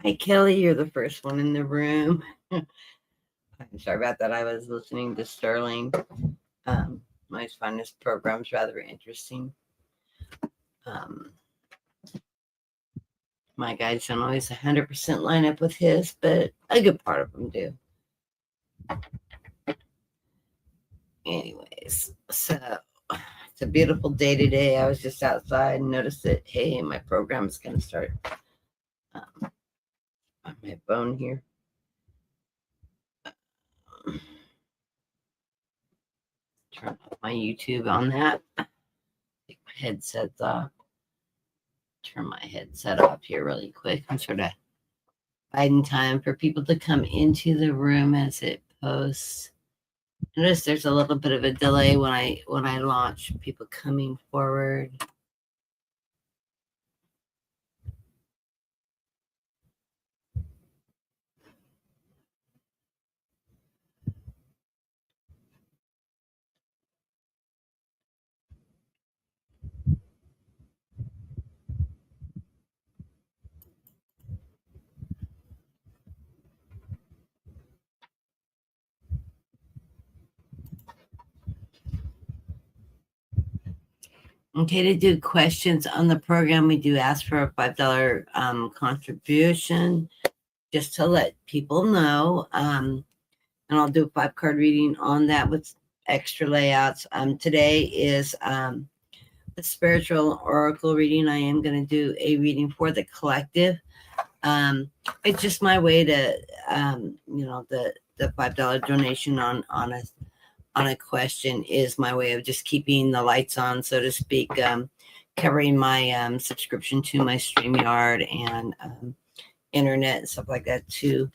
Hi, Kelly. You're the first one in the room. I'm sorry about that. I was listening to Sterling. Um, I always find this program's rather interesting. Um, my guys don't always 100% line up with his, but a good part of them do. Anyways, so it's a beautiful day today. I was just outside and noticed that, hey, my program is going to start on my phone here. Turn off my YouTube on that. Take my headsets off. Turn my headset off here really quick. I'm sort of biding time for people to come into the room as it posts. Notice there's a little bit of a delay when I launch, people coming forward. Okay, to do questions on the program, we do ask for a $5 contribution just to let people know. And I'll do a 5-card reading on that with extra layouts. Today is the spiritual oracle reading. I am going to do a reading for the collective. It's just my way to, the $5 donation on a question is my way of just keeping the lights on, so to speak, covering my subscription to my StreamYard and internet and stuff like that to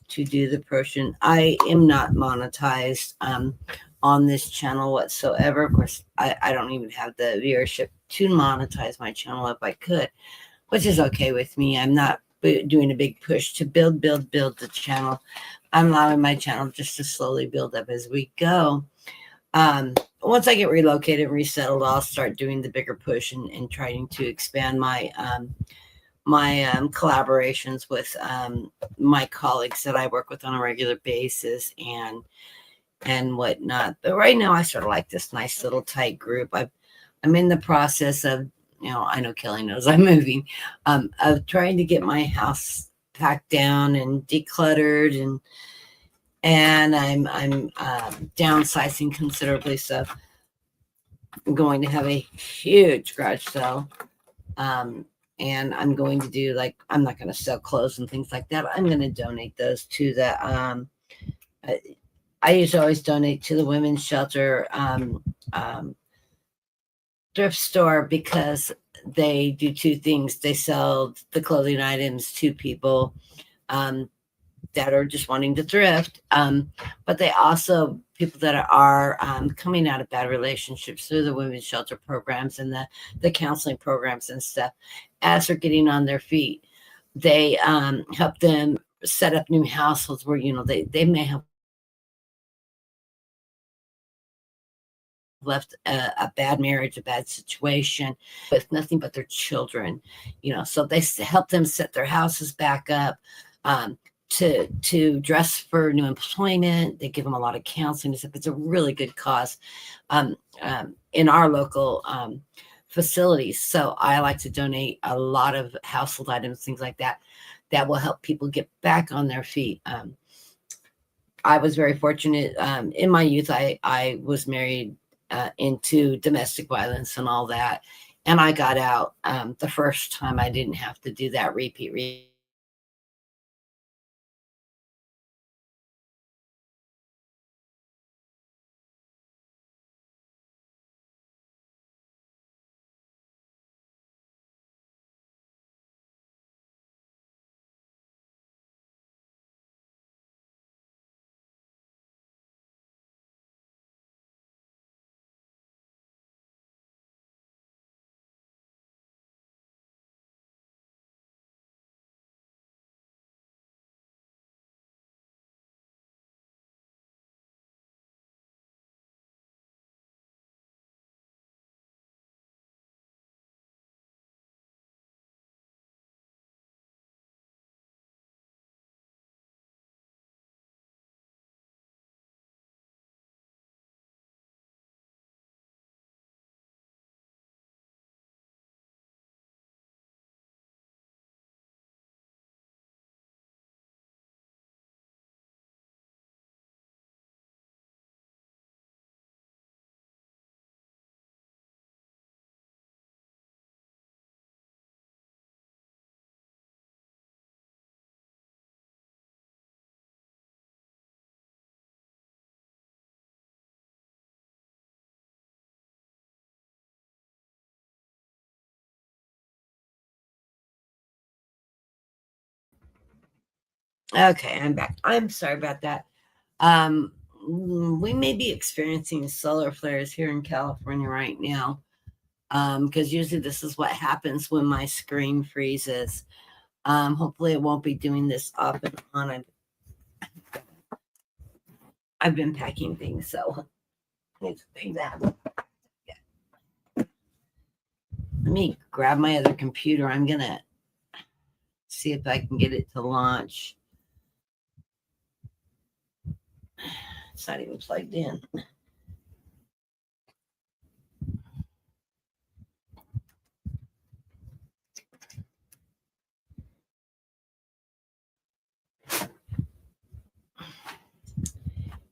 do the portion. I am not monetized on this channel whatsoever. Of course, I don't even have the viewership to monetize my channel if I could, which is okay with me. I'm not doing a big push to build the channel. I'm allowing my channel just to slowly build up as we go. Once I get relocated and resettled, I'll start doing the bigger push and trying to expand my collaborations with my colleagues that I work with on a regular basis and whatnot. But right now, I sort of like this nice little tight group. I'm in the process of, I know Kelly knows I'm moving, of trying to get my house packed down and decluttered, and I'm downsizing considerably. So I'm going to have a huge garage sale. And I'm going to do I'm not going to sell clothes and things like that. I'm going to donate those to the, I usually always donate to the women's shelter thrift store because they do two things. They sell the clothing items to people that are just wanting to thrift, but they also people that are coming out of bad relationships through the women's shelter programs and the counseling programs and stuff. As they're getting on their feet, they help them set up new households where they may have left a bad marriage, a bad situation with nothing but their children, so they help them set their houses back up, to dress for new employment. They give them a lot of counseling. It's a really good cause in our local facilities. So I like to donate a lot of household items, things like that will help people get back on their feet. I was very fortunate in my youth. I was married into domestic violence and all that. And I got out the first time. I didn't have to do that repeat. Okay, I'm back. I'm sorry about that. Um, we may be experiencing solar flares here in California right now. Because usually this is what happens when my screen freezes. Hopefully it won't be doing this off and on. I've been packing things, so I need to pay that. Let me grab my other computer. I'm gonna see if I can get it to launch. It's not even plugged in.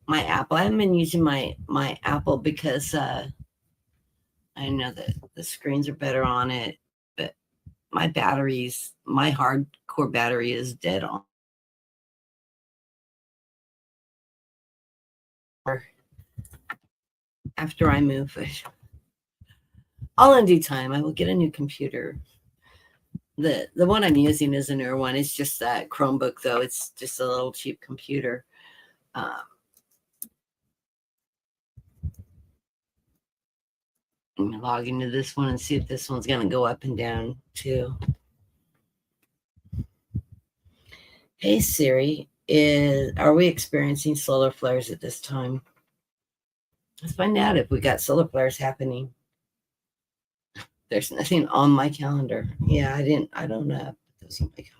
My Apple. I haven't been using my Apple because I know that the screens are better on it, but my hardcore battery is dead on. After I move it, all in due time, I will get a new computer. The one I'm using is a newer one. It's just that Chromebook, though. It's just a little cheap computer. Um, I'm gonna log into this one and see if this one's gonna go up and down too. Hey Siri, are we experiencing solar flares at this time? Let's find out if we got solar flares happening. There's nothing on my calendar. Yeah, I don't know. Those on my calendar.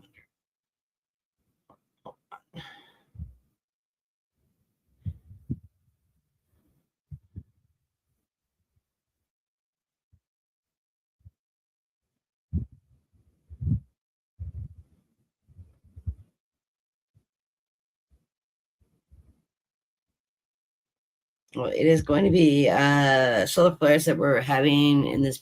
Well, it is going to be solar flares that we're having in this.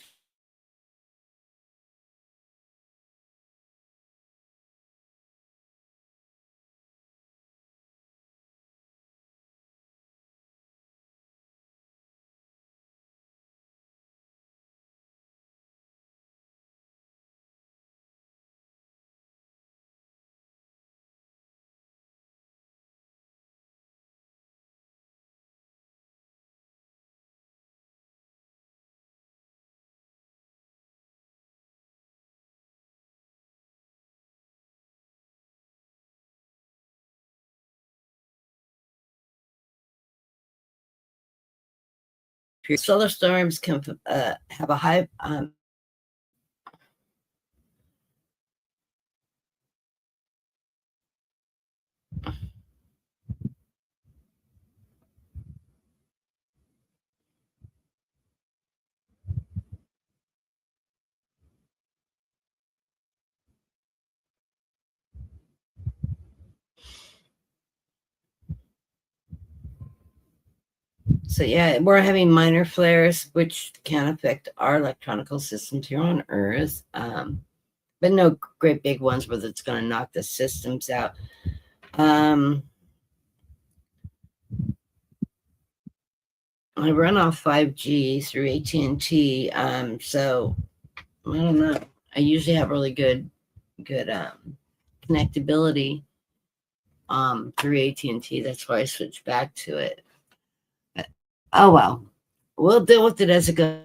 Solar storms can have a high so yeah, we're having minor flares, which can affect our electronical systems here on Earth, but no great big ones where it's going to knock the systems out. I run off 5G through AT&T, so I don't know. I usually have really good connectability through AT&T. That's why I switched back to it. Oh well, we'll deal with it as it goes.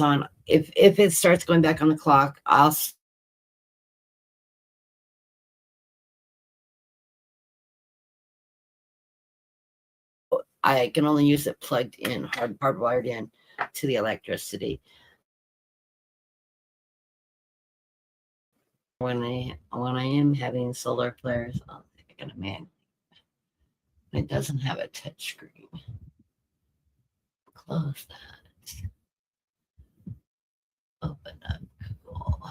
On. If it starts going back on the clock, I can only use it plugged in, hardwired in to the electricity. When I am having solar flares, I'm thinking, man, it doesn't have a touch screen. Close that. Open up Google.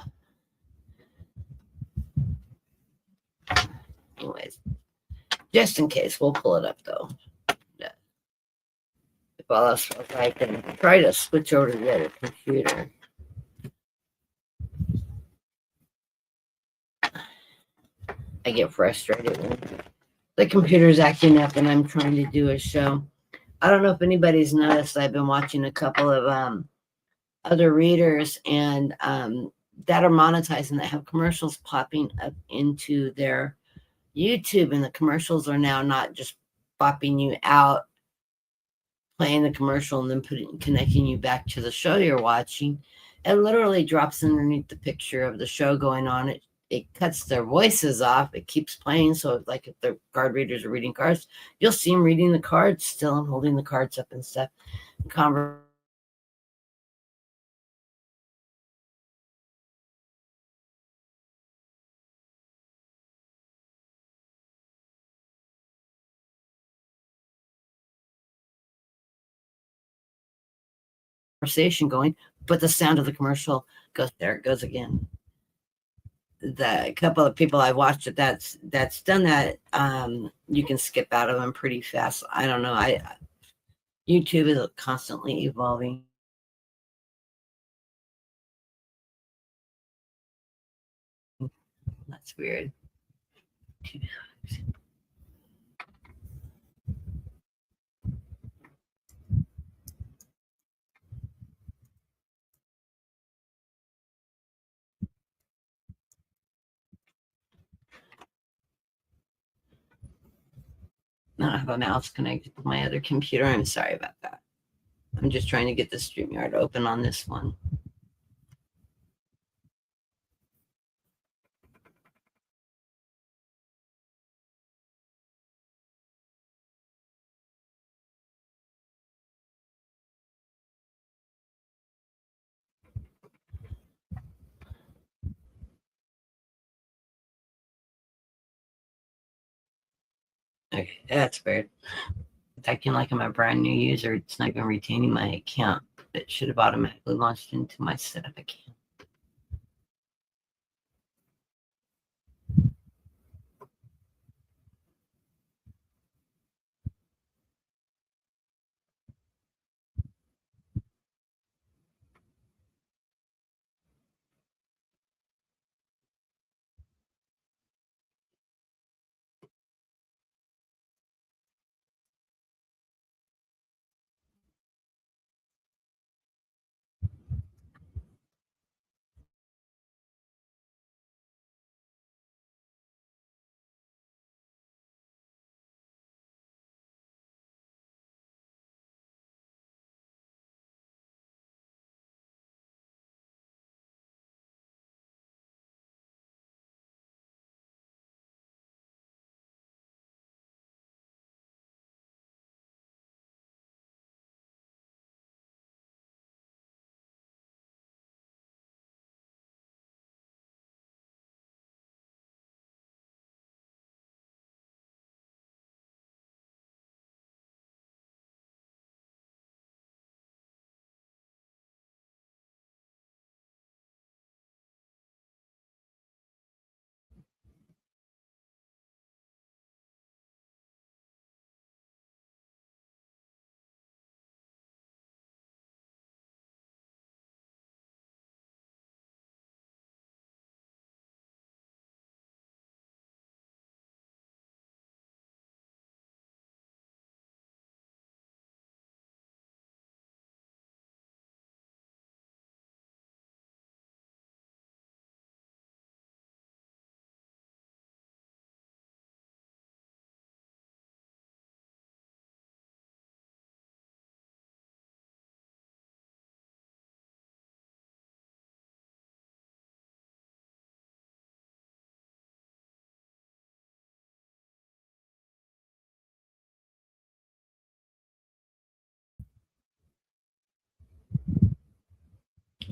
Anyways, just in case, we'll pull it up though. while else I can try to switch over to the other computer. I get frustrated when the computer's acting up and I'm trying to do a show. I don't know if anybody's noticed. I've been watching a couple of other readers and that are monetizing that have commercials popping up into their YouTube, and the commercials are now not just popping you out, playing the commercial, and then connecting you back to the show you're watching. It literally drops underneath the picture of the show going on. It cuts their voices off. It keeps playing. So like if the card readers are reading cards, you'll see them reading the cards still and holding the cards up and stuff. Conversation going, but the sound of the commercial goes, there it goes again. The couple of people I watched that's done that, you can skip out of them pretty fast. I don't know. YouTube is constantly evolving. That's weird. I don't have a mouse connected to my other computer. I'm sorry about that. I'm just trying to get the StreamYard open on this one. Okay, that's weird. It's acting like I'm a brand new user. It's not even retaining my account. It should have automatically launched into my setup account.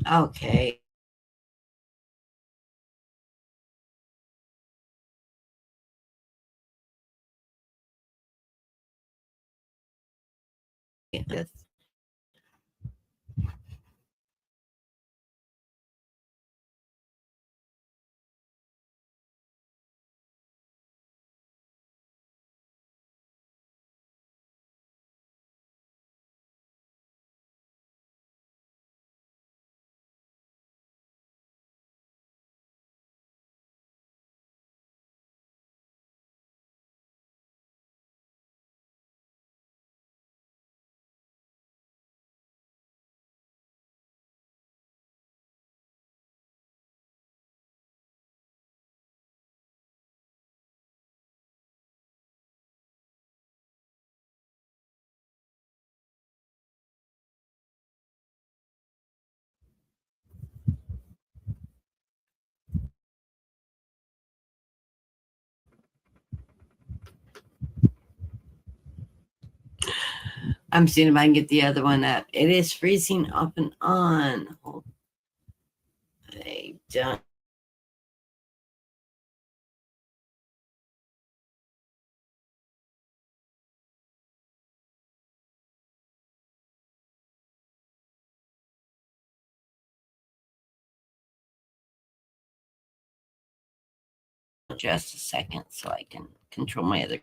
Okay. Yes. I'm seeing if I can get the other one up. It is freezing off and on. I don't. Just a second so I can control my other.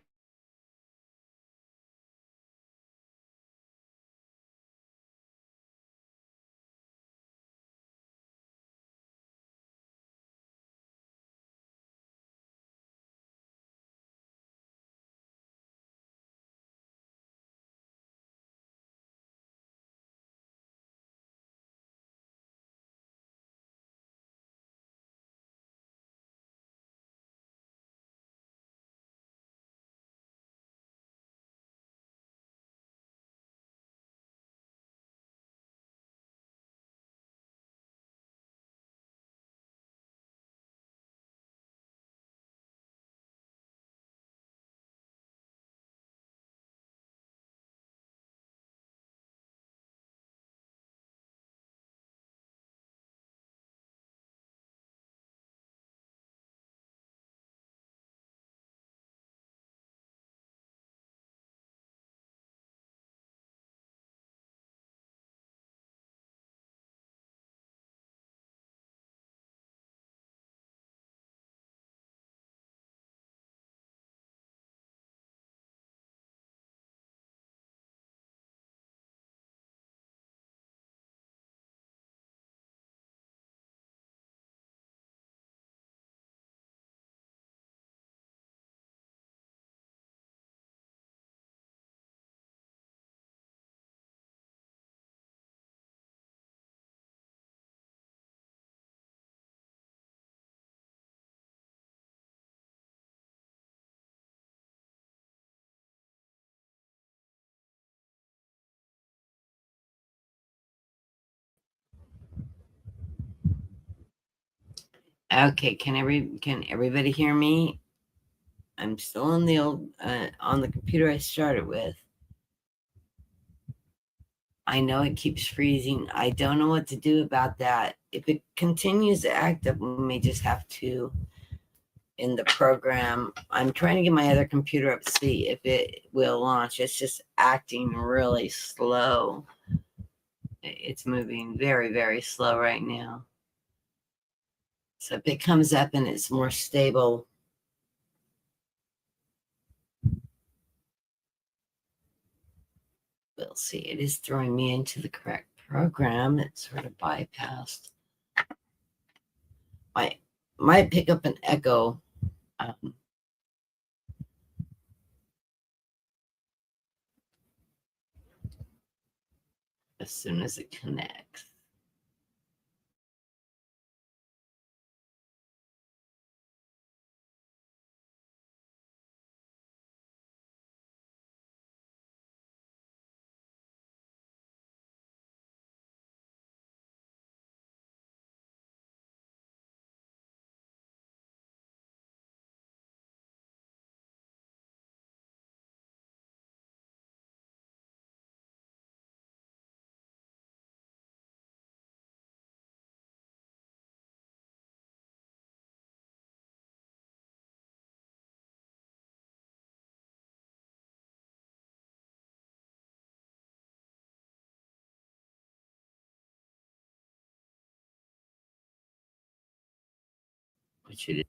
Okay, can everybody hear me? I'm still on the old on the computer I started with. I know it keeps freezing. I don't know what to do about that. If it continues to act up, we may just have to in the program. I'm trying to get my other computer up to see if it will launch. It's just acting really slow. It's moving very, very slow right now. So if it comes up and it's more stable, we'll see. It is throwing me into the correct program. It sort of bypassed. Might pick up an echo. As soon as it connects. Which it is.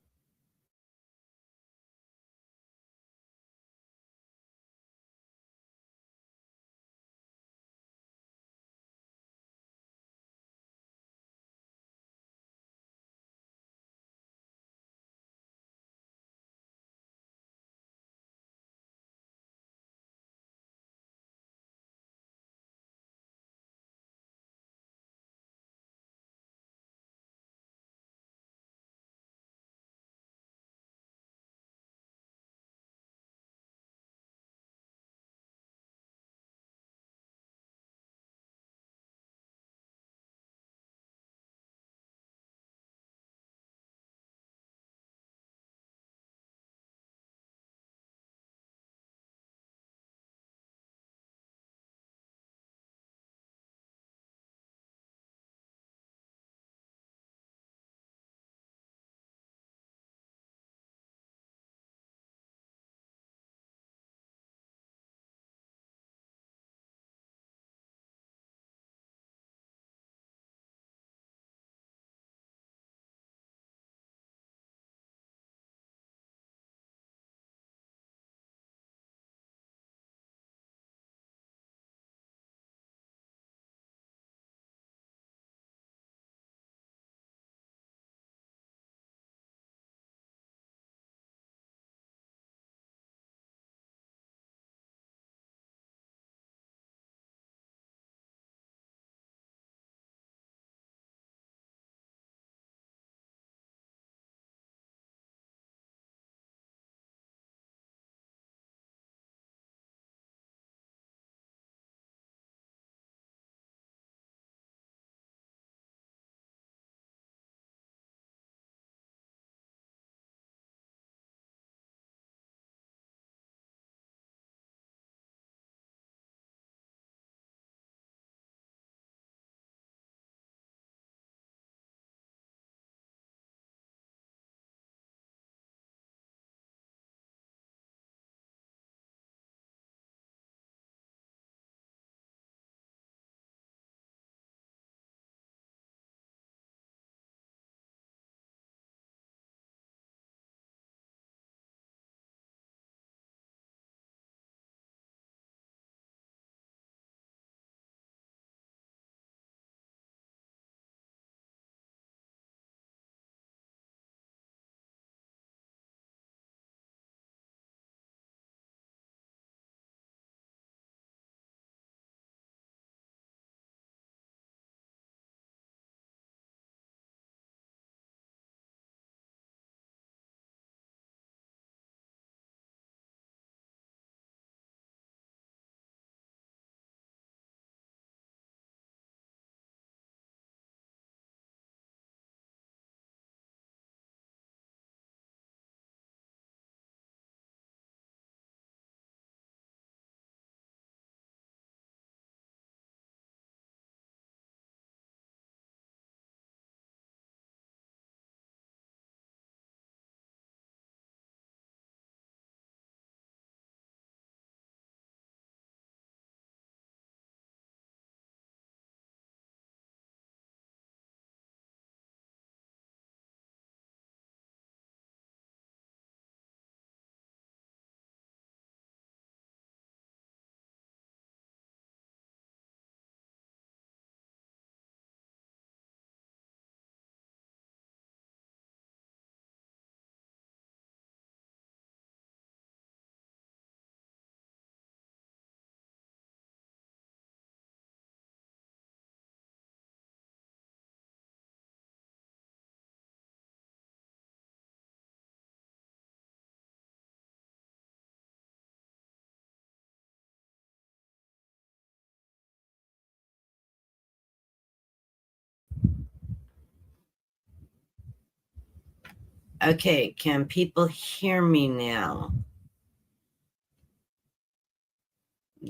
Okay, can people hear me now?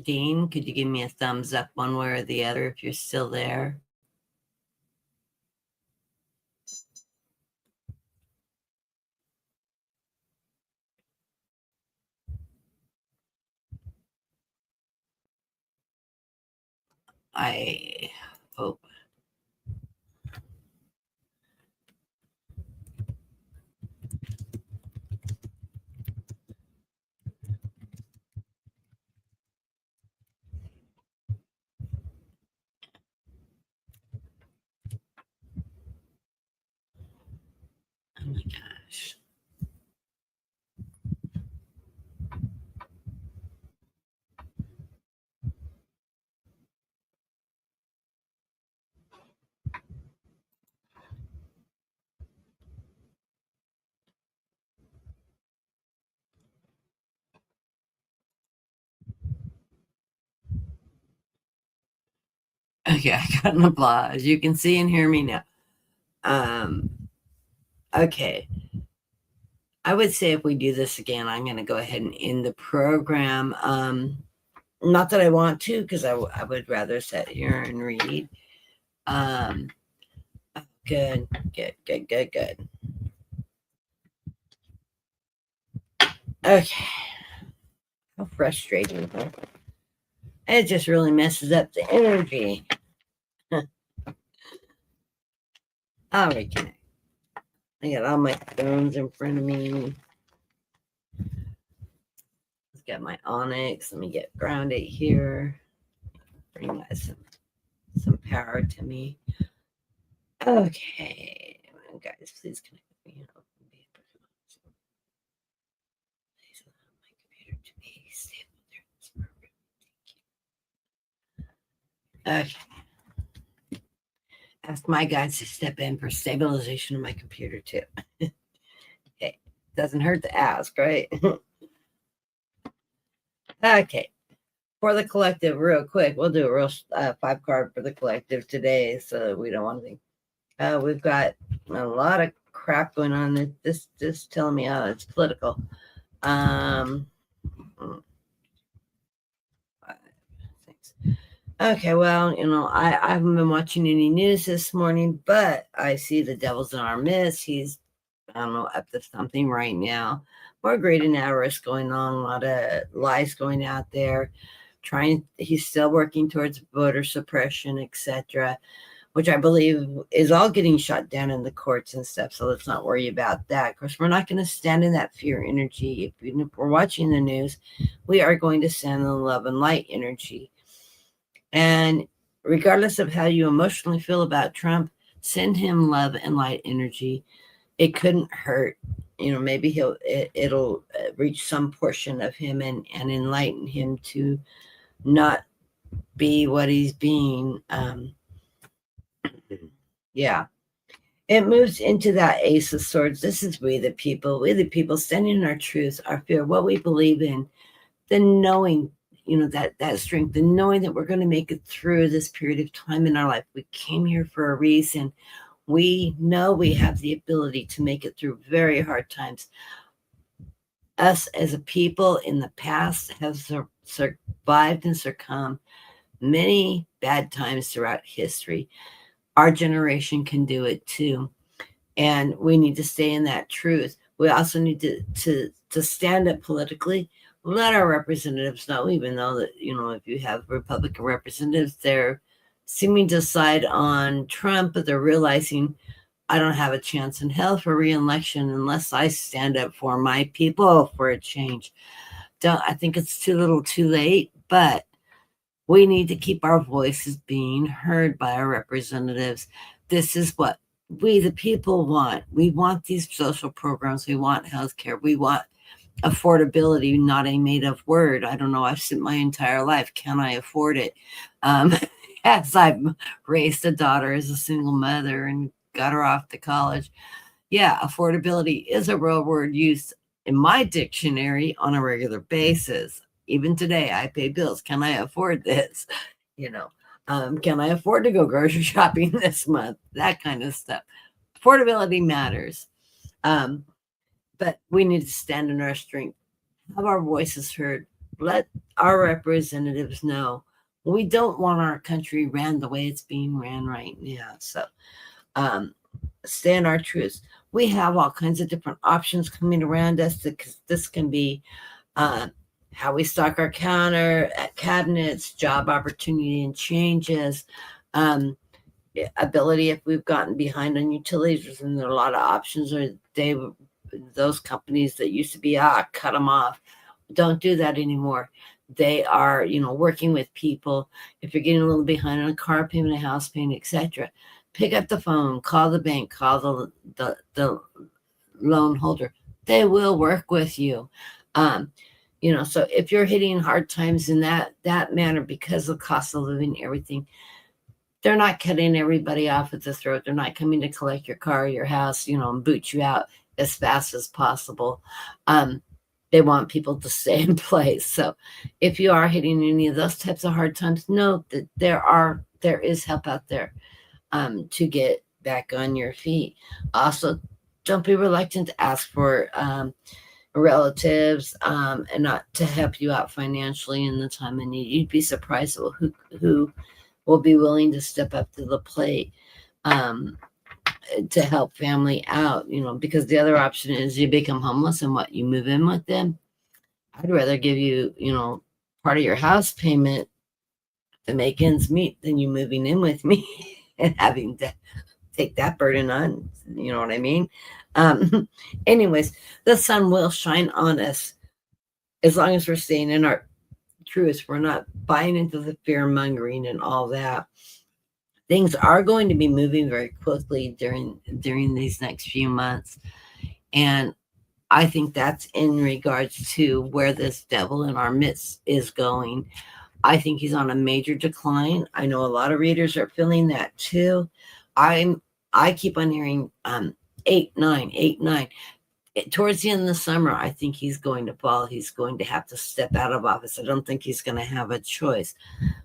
Dean, could you give me a thumbs up one way or the other if you're still there? I hope. Oh my gosh. Okay, I got an applause. You can see and hear me now. Okay. I would say if we do this again, I'm going to go ahead and end the program. Not that I want to, because I would rather sit here and read. Good. Okay. How frustrating. Huh? It just really messes up the energy. I'll reconnect. I got all my phones in front of me. I've got my Onyx. Let me get grounded here. Bring that some power to me. Okay. Guys, please connect with me. Please allow my computer to be stable during this program. Thank you. Okay. Ask my guys to step in for stabilization of my computer too. Okay. Doesn't hurt to ask, right? Okay. For the collective, real quick, we'll do a real 5 card for the collective today, so that we don't want to. We've got a lot of crap going on. This telling me it's political. Thanks. Okay, well, I haven't been watching any news this morning, but I see the devil's in our midst. He's, I don't know, up to something right now. More greed and avarice going on, a lot of lies going out there. He's still working towards voter suppression, etc., which I believe is all getting shut down in the courts and stuff. So let's not worry about that. Of course, we're not going to stand in that fear energy. Even if we're watching the news, we are going to stand in the love and light energy. And regardless of how you emotionally feel about Trump, send him love and light energy. It couldn't hurt. Maybe it'll reach some portion of him and enlighten him to not be what he's being. Yeah. It moves into that Ace of Swords. This is we the people standing in our truth, our fear, what we believe in, the knowing, that strength, the knowing that we're going to make it through this period of time in our life. We came here for a reason. We know we have the ability to make it through very hard times. Us as a people in the past have survived and succumbed many bad times throughout history. Our generation can do it too. And we need to stay in that truth. We also need to stand up politically. Let our representatives know, even though that, if you have Republican representatives, they're seeming to side on Trump, but they're realizing I don't have a chance in hell for re-election unless I stand up for my people for a change. I think it's too little too late, but we need to keep our voices being heard by our representatives. This is what we, the people, want. We want these social programs. We want healthcare. We want affordability, not a made up word. I don't know. I've spent my entire life. Can I afford it? As I've raised a daughter as a single mother and got her off to college. Yeah, affordability is a real word used in my dictionary on a regular basis. Even today, I pay bills. Can I afford this? Can I afford to go grocery shopping this month? That kind of stuff. Affordability matters. but we need to stand in our strength, have our voices heard, let our representatives know we don't want our country ran the way it's being ran right now. So, stand our truths. We have all kinds of different options coming around us. This can be how we stock our counter at cabinets, job opportunity and changes, ability if we've gotten behind on utilities, and there are a lot of options, or those companies that used to be cut them off, don't do that anymore. They are working with people. If you're getting a little behind on a car payment, a house payment, etc., pick up the phone, call the bank, call the loan holder. They will work with you. So if you're hitting hard times in that manner because of the cost of living, everything, they're not cutting everybody off at the throat. They're not coming to collect your car, your house, and boot you out as fast as possible. They want people to stay in place. So if you are hitting any of those types of hard times, know that there is help out there to get back on your feet. Also, don't be reluctant to ask for relatives and not to help you out financially in the time of need. You'd be surprised who will be willing to step up to the plate to help family out, because the other option is you become homeless and you move in with them. I'd rather give you, part of your house payment to make ends meet than you moving in with me and having to take that burden on. You know what I mean? Anyways, the sun will shine on us as long as we're staying in our truth. We're not buying into the fear mongering and all that. Things are going to be moving very quickly during these next few months. And I think that's in regards to where this devil in our midst is going. I think he's on a major decline. I know a lot of readers are feeling that too. I keep on hearing 8, 9, 8, 9. Towards the end of the summer, I think he's going to fall. He's going to have to step out of office. I don't think he's going to have a choice.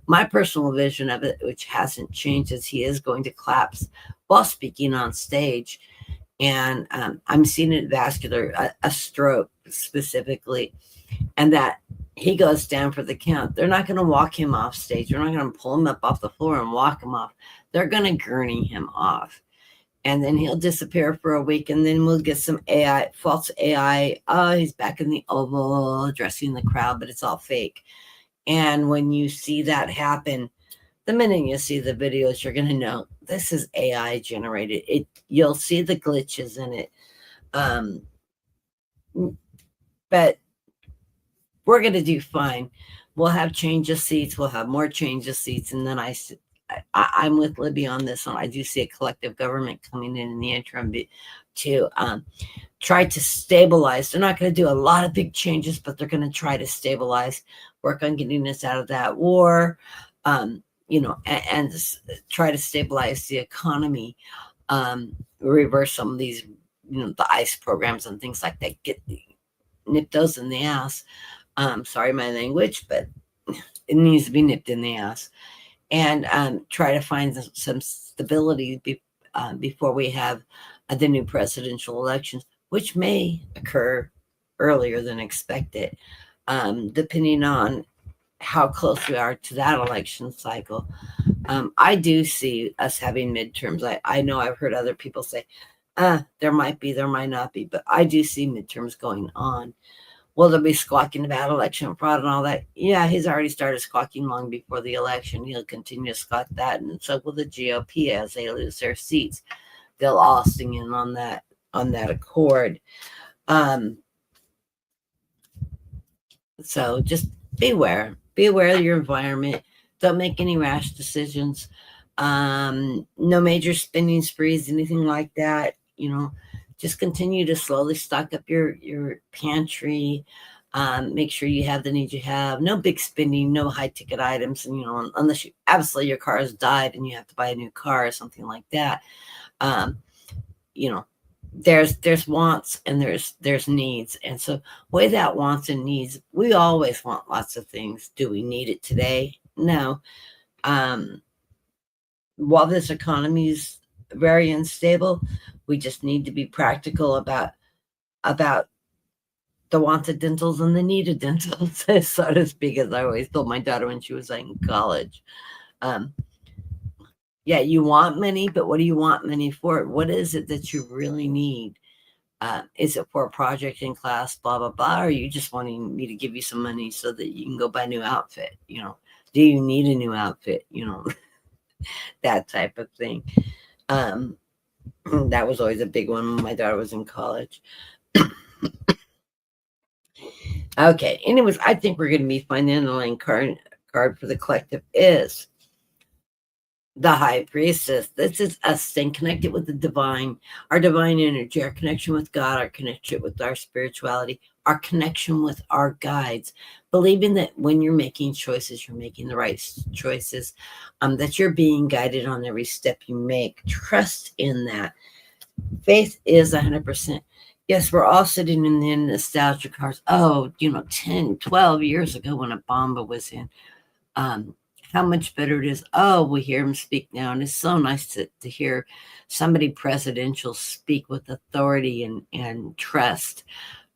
My personal vision of it, which hasn't changed, is he is going to collapse while speaking on stage. And I'm seeing it vascular, a stroke specifically, and that he goes down for the count. They're not going to walk him off stage. They're not going to pull him up off the floor and walk him off. They're going to gurney him off. And then he'll disappear for a week, and then we'll get some false AI. Oh, he's back in the Oval addressing the crowd, but it's all fake. And when you see that happen, the minute you see the videos, you're going to know this is AI generated. You'll see the glitches in it. But we're going to do fine. We'll have change of seats. We'll have more change of seats. And then I'm with Libby on this one. I do see a collective government coming in the interim to try to stabilize. They're not going to do a lot of big changes, but they're going to try to stabilize, work on getting us out of that war, and try to stabilize the economy, reverse some of these, the ICE programs and things like that, nip those in the ass. Sorry, my language, but it needs to be nipped in the ass. And try to find some stability before we have the new presidential elections, which may occur earlier than expected, depending on how close we are to that election cycle. I do see us having midterms. I know I've heard other people say, there might be, there might not be, but I do see midterms going on. Will they be squawking about election fraud and all that? Yeah, he's already started squawking long before the election. He'll continue to squawk that, and so will the GOP as they lose their seats. They'll all sing in on that accord. So just beware of your environment. Don't make any rash decisions. No major spending sprees, anything like that. Just continue to slowly stock up your pantry. Make sure you have the needs you have. No big spending, no high ticket items. And, unless obviously your car has died and you have to buy a new car or something like that. There's wants and there's needs. And so weigh that wants and needs. We always want lots of things. Do we need it today? No. While this economy is very unstable, we just need to be practical about about the wanted dentals and the needed dentals, so to speak, as I always told my daughter when she was in college. Um, yeah, you want money, but what do you want money for? What is it that you really need? Is it for a project in class, blah, blah, blah? Or are you just wanting me to give you some money so that you can go buy a new outfit? Do you need a new outfit? That type of thing. That was always a big one when my daughter was in college. Okay. Anyways, I think we're going to be fine. The underlying card for the collective is the High Priestess. This is us staying connected with the divine, our divine energy, our connection with God, our connection with our spirituality, our connection with our guides, believing that when you're making choices, you're making the right choices, that you're being guided on every step you make. Trust in that. Faith is 100%. Yes, we're all sitting in the nostalgia cars. Oh, 10, 12 years ago when Obama was in. How much better it is. Oh, we hear him speak now. And it's so nice to hear somebody presidential speak with authority and trust.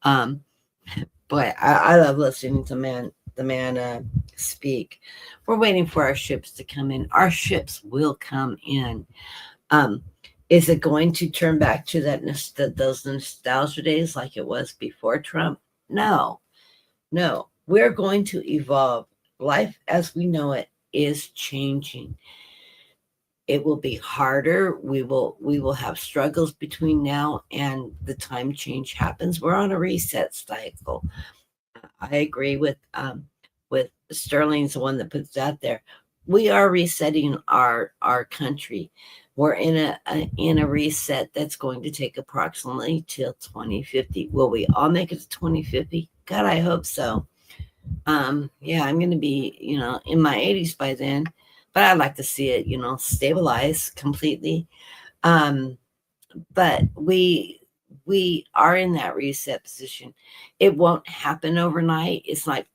Boy, I love listening to the man speak. We're waiting for our ships to come in. Our ships will come in. Is it going to turn back to those nostalgia days like it was before Trump? No. We're going to evolve. Life as we know it is changing. It will be harder. We will have struggles between now and the time change happens. We're on a reset cycle. I agree with Sterling's the one that puts that there. We are resetting our country. We're in a reset that's going to take approximately till 2050. Will we all make it to 2050? God, I hope so. Yeah, I'm going to be, in my 80s by then, but I'd like to see it, stabilize completely. But we are in that reset position. It won't happen overnight. It's like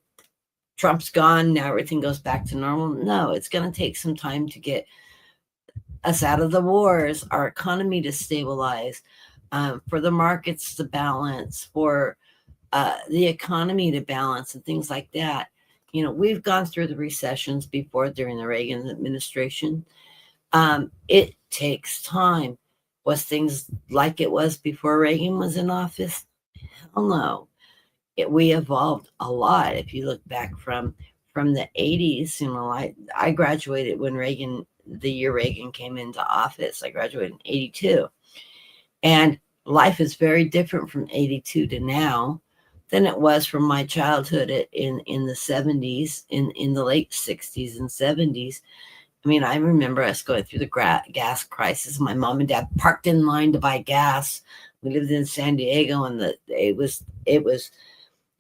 Trump's gone, now everything goes back to normal. No, it's going to take some time to get us out of the wars, our economy to stabilize, for the markets to balance, for the economy to balance and things like that. We've gone through the recessions before during the Reagan administration. It takes time. Was things like it was before Reagan was in office? Hell no. We evolved a lot. If you look back from the 80s, I graduated when the year Reagan came into office. I graduated in 82. And life is very different from 82 to now than it was from my childhood in the 70s, in the late 60s and 70s. I remember us going through the gas crisis. My mom and dad parked in line to buy gas. We lived in San Diego, and it was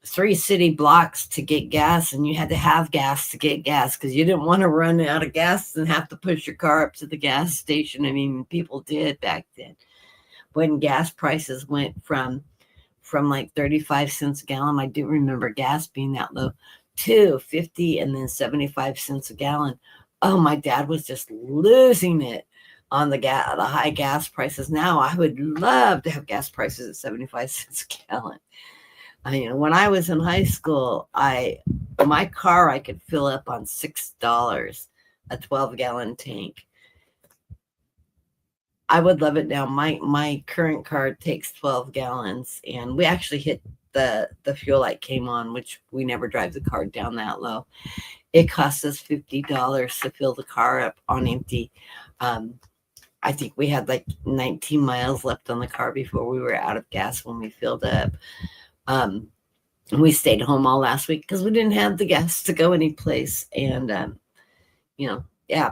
3 city blocks to get gas, and you had to have gas to get gas because you didn't want to run out of gas and have to push your car up to the gas station. People did back then. When gas prices went from like 35 cents a gallon, I do remember gas being that low, to 50 and then 75 cents a gallon. Oh, my dad was just losing it on the high gas prices. Now I would love to have gas prices at 75 cents a gallon. When I was in high school, my car I could fill up on $6, a 12-gallon tank. I would love it now. My current car takes 12 gallons, and we actually hit the fuel light came on, which we never drive the car down that low. It costs us $50 to fill the car up on empty. I think we had like 19 miles left on the car before we were out of gas when we filled up. We stayed home all last week because we didn't have the gas to go anyplace. And,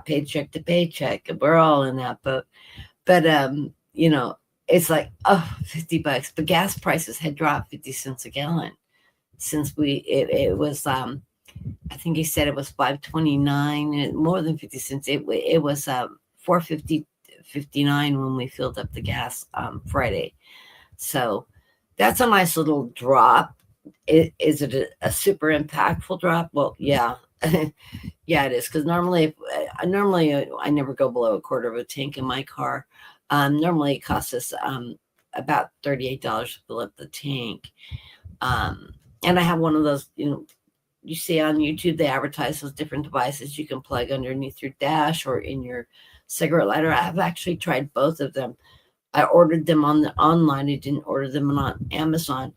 paycheck to paycheck. We're all in that boat. But, it's like, $50. But gas prices had dropped 50 cents a gallon since it was, I think he said it was $5.29, more than 50 cents. It was $4.59 when we filled up the gas Friday. So that's a nice little drop. Is it a super impactful drop? Well, yeah. Yeah, it is. Because normally I never go below a quarter of a tank in my car. Normally it costs us about $38 to fill up the tank. And I have one of those, you see on YouTube, they advertise those different devices you can plug underneath your dash or in your cigarette lighter. I've actually tried both of them. I ordered them online. I didn't order them on Amazon.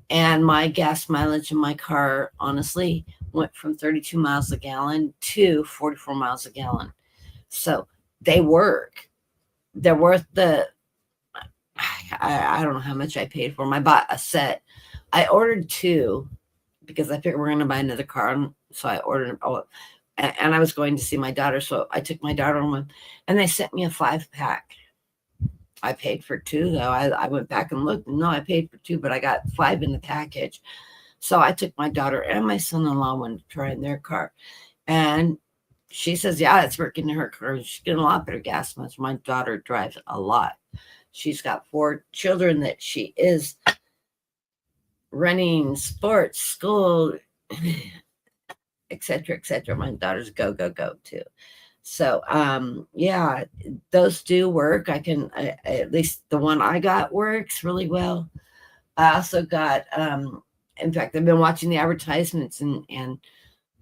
And my gas mileage in my car, honestly, went from 32 miles a gallon to 44 miles a gallon. So they work. They're worth I don't know how much I paid for them. I bought a set. I ordered two because I figured we're going to buy another car. So I ordered, and I was going to see my daughter. So I took my daughter on one, and they sent me a 5-pack. I paid for two, though. I went back and looked. No, I paid for two, but I got 5 in the package. So I took my daughter and my son-in-law one to try in their car. And she says, yeah, it's working in her car. She's getting a lot better gas mileage. My daughter drives a lot. She's got 4 children that she is running sports, school, etc., etc. My daughter's go too. So, yeah, those do work. I can, at least the one I got works really well. I also got, in fact, I've been watching the advertisements and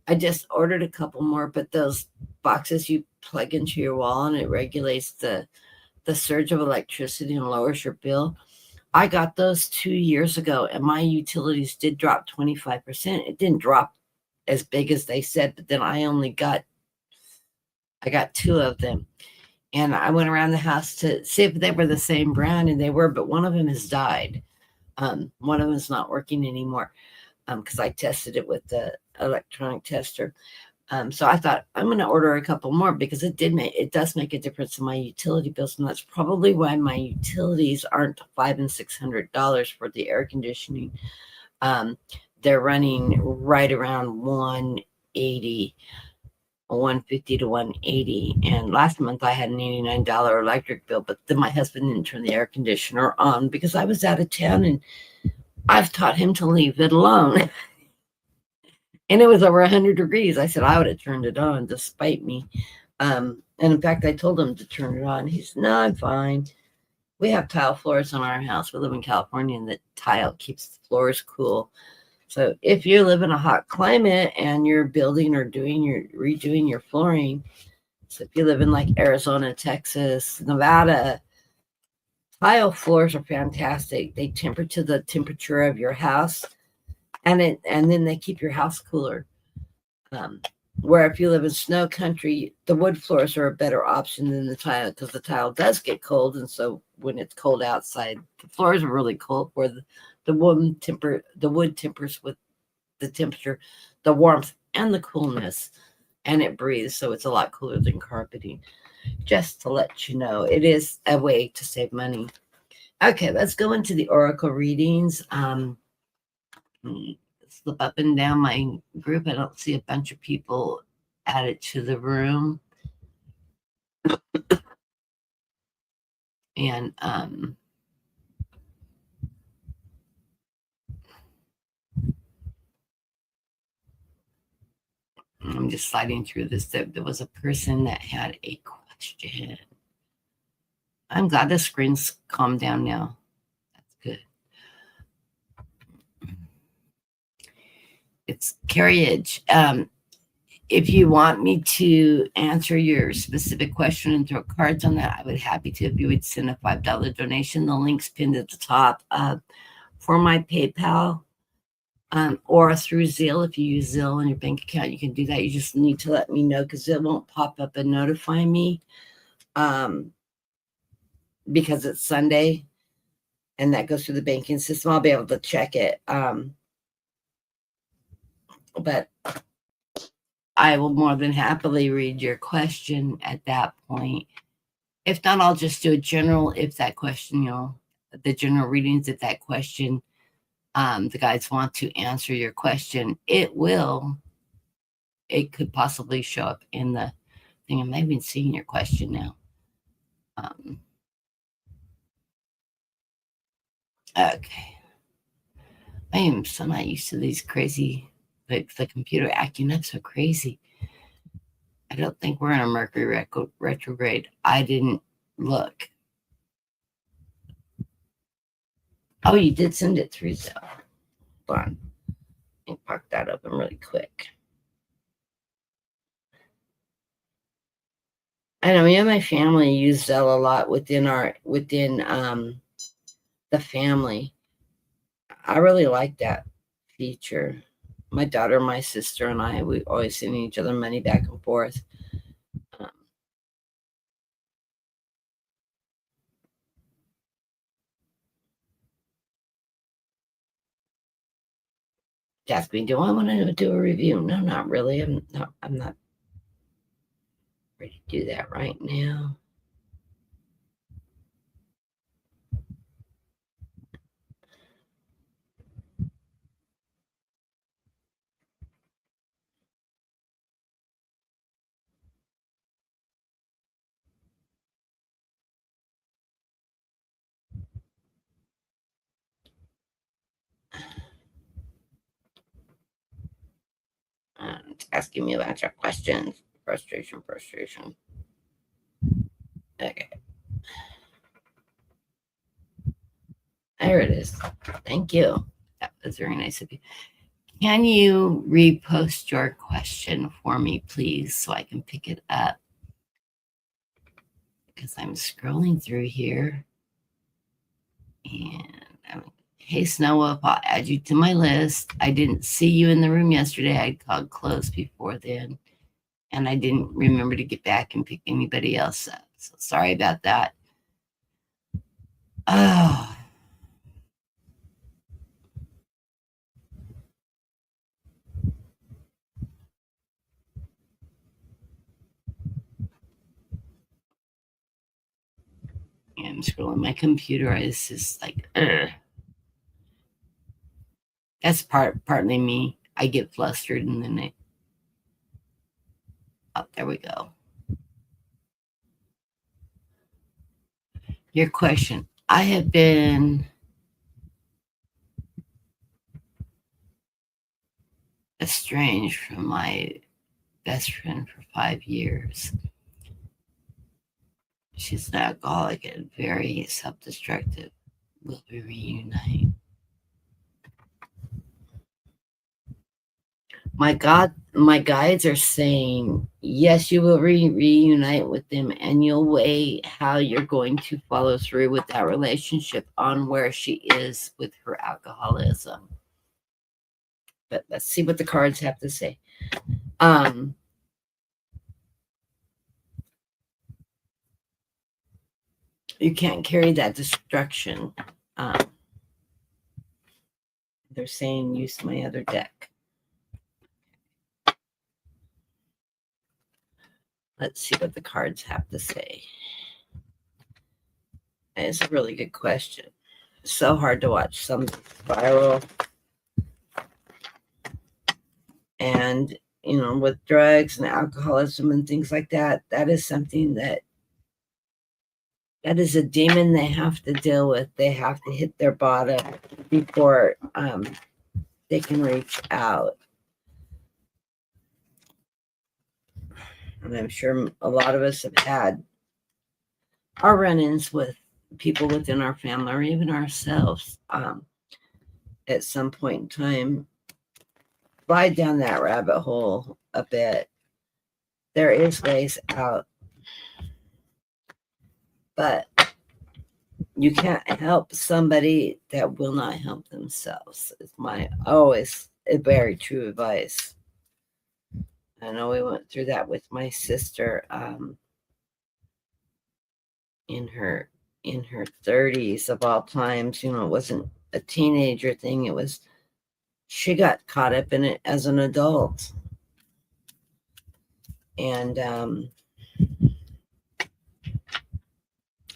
I just ordered a couple more, but those boxes you plug into your wall and it regulates the surge of electricity and lowers your bill. I got those 2 years ago and my utilities did drop 25%. It didn't drop as big as they said, but then I got 2 of them. And I went around the house to see if they were the same brand, and they were, but one of them has died. One of them is not working anymore because I tested it with the electronic tester. So I thought I'm going to order a couple more because it does make a difference in my utility bills, and that's probably why my utilities aren't $500 and $600 for the air conditioning. They're running right around 180. 150 to 180, and last month I had an $89 electric bill, but then my husband didn't turn the air conditioner on because I was out of town, and I've taught him to leave it alone. And it was over 100 degrees. I said I would have turned it on despite me. And in fact, I told him to turn it on. He said, no, I'm fine. We have tile floors in our house. We live in California, and the tile keeps the floors cool. So if you live in a hot climate and you're building or redoing your flooring, so if you live in like Arizona, Texas, Nevada, tile floors are fantastic. They temper to the temperature of your house, and then they keep your house cooler. Where if you live in snow country, the wood floors are a better option than the tile because the tile does get cold, and so when it's cold outside, the floors are really cold. Where the wood tempers with the temperature, the warmth, and the coolness, and it breathes, so it's a lot cooler than carpeting. Just to let you know, it is a way to save money. Okay, let's go into the oracle readings. Slip up and down my group. I don't see a bunch of people added to the room. And I'm just sliding through this. There was a person that had a question. I'm glad the screen's calmed down now. That's good. It's carriage. If you want me to answer your specific question and throw cards on that, I would be happy to. If you would send a $5 donation, the link's pinned at the top. For my PayPal or through Zelle, if you use Zelle on your bank account, you can do that. You just need to let me know because it won't pop up and notify me because it's Sunday and that goes through the banking system. I'll be able to check it. But I will more than happily read your question at that point. If not, I'll just do a general, if that question, the general readings, if that question, the guys want to answer your question, it could possibly show up in the thing. I'm even seeing your question now. Okay. I am so not used to these crazy, the computer acting up so crazy. I don't think we're in a Mercury retrograde. I didn't look. Oh, you did send it through, so hold on. Let me pop that open really quick. I know me and my family use Zelle a lot within the family. I really like that feature. My daughter, my sister, and I, we always send each other money back and forth. Ask me, do I want to do a review? No, not really. I'm not ready to do that right now. It's asking me about your questions. Frustration. Okay. There it is. Thank you. That was very nice of you. Can you repost your question for me, please, so I can pick it up? Because I'm scrolling through here. And hey, Snow Wolf, I'll add you to my list. I didn't see you in the room yesterday. I called close before then. And I didn't remember to get back and pick anybody else up. So sorry about that. Oh. I'm scrolling my computer. It's just like, that's partly me. I get flustered and then oh, there we go. Your question. I have been estranged from my best friend for 5 years. She's an alcoholic and very self-destructive. Will we reunite? My guides are saying, yes, you will reunite with them, and you'll weigh how you're going to follow through with that relationship on where she is with her alcoholism. But let's see what the cards have to say. You can't carry that destruction. They're saying use my other deck. Let's see what the cards have to say. It's a really good question. It's so hard to watch some spiral. And, with drugs and alcoholism and things like that, that is something that is a demon they have to deal with. They have to hit their bottom before they can reach out. And I'm sure a lot of us have had our run-ins with people within our family or even ourselves at some point in time. Slide down that rabbit hole a bit. There is ways out. But you can't help somebody that will not help themselves. It's my always a very true advice. I know we went through that with my sister in her 30s of all times. It wasn't a teenager thing. It was she got caught up in it as an adult. And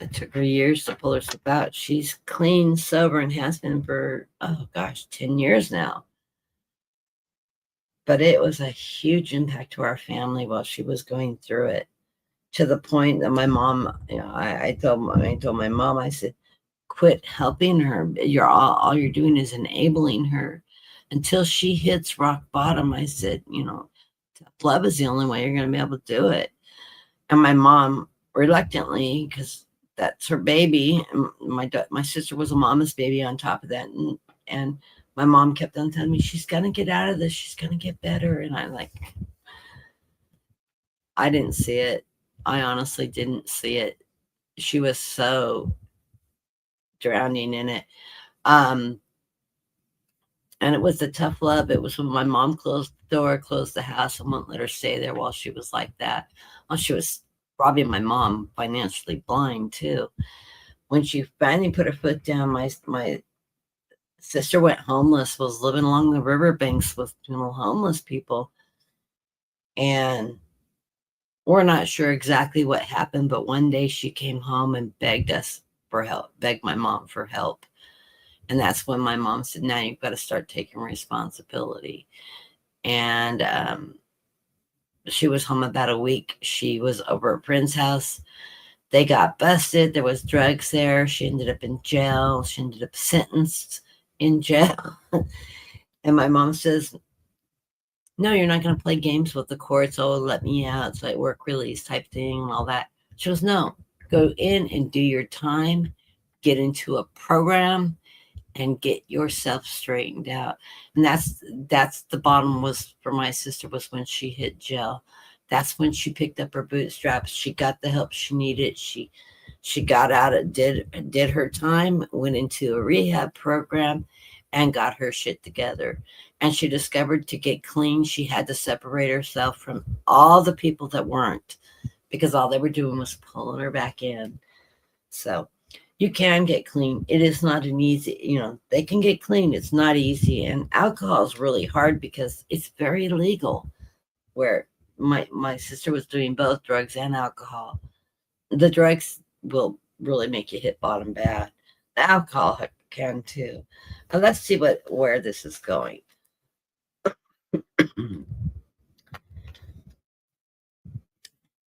it took her years to pull herself out. She's clean, sober, and has been for, 10 years now. But it was a huge impact to our family while she was going through it, to the point that my mom, I told my mom, I said, quit helping her. All you're doing is enabling her until she hits rock bottom. I said, love is the only way you're going to be able to do it. And my mom reluctantly, because that's her baby. And my sister was a mama's baby on top of that, and my mom kept on telling me she's gonna get out of this, she's gonna get better, and I didn't see it. I honestly didn't see it. She was so drowning in it. Um, and it was a tough love. It was when my mom closed the door, closed the house, and wouldn't let her stay there while she was like that. Well, she was robbing my mom financially blind too. When she finally put her foot down, my sister went homeless, was living along the riverbanks with homeless people. And we're not sure exactly what happened, but one day she came home and begged us for help, begged my mom for help. And that's when my mom said, now you've got to start taking responsibility. And she was home about a week. She was over at a friend's house. They got busted. There was drugs there. She ended up in jail. She ended up sentenced in jail. And my mom says, no, you're not going to play games with the courts. Oh, let me out. It's like work release type thing and all that. She goes, no, go in and do your time, get into a program, and get yourself straightened out. And that's the bottom was for my sister was when she hit jail. That's when she picked up her bootstraps. She got the help she needed. She got out, did her time, went into a rehab program, and got her shit together. And she discovered to get clean, she had to separate herself from all the people that weren't, because all they were doing was pulling her back in. So you can get clean. It is not an easy, they can get clean. It's not easy. And alcohol is really hard because it's very illegal. Where my sister was doing both drugs and alcohol. The drugs will really make you hit bottom bad. The alcohol can too. Let's see where this is going.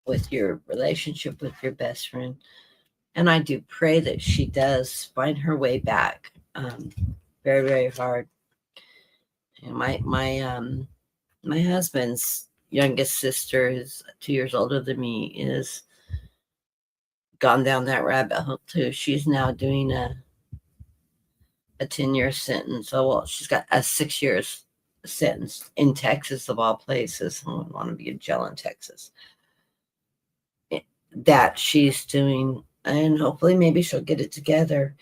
With your relationship with your best friend. And I do pray that she does find her way back. Very, very hard. And my husband's youngest sister is 2 years older than me, is gone down that rabbit hole too. She's now doing a 10-year sentence. So well, she's got a 6 years sentence in Texas of all places. I wouldn't want to be in jail in Texas. That she's doing, and hopefully maybe she'll get it together.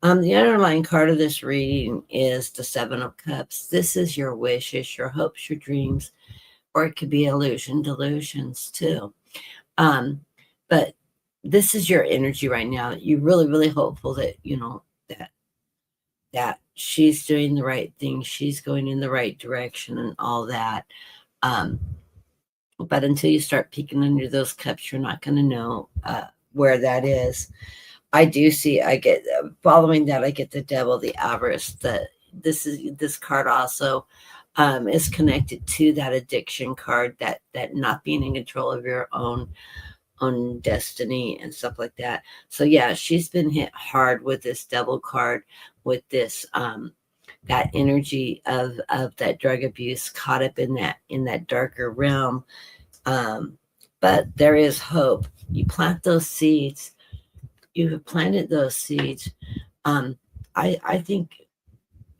The underlying card of this reading is the Seven of Cups. This is your wishes, your hopes, your dreams, or it could be delusions too. But this is your energy right now. You're really, really hopeful that, that she's doing the right thing. She's going in the right direction and all that. But until you start peeking under those cups, you're not going to know where that is. I do see, I get, following that, I get the Devil, the Avarice. This card also is connected to that addiction card, that not being in control of your own destiny and stuff like that. So yeah, she's been hit hard with this Devil card, with this that energy of that drug abuse, caught up in that darker realm. But there is hope. You plant those seeds. You have planted those seeds. I think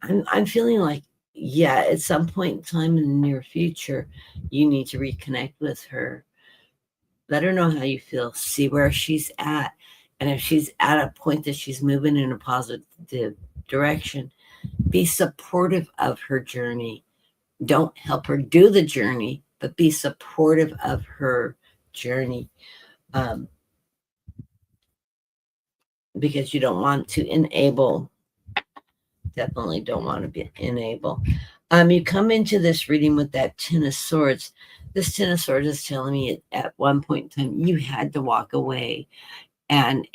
I'm feeling like, yeah, at some point in time in the near future, you need to reconnect with her. Let her know how you feel. See where she's at. And if she's at a point that she's moving in a positive direction, be supportive of her journey. Don't help her do the journey, but be supportive of her journey. Because you don't want to enable. Definitely don't want to enable. You come into this reading with that Ten of Swords. This Ten of Swords is telling me at one point in time you had to walk away and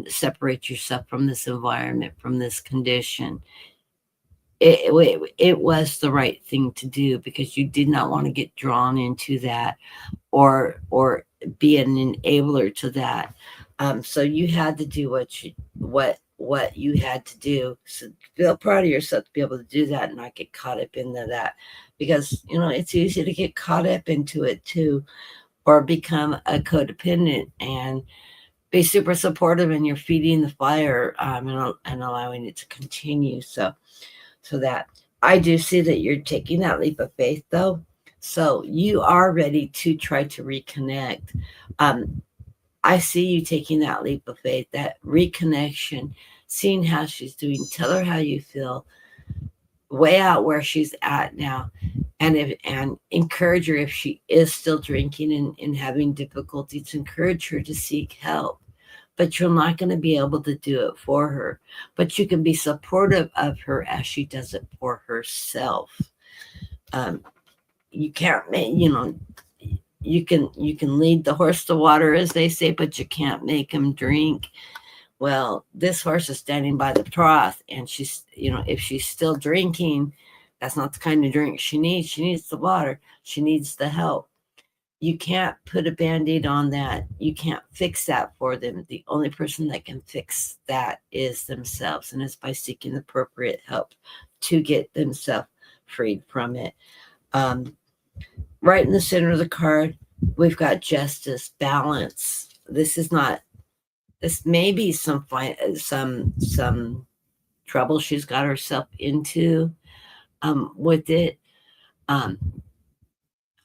separate yourself from this environment, from this condition. It was the right thing to do, because you did not want to get drawn into that or be an enabler to that. So you had to do what you had to do. So feel proud of yourself to be able to do that and not get caught up into that, because it's easy to get caught up into it too, or become a codependent and be super supportive, and you're feeding the fire, and allowing it to continue. So that I do see that you're taking that leap of faith, though. So you are ready to try to reconnect. I see you taking that leap of faith, that reconnection, seeing how she's doing. Tell her how you feel. Weigh out where she's at now, and encourage her if she is still drinking and having difficulties. Encourage her to seek help. But you're not going to be able to do it for her. But you can be supportive of her as she does it for herself. You can't make, you can lead the horse to water, as they say, but you can't make him drink. Well, this horse is standing by the trough, and she's, if she's still drinking, that's not the kind of drink she needs. She needs the water. She needs the help. You can't put a Band-Aid on that. You can't fix that for them. The only person that can fix that is themselves, and it's by seeking appropriate help to get themselves freed from it. Right in the center of the card, we've got justice, balance. This may be some trouble she's got herself into with it.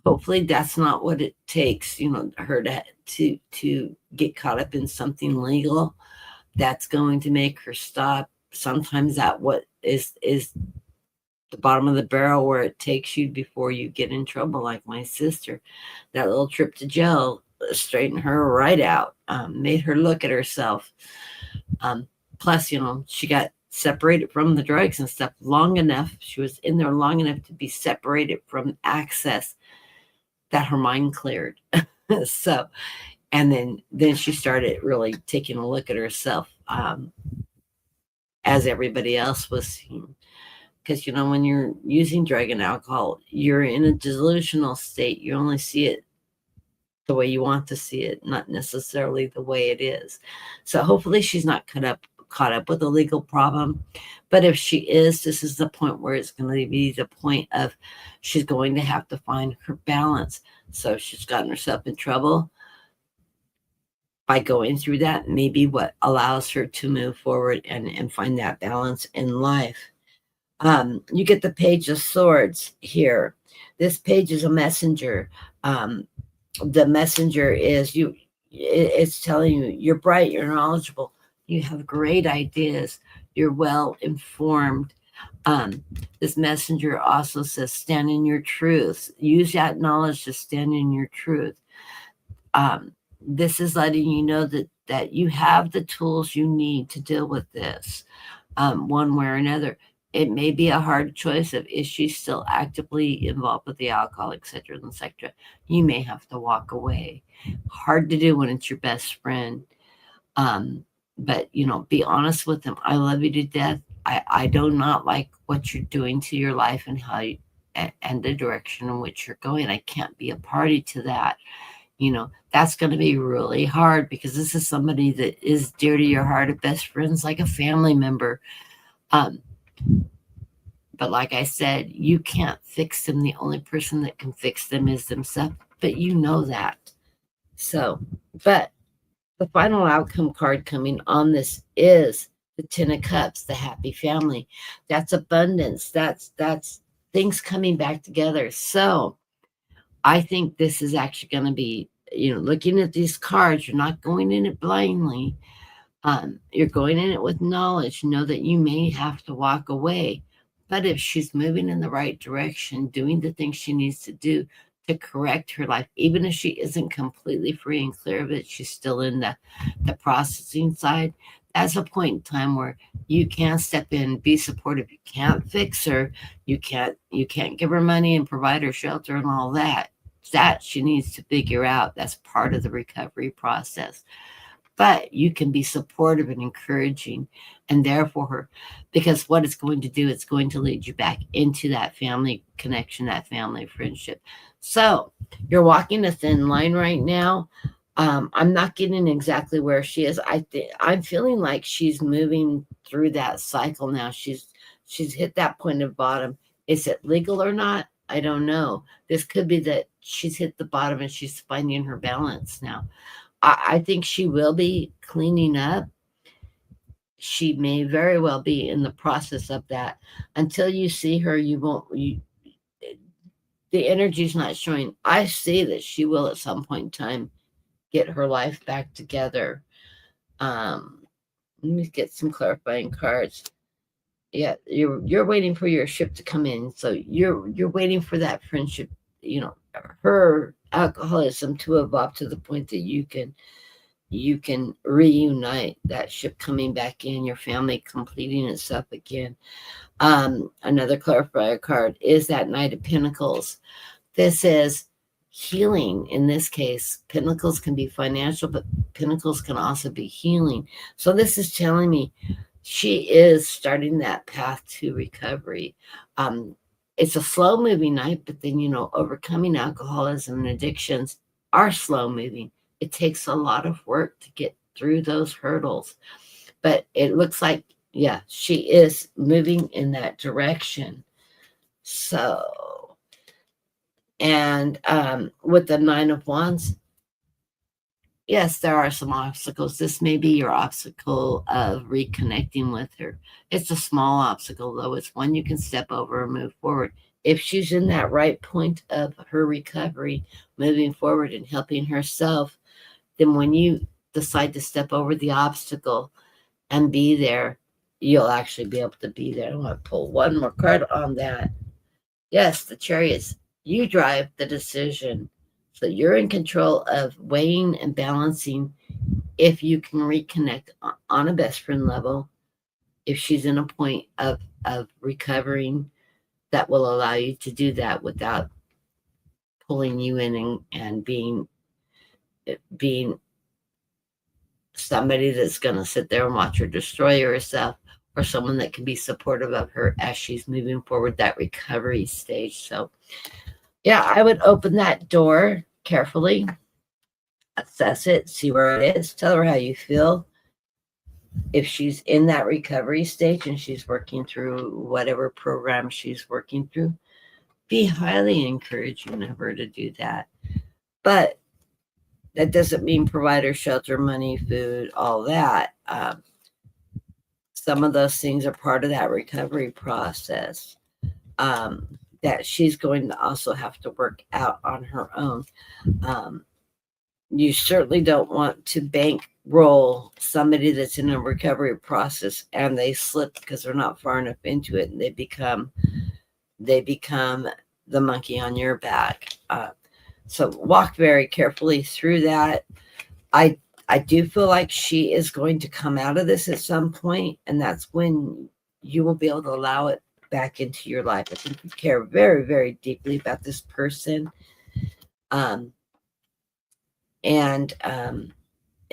Hopefully that's not what it takes, her to get caught up in something legal that's going to make her stop. Sometimes that what is the bottom of the barrel where it takes you before you get in trouble, like my sister. That little trip to jail straightened her right out, made her look at herself. Plus, she got separated from the drugs and stuff long enough. She was in there long enough to be separated from access that her mind cleared. So, and then she started really taking a look at herself, as everybody else was seeing. Because, when you're using drug and alcohol, you're in a delusional state. You only see it the way you want to see it, not necessarily the way it is. So hopefully she's not caught up with a legal problem. But if she is, this is the point where it's going to be the point of she's going to have to find her balance. So she's gotten herself in trouble. By going through that, maybe what allows her to move forward and find that balance in life. You get the Page of Swords here. This page is a messenger. The messenger is you. It's telling you you're bright, you're knowledgeable, you have great ideas, you're well informed. This messenger also says stand in your truth. Use that knowledge to stand in your truth. This is letting you know that you have the tools you need to deal with this, one way or another. It may be a hard choice of is she still actively involved with the alcohol, etc., etc. You may have to walk away. Hard to do when it's your best friend. But, be honest with them. I love you to death. I do not like what you're doing to your life and how you, and the direction in which you're going. I can't be a party to that. That's going to be really hard because this is somebody that is dear to your heart, of best friends, like a family member. But like I said, you can't fix them. The only person that can fix them is themselves. But you know that. So, but the final outcome card coming on this is the Ten of Cups, the happy family. That's abundance. That's things coming back together. So I think this is actually going to be, looking at these cards, you're not going in it blindly. You're going in it with knowledge. Know that you may have to walk away. But if she's moving in the right direction, doing the things she needs to do to correct her life, even if she isn't completely free and clear of it, she's still in the processing side. That's a point in time where you can step in, be supportive. You can't fix her. You can't give her money and provide her shelter and all that. That she needs to figure out. That's part of the recovery process. But you can be supportive and encouraging and there for her, because what it's going to do, it's going to lead you back into that family connection, that family friendship. So you're walking a thin line right now. I'm not getting exactly where she is. I'm feeling like she's moving through that cycle now. She's hit that point of bottom. Is it legal or not? I don't know. This could be that she's hit the bottom and she's finding her balance now. I think she will be cleaning up. She may very well be in the process of that. Until you see her, you won't. The energy's not showing. I see that she will at some point in time get her life back together. Let me get some clarifying cards. Yeah, you're waiting for your ship to come in, so you're waiting for that friendship, her alcoholism to evolve to the point that you can reunite, that ship coming back in, your family completing itself again. Another clarifier card is that Knight of Pentacles. This is healing. In this case, pentacles can be financial, but pentacles can also be healing. So this is telling me she is starting that path to recovery. It's a slow moving night, but then, overcoming alcoholism and addictions are slow moving. It takes a lot of work to get through those hurdles, but it looks like, yeah, she is moving in that direction. So, and with the Nine of Wands, yes, there are some obstacles. This may be your obstacle of reconnecting with her. It's a small obstacle, though. It's one you can step over and move forward. If she's in that right point of her recovery, moving forward and helping herself, then when you decide to step over the obstacle and be there, you'll actually be able to be there. I want to pull one more card on that. Yes, the Chariots. You drive the decision. So you're in control of weighing and balancing if you can reconnect on a best friend level, if she's in a point of recovering, that will allow you to do that without pulling you in and being somebody that's going to sit there and watch her destroy herself, or someone that can be supportive of her as she's moving forward that recovery stage. So yeah, I would open that door carefully, assess it, see where it is, tell her how you feel. If she's in that recovery stage and she's working through whatever program she's working through, be highly encouraging of her to do that. But that doesn't mean provide her shelter, money, food, all that. Some of those things are part of that recovery process that she's going to also have to work out on her own. You certainly don't want to bankroll somebody that's in a recovery process and they slip because they're not far enough into it, and they become the monkey on your back. So walk very carefully through that. I do feel like she is going to come out of this at some point, and that's when you will be able to allow it back into your life. I think you care very, very deeply about this person.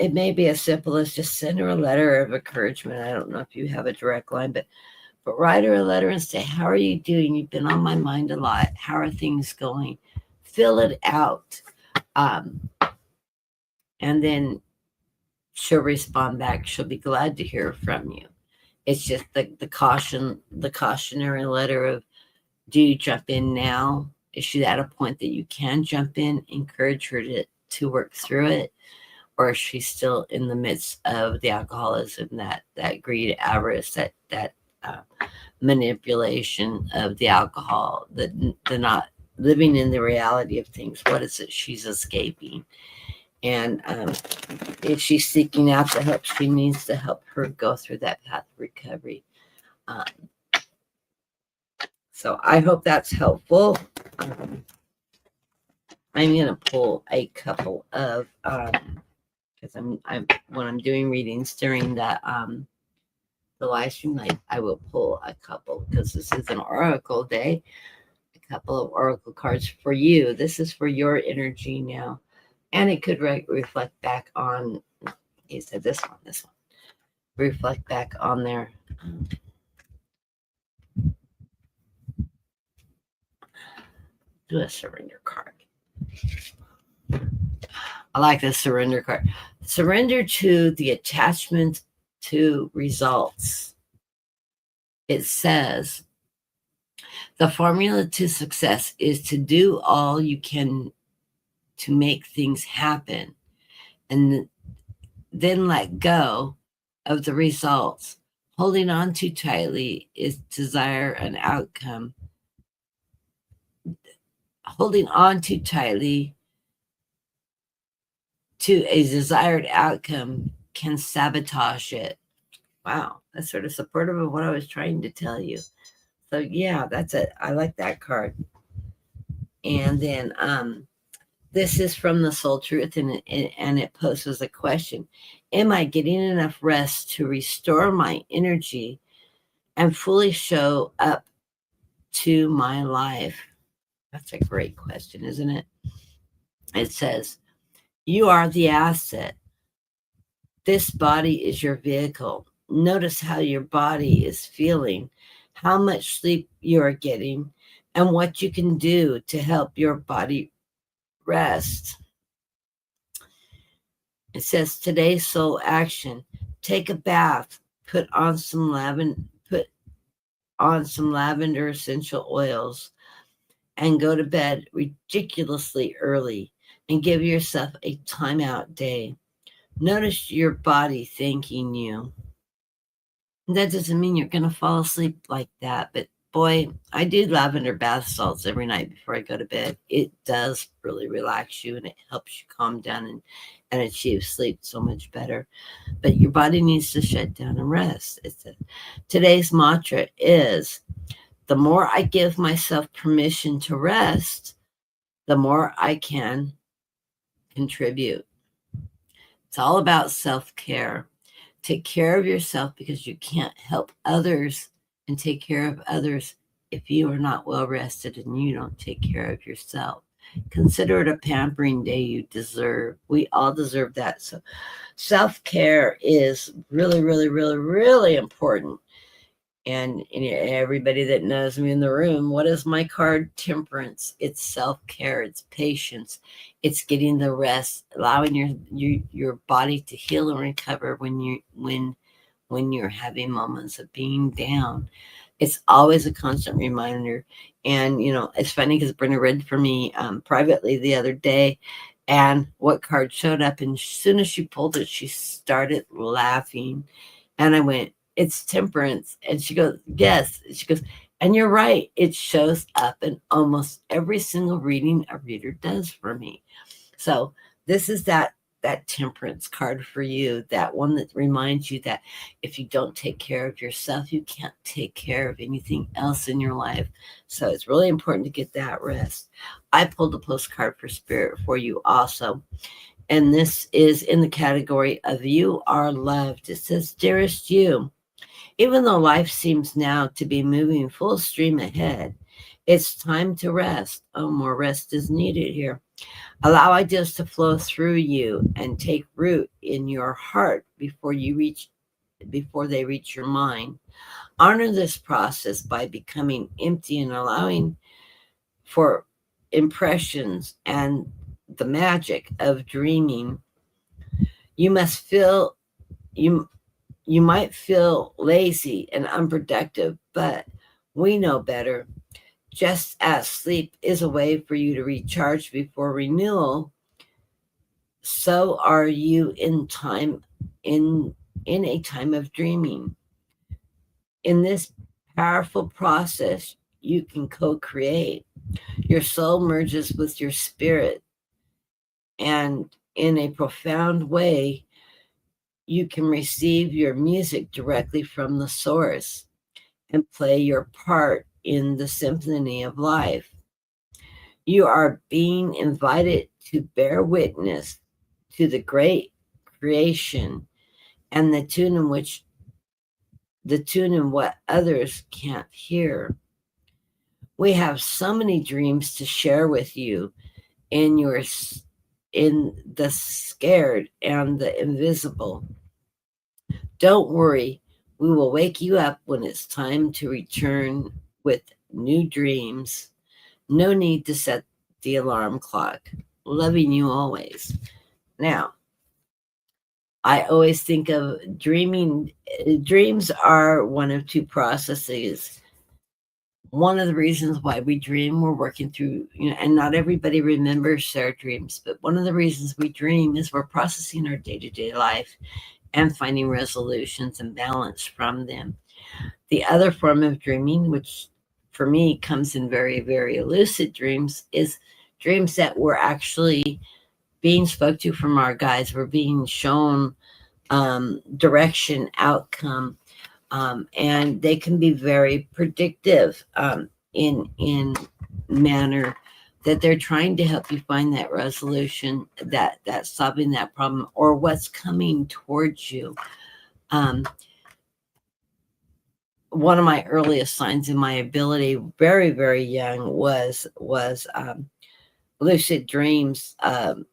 It may be as simple as just send her a letter of encouragement. I don't know if you have a direct line, but write her a letter and say, how are you doing? You've been on my mind a lot. How are things going? Fill it out. And then she'll respond back. She'll be glad to hear from you. It's just the cautionary letter of, do you jump in now? Is she at a point that you can jump in, encourage her to work through it? Or is she still in the midst of the alcoholism, that greed, avarice, that manipulation of the alcohol, the not living in the reality of things? What is it she's escaping? And if she's seeking out the help, she needs to help her go through that path of recovery. So I hope that's helpful. I'm going to pull a couple of, because I'm when I'm doing readings during the live stream, I will pull a couple, because this is an oracle day. A couple of oracle cards for you. This is for your energy now, and it could reflect back on. He said this one. Reflect back on their. Do a surrender card. I like this surrender card. Surrender to the attachment to results. It says, the formula to success is to do all you can to make things happen and then let go of the results. Holding on too tightly is desire an outcome. Holding on too tightly to a desired outcome can sabotage it. Wow, that's sort of supportive of what I was trying to tell you. So yeah, that's it. I like that card. And then this is from the Soul Truth, and it poses a question: am I getting enough rest to restore my energy and fully show up to my life? That's a great question, isn't it? It says, you are the asset. This body is your vehicle. Notice how your body is feeling, how much sleep you are getting, and what you can do to help your body rest. It says today's soul action: take a bath, put on some lavender essential oils, and go to bed ridiculously early and give yourself a timeout day. Notice your body thanking you. That doesn't mean you're going to fall asleep like that, but boy, I do lavender bath salts every night before I go to bed. It does really relax you, and it helps you calm down and achieve sleep so much better. But your body needs to shut down and rest. Today's mantra is, the more I give myself permission to rest, the more I can contribute. It's all about self-care. Take care of yourself, because you can't help others and take care of others if you are not well rested and you don't take care of yourself. Consider it a pampering day you deserve. We all deserve that. So self-care is really, really, really, really important. And everybody that knows me in the room, what is my card? Temperance. It's self-care. It's patience. It's getting the rest, allowing your body to heal and recover when you're having moments of being down. It's always a constant reminder. And it's funny because Brenda read for me privately the other day, and what card showed up, and as soon as she pulled it, she started laughing, and I went, it's temperance. And she goes, yes. She goes, and you're right. It shows up in almost every single reading a reader does for me. So this is that temperance card for you, that one that reminds you that if you don't take care of yourself, you can't take care of anything else in your life. So it's really important to get that rest. I pulled a postcard for Spirit for you also. And this is in the category of You Are Loved. It says, dearest you, even though life seems now to be moving full stream ahead, it's time to rest. Oh, more rest is needed here. Allow ideas to flow through you and take root in your heart before they reach your mind. Honor this process by becoming empty and allowing for impressions and the magic of dreaming. You might feel lazy and unproductive, but we know better. Just as sleep is a way for you to recharge before renewal, so are you in a time of dreaming. In this powerful process, you can co-create. Your soul merges with your spirit, and in a profound way, you can receive your music directly from the source and play your part in the symphony of life. You are being invited to bear witness to the great creation and the tune in what others can't hear. We have so many dreams to share with you in the scared and the invisible. Don't worry, we will wake you up when it's time to return with new dreams. No need to set the alarm clock. Loving you always. Now, I always think of dreaming. Dreams are one of two processes. one of the reasons why we dream, we're working through, and not everybody remembers their dreams, but one of the reasons we dream is we're processing our day-to-day life and finding resolutions and balance from them. The other form of dreaming, which for me comes in very, very lucid dreams, is dreams that we're actually being spoke to from our guides. We're being shown direction, outcome, and they can be very predictive in manner that they're trying to help you find that resolution, that solving that problem, or what's coming towards you. One of my earliest signs in my ability, very, very young, was lucid dreams,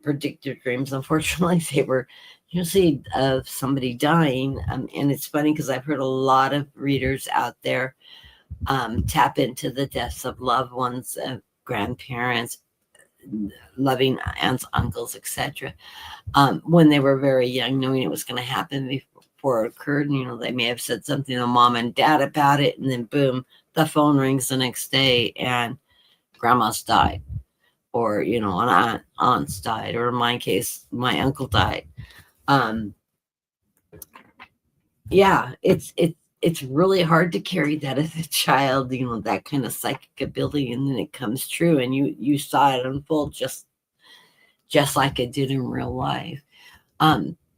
predictive dreams. Unfortunately, they were usually of somebody dying. And it's funny because I've heard a lot of readers out there tap into the deaths of loved ones, grandparents, loving aunts, uncles, etc. When they were very young, knowing it was going to happen before it occurred. They may have said something to mom and dad about it, and then boom, the phone rings the next day and grandma's died, or an aunt's died, or in my case, my uncle died. Yeah, it's really hard to carry that as a child, that kind of psychic ability, and then it comes true, and you saw it unfold just like it did in real life.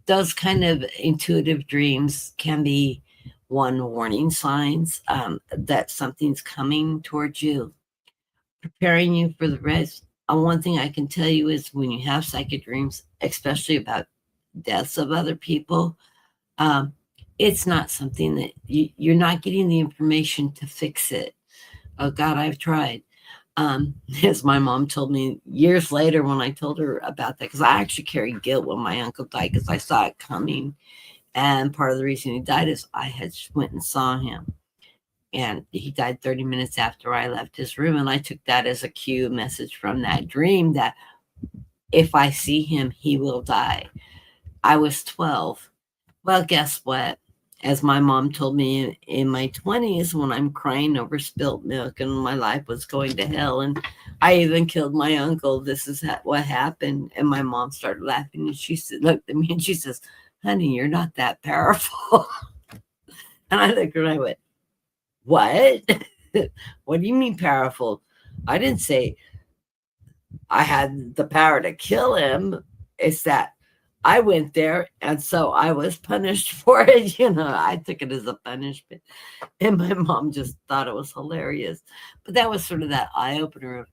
Those kind of intuitive dreams can be warning signs that something's coming towards you, preparing you for the rest. One thing I can tell you is when you have psychic dreams, especially about deaths of other people, it's not something that you're not getting the information to fix it. Oh God, I've tried. As my mom told me years later when I told her about that, because I actually carried guilt when my uncle died because I saw it coming. And part of the reason he died is I had went and saw him. And he died 30 minutes after I left his room. And I took that as a cue message from that dream that if I see him, he will die. I was 12. Well, guess what? As my mom told me in my 20s, when I'm crying over spilt milk and my life was going to hell, and I even killed my uncle, this is what happened. And my mom started laughing, and she looked at me and she says, honey, you're not that powerful. And I looked at her and I went, what? What do you mean powerful? I didn't say I had the power to kill him. It's that I went there, and so I was punished for it. I took it as a punishment. And my mom just thought it was hilarious. But that was sort of that eye-opener of,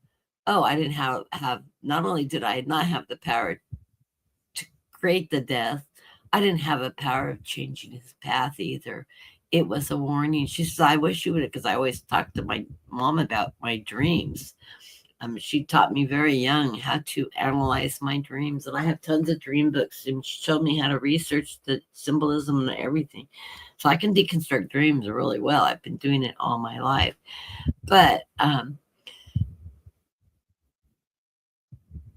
oh, I didn't have, not only did I not have the power to create the death, I didn't have a power of changing his path either. It was a warning. She says, I wish you would, because I always talk to my mom about my dreams. She taught me very young how to analyze my dreams, and I have tons of dream books, and she showed me how to research the symbolism and everything. So I can deconstruct dreams really well. I've been doing it all my life. But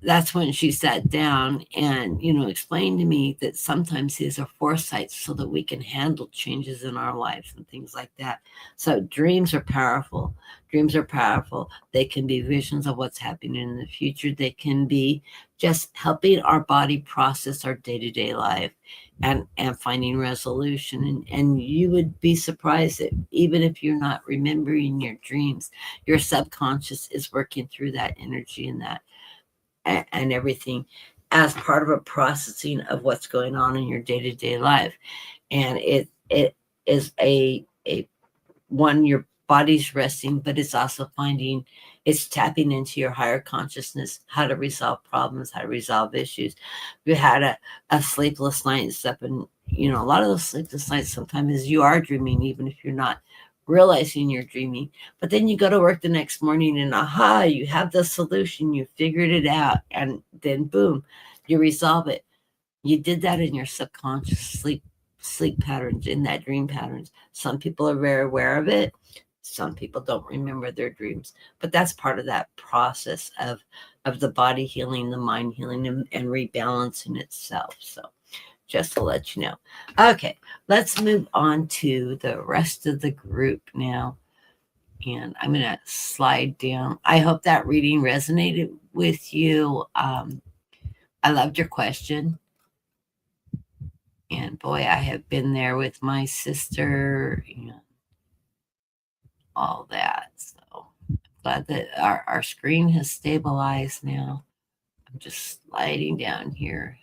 that's when she sat down and, explained to me that sometimes these are foresights so that we can handle changes in our lives and things like that. So dreams are powerful. Dreams are powerful. They can be visions of what's happening in the future. They can be just helping our body process our day-to-day life and finding resolution. And you would be surprised that even if you're not remembering your dreams, your subconscious is working through that energy and that and everything as part of a processing of what's going on in your day-to-day life. And it is a one, your body's resting, but it's also it's tapping into your higher consciousness, how to resolve problems, how to resolve issues. You had a sleepless night and stuff, and a lot of those sleepless nights sometimes you are dreaming, even if you're not realizing you're dreaming. But then you go to work the next morning and aha, you have the solution, you figured it out, and then boom, you resolve it. You did that in your subconscious sleep patterns, in that dream patterns. Some people are very aware of it. Some people don't remember their dreams, but that's part of that process of the body healing, the mind healing, and rebalancing itself. So just to let you know. Okay, let's move on to the rest of the group now. And I'm going to slide down. I hope that reading resonated with you. I loved your question. And boy, I have been there with my sister and all that. So glad that our screen has stabilized now. I'm just sliding down here.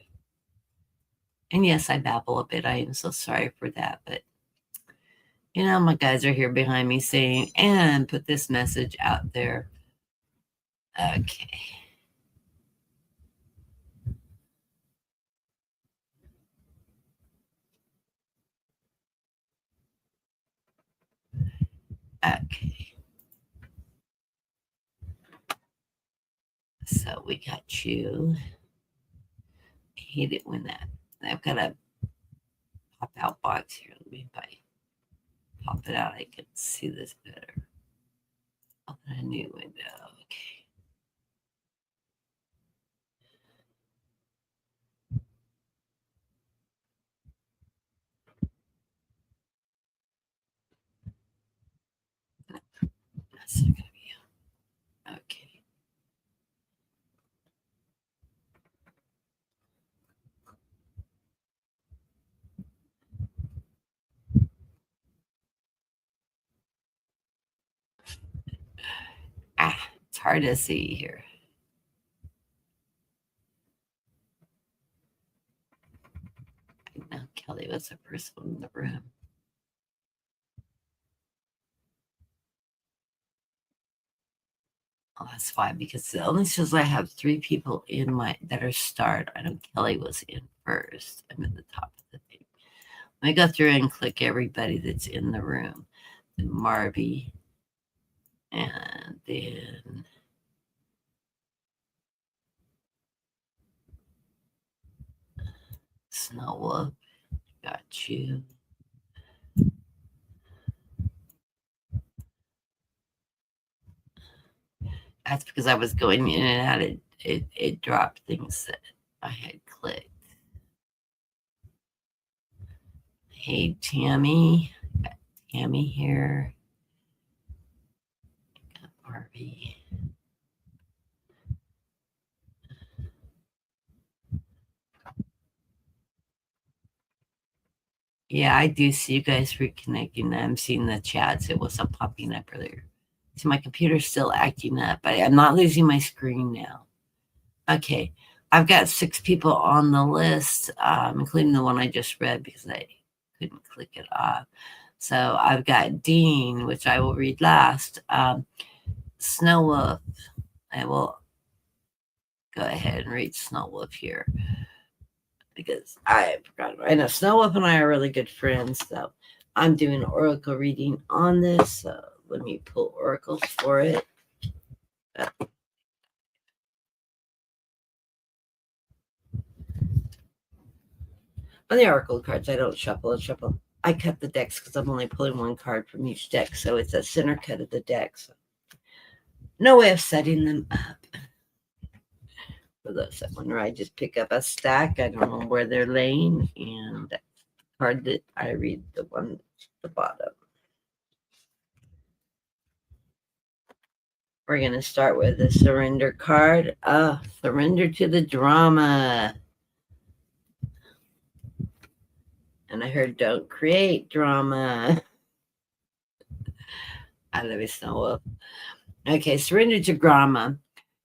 And yes, I babble a bit. I am so sorry for that. But, my guys are here behind me saying, and put this message out there. Okay. Okay. So we got you. I hate it when I've got a pop out box here. Let me pop it out. I can see this better. Open a new window. Okay. That's not gonna be okay. It's hard to see here. Now, Kelly was the first one in the room. Oh, that's fine because it only says I have 3 people in that are starred. I know Kelly was in first. I'm at the top of the thing. Let me go through and click everybody that's in the room. Then Marby, and then Snow Wolf, got you. That's because I was going in and out. It dropped things that I had clicked. Hey, Tammy. Got Tammy here. Got Barbie. Yeah, I do see you guys reconnecting. I'm seeing the chats. It wasn't popping up earlier. So my computer's still acting up, but I'm not losing my screen now. Okay. I've got 6 people on the list, including the one I just read because I couldn't click it off. So I've got Dean, which I will read last. Snow Wolf. I will go ahead and read Snow Wolf here because I forgot. I know Snow Wolf and I are really good friends, so I'm doing an oracle reading on this. So let me pull oracles for it. On the oracle cards, I don't shuffle and shuffle. I cut the decks because I'm only pulling 1 card from each deck, so it's a center cut of the deck. So no way of setting them up. For those that wonder, I just pick up a stack. I don't know where they're laying, and the card that I read, the one at the bottom. We're going to start with the surrender card. Surrender to the drama. And I heard don't create drama. I love it, Snow Wolf. Okay, surrender to drama.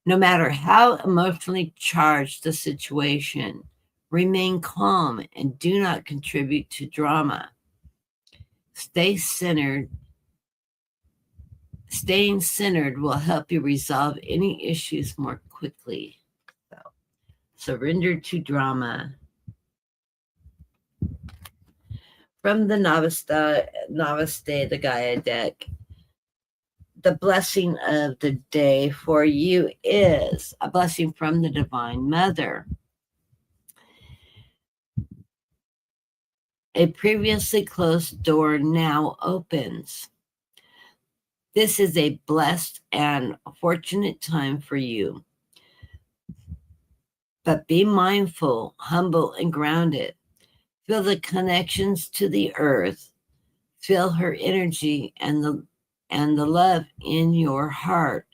No matter how emotionally charged the situation, remain calm and do not contribute to drama. Stay centered. Staying centered will help you resolve any issues more quickly. So, surrender to drama. From the Namaste, the Gaia deck, the blessing of the day for you is a blessing from the Divine Mother. A previously closed door now opens. This is a blessed and fortunate time for you. But be mindful, humble, and grounded. Feel the connections to the earth. Feel her energy and and the love in your heart,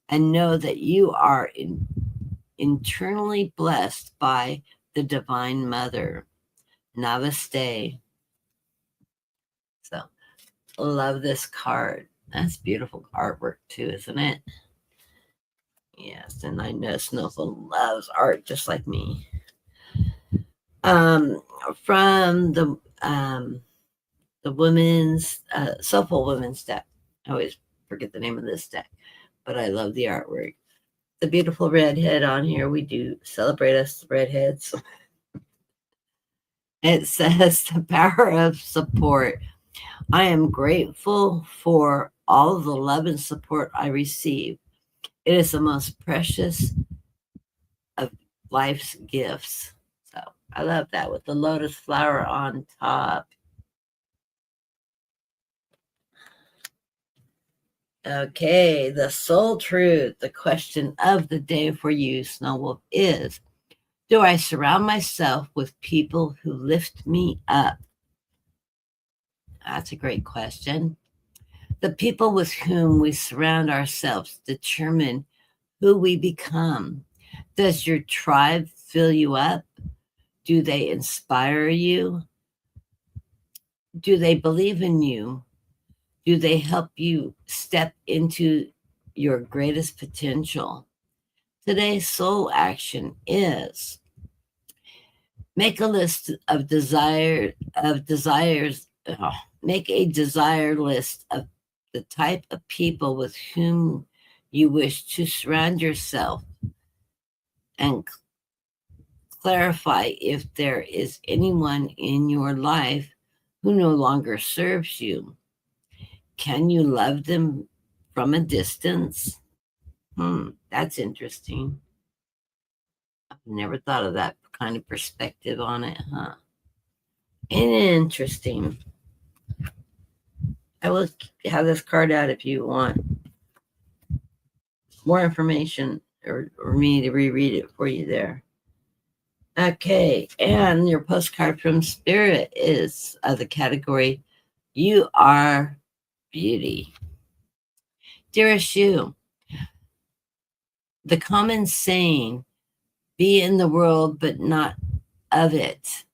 and know that you are internally blessed by the Divine Mother. Namaste. So, love this card. That's beautiful artwork too, isn't it? Yes, and I know Snowfall loves art just like me. From the women's Soulful Women's deck. I always forget the name of this deck, but I love the artwork. The beautiful redhead on here. We do celebrate us redheads. It says the power of support. I am grateful for all of the love and support I receive. It is the most precious of life's gifts. So I love that with the lotus flower on top. Okay, the soul truth. The question of the day for you, Snowwolf, is: do I surround myself with people who lift me up? That's a great question. The people with whom we surround ourselves determine who we become. Does your tribe fill you up? Do they inspire you? Do they believe in you? Do they help you step into your greatest potential? Today's soul action is: make a list of desires. Make a desire list of the type of people with whom you wish to surround yourself, and clarify if there is anyone in your life who no longer serves you. Can you love them from a distance? That's interesting. I've never thought of that kind of perspective on it, huh? Interesting. I will have this card out if you want more information or me to reread it for you there. Okay, and your postcard from Spirit is of the category You Are Beauty. Dearest you, the common saying, be in the world but not of it,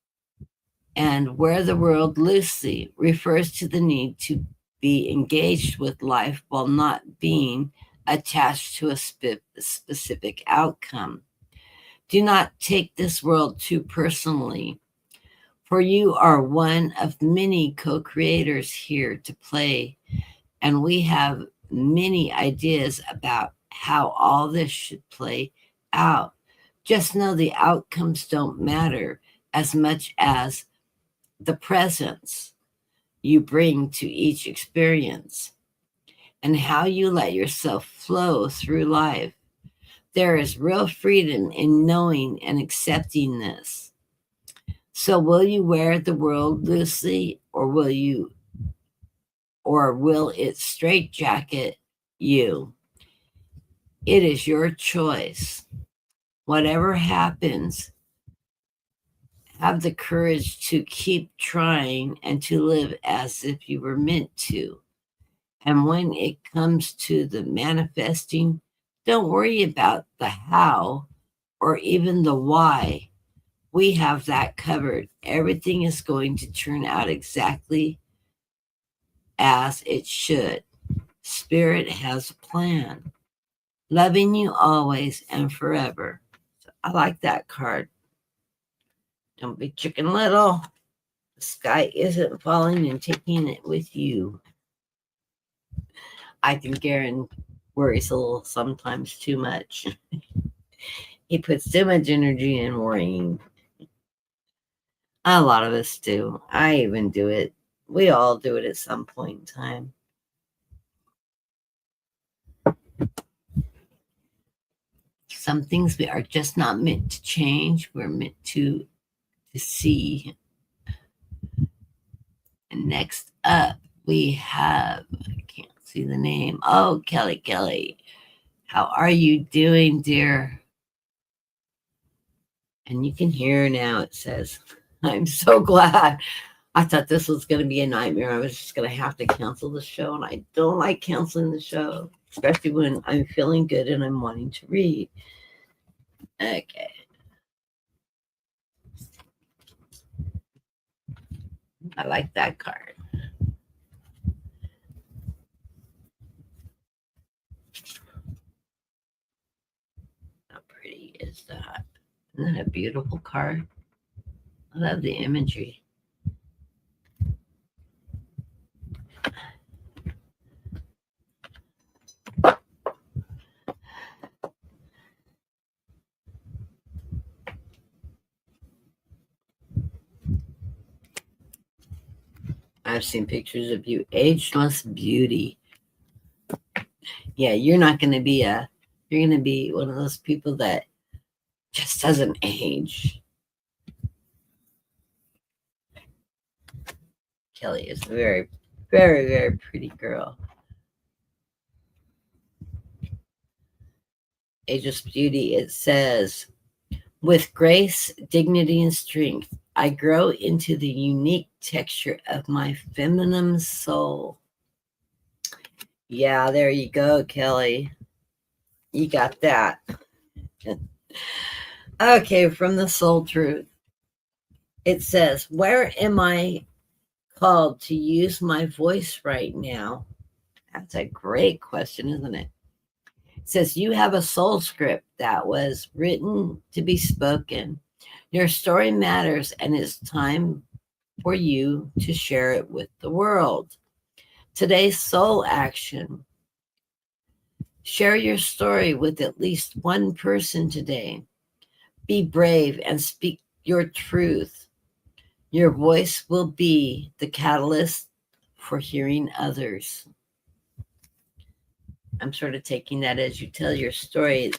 and wear the world loosely, refers to the need to be engaged with life while not being attached to a specific outcome. Do not take this world too personally, for you are one of many co-creators here to play, and we have many ideas about how all this should play out. Just know the outcomes don't matter as much as the presence you bring to each experience and how you let yourself flow through life. There is real freedom in knowing and accepting this. So will you wear the world loosely, or will it straitjacket you? It is your choice. Whatever happens, have the courage to keep trying and to live as if you were meant to. And when it comes to the manifesting, don't worry about the how or even the why. We have that covered. Everything is going to turn out exactly as it should. Spirit has a plan. Loving you always and forever. So I like that card. Don't be chicken little. The sky isn't falling and taking it with you. I think Garen worries a little sometimes too much. He puts too much energy in worrying. A lot of us do. I even do it. We all do it at some point in time. Some things we are just not meant to change. We're meant to see. And next up, we have, I can't see the name. Oh, Kelly. How are you doing, dear? And you can hear now it says, I'm so glad. I thought this was going to be a nightmare. I was just going to have to cancel the show, and I don't like canceling the show, especially when I'm feeling good and I'm wanting to read. Okay. I like that card. How pretty is that? Isn't that a beautiful card? I love the imagery. I've seen pictures of you, ageless beauty. Yeah, you're not going to be you're going to be one of those people that just doesn't age. Kelly is a very, very, very pretty girl. Ageless beauty, it says, with grace, dignity, and strength, I grow into the unique texture of my feminine soul. Yeah, there you go, Kelly. You got that. Okay, from the Soul Truth. It says, where am I called to use my voice right now? That's a great question, isn't it? It says, you have a soul script that was written to be spoken. Your story matters, and it's time for you to share it with the world. Today's soul action. Share your story with at least one person today. Be brave and speak your truth. Your voice will be the catalyst for hearing others. I'm sort of taking that as you tell your story,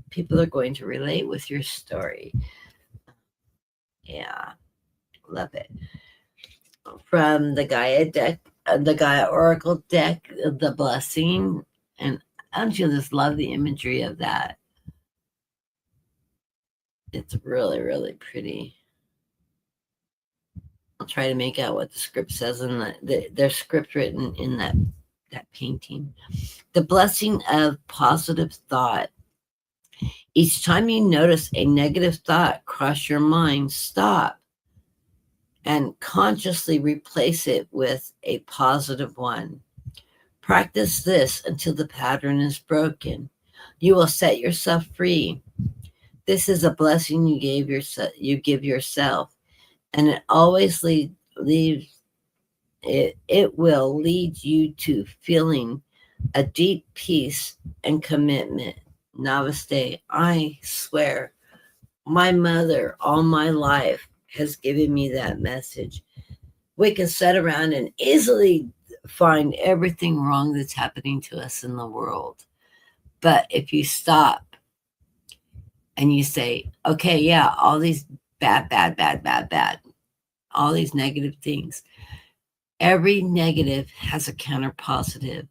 people are going to relate with your story. Yeah, love it. From the Gaia deck, the Gaia Oracle deck, the blessing. And don't you just love the imagery of that? It's really, really pretty. I'll try to make out what the script says in their script written in that painting. The blessing of positive thought. Each time you notice a negative thought cross your mind, stop and consciously replace it with a positive one. Practice this until the pattern is broken. You will set yourself free. This is a blessing you give yourself, and it always leaves it will lead you to feeling a deep peace and commitment. Namaste. I swear, my mother all my life has given me that message. We can sit around and easily find everything wrong that's happening to us in the world. But if you stop and you say, okay, yeah, all these bad, all these negative things, every negative has a counter positive.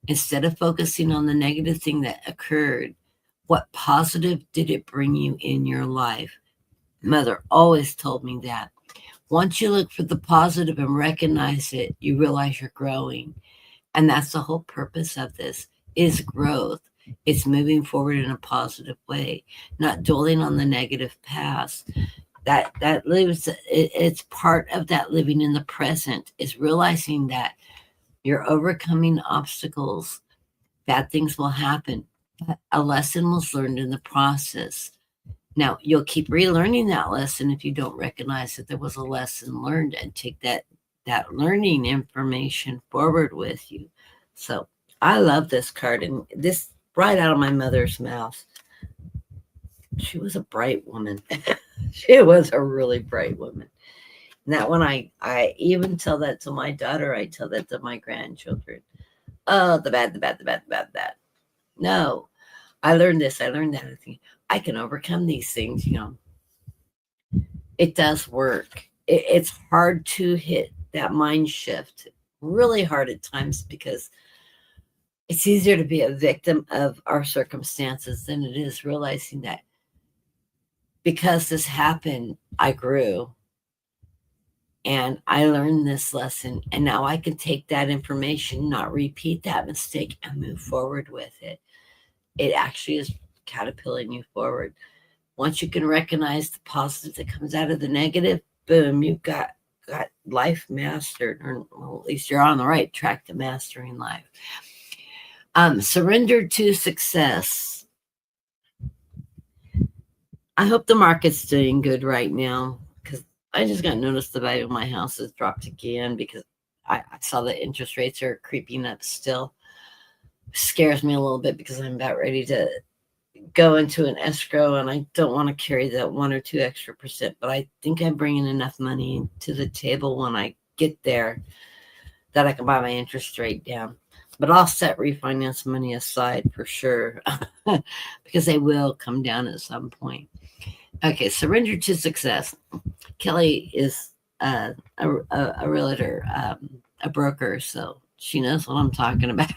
Instead of focusing on the negative thing that occurred, what positive did it bring you in your life? Mother always told me that. Once you look for the positive and recognize it, you realize you're growing. And that's the whole purpose of this, is growth. It's moving forward in a positive way, not dwelling on the negative past. That lives, it's part of that living in the present, is realizing that you're overcoming obstacles. Bad things will happen, but a lesson was learned in the process. Now, you'll keep relearning that lesson if you don't recognize that there was a lesson learned, and take that learning information forward with you. So I love this card, and this right out of my mother's mouth. She was a bright woman. She was a really bright woman. And that one, I even tell that to my daughter. I tell that to my grandchildren. Oh, the bad, the bad, the bad, the bad, the bad. No, I learned this. I learned that. I can overcome these things, It does work. It's hard to hit that mind shift. Really hard at times, because it's easier to be a victim of our circumstances than it is realizing that because this happened, I grew. And I learned this lesson, and now I can take that information, not repeat that mistake, and move forward with it. It actually is catapulting you forward. Once you can recognize the positive that comes out of the negative, boom, you've got life mastered, or well, at least you're on the right track to mastering life. Surrender to success. I hope the market's doing good right now, because I just got noticed the value of my house has dropped again, because I saw the interest rates are creeping up still. Scares me a little bit, because I'm about ready to go into an escrow, and I don't want to carry that 1 or 2 extra percent, but I think I'm bringing enough money to the table when I get there that I can buy my interest rate down. But I'll set refinance money aside for sure, because they will come down at some point. Okay, surrender to success. Kelly is a realtor, a broker, so she knows what I'm talking about.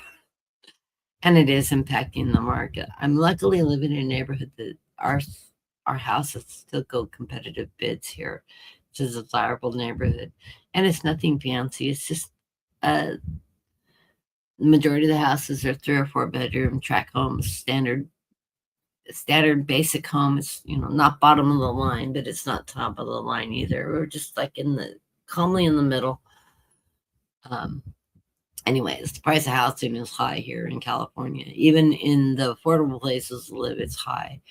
And it is impacting the market. I'm luckily living in a neighborhood that our houses still go competitive bids here. It's a desirable neighborhood, and it's nothing fancy. It's just the majority of the houses are 3 or 4 bedroom tract homes, standard basic home. It's not bottom of the line, but it's not top of the line either. We're just like calmly in the middle. Anyways, the price of housing is high here in California. Even in the affordable places to live, it's high.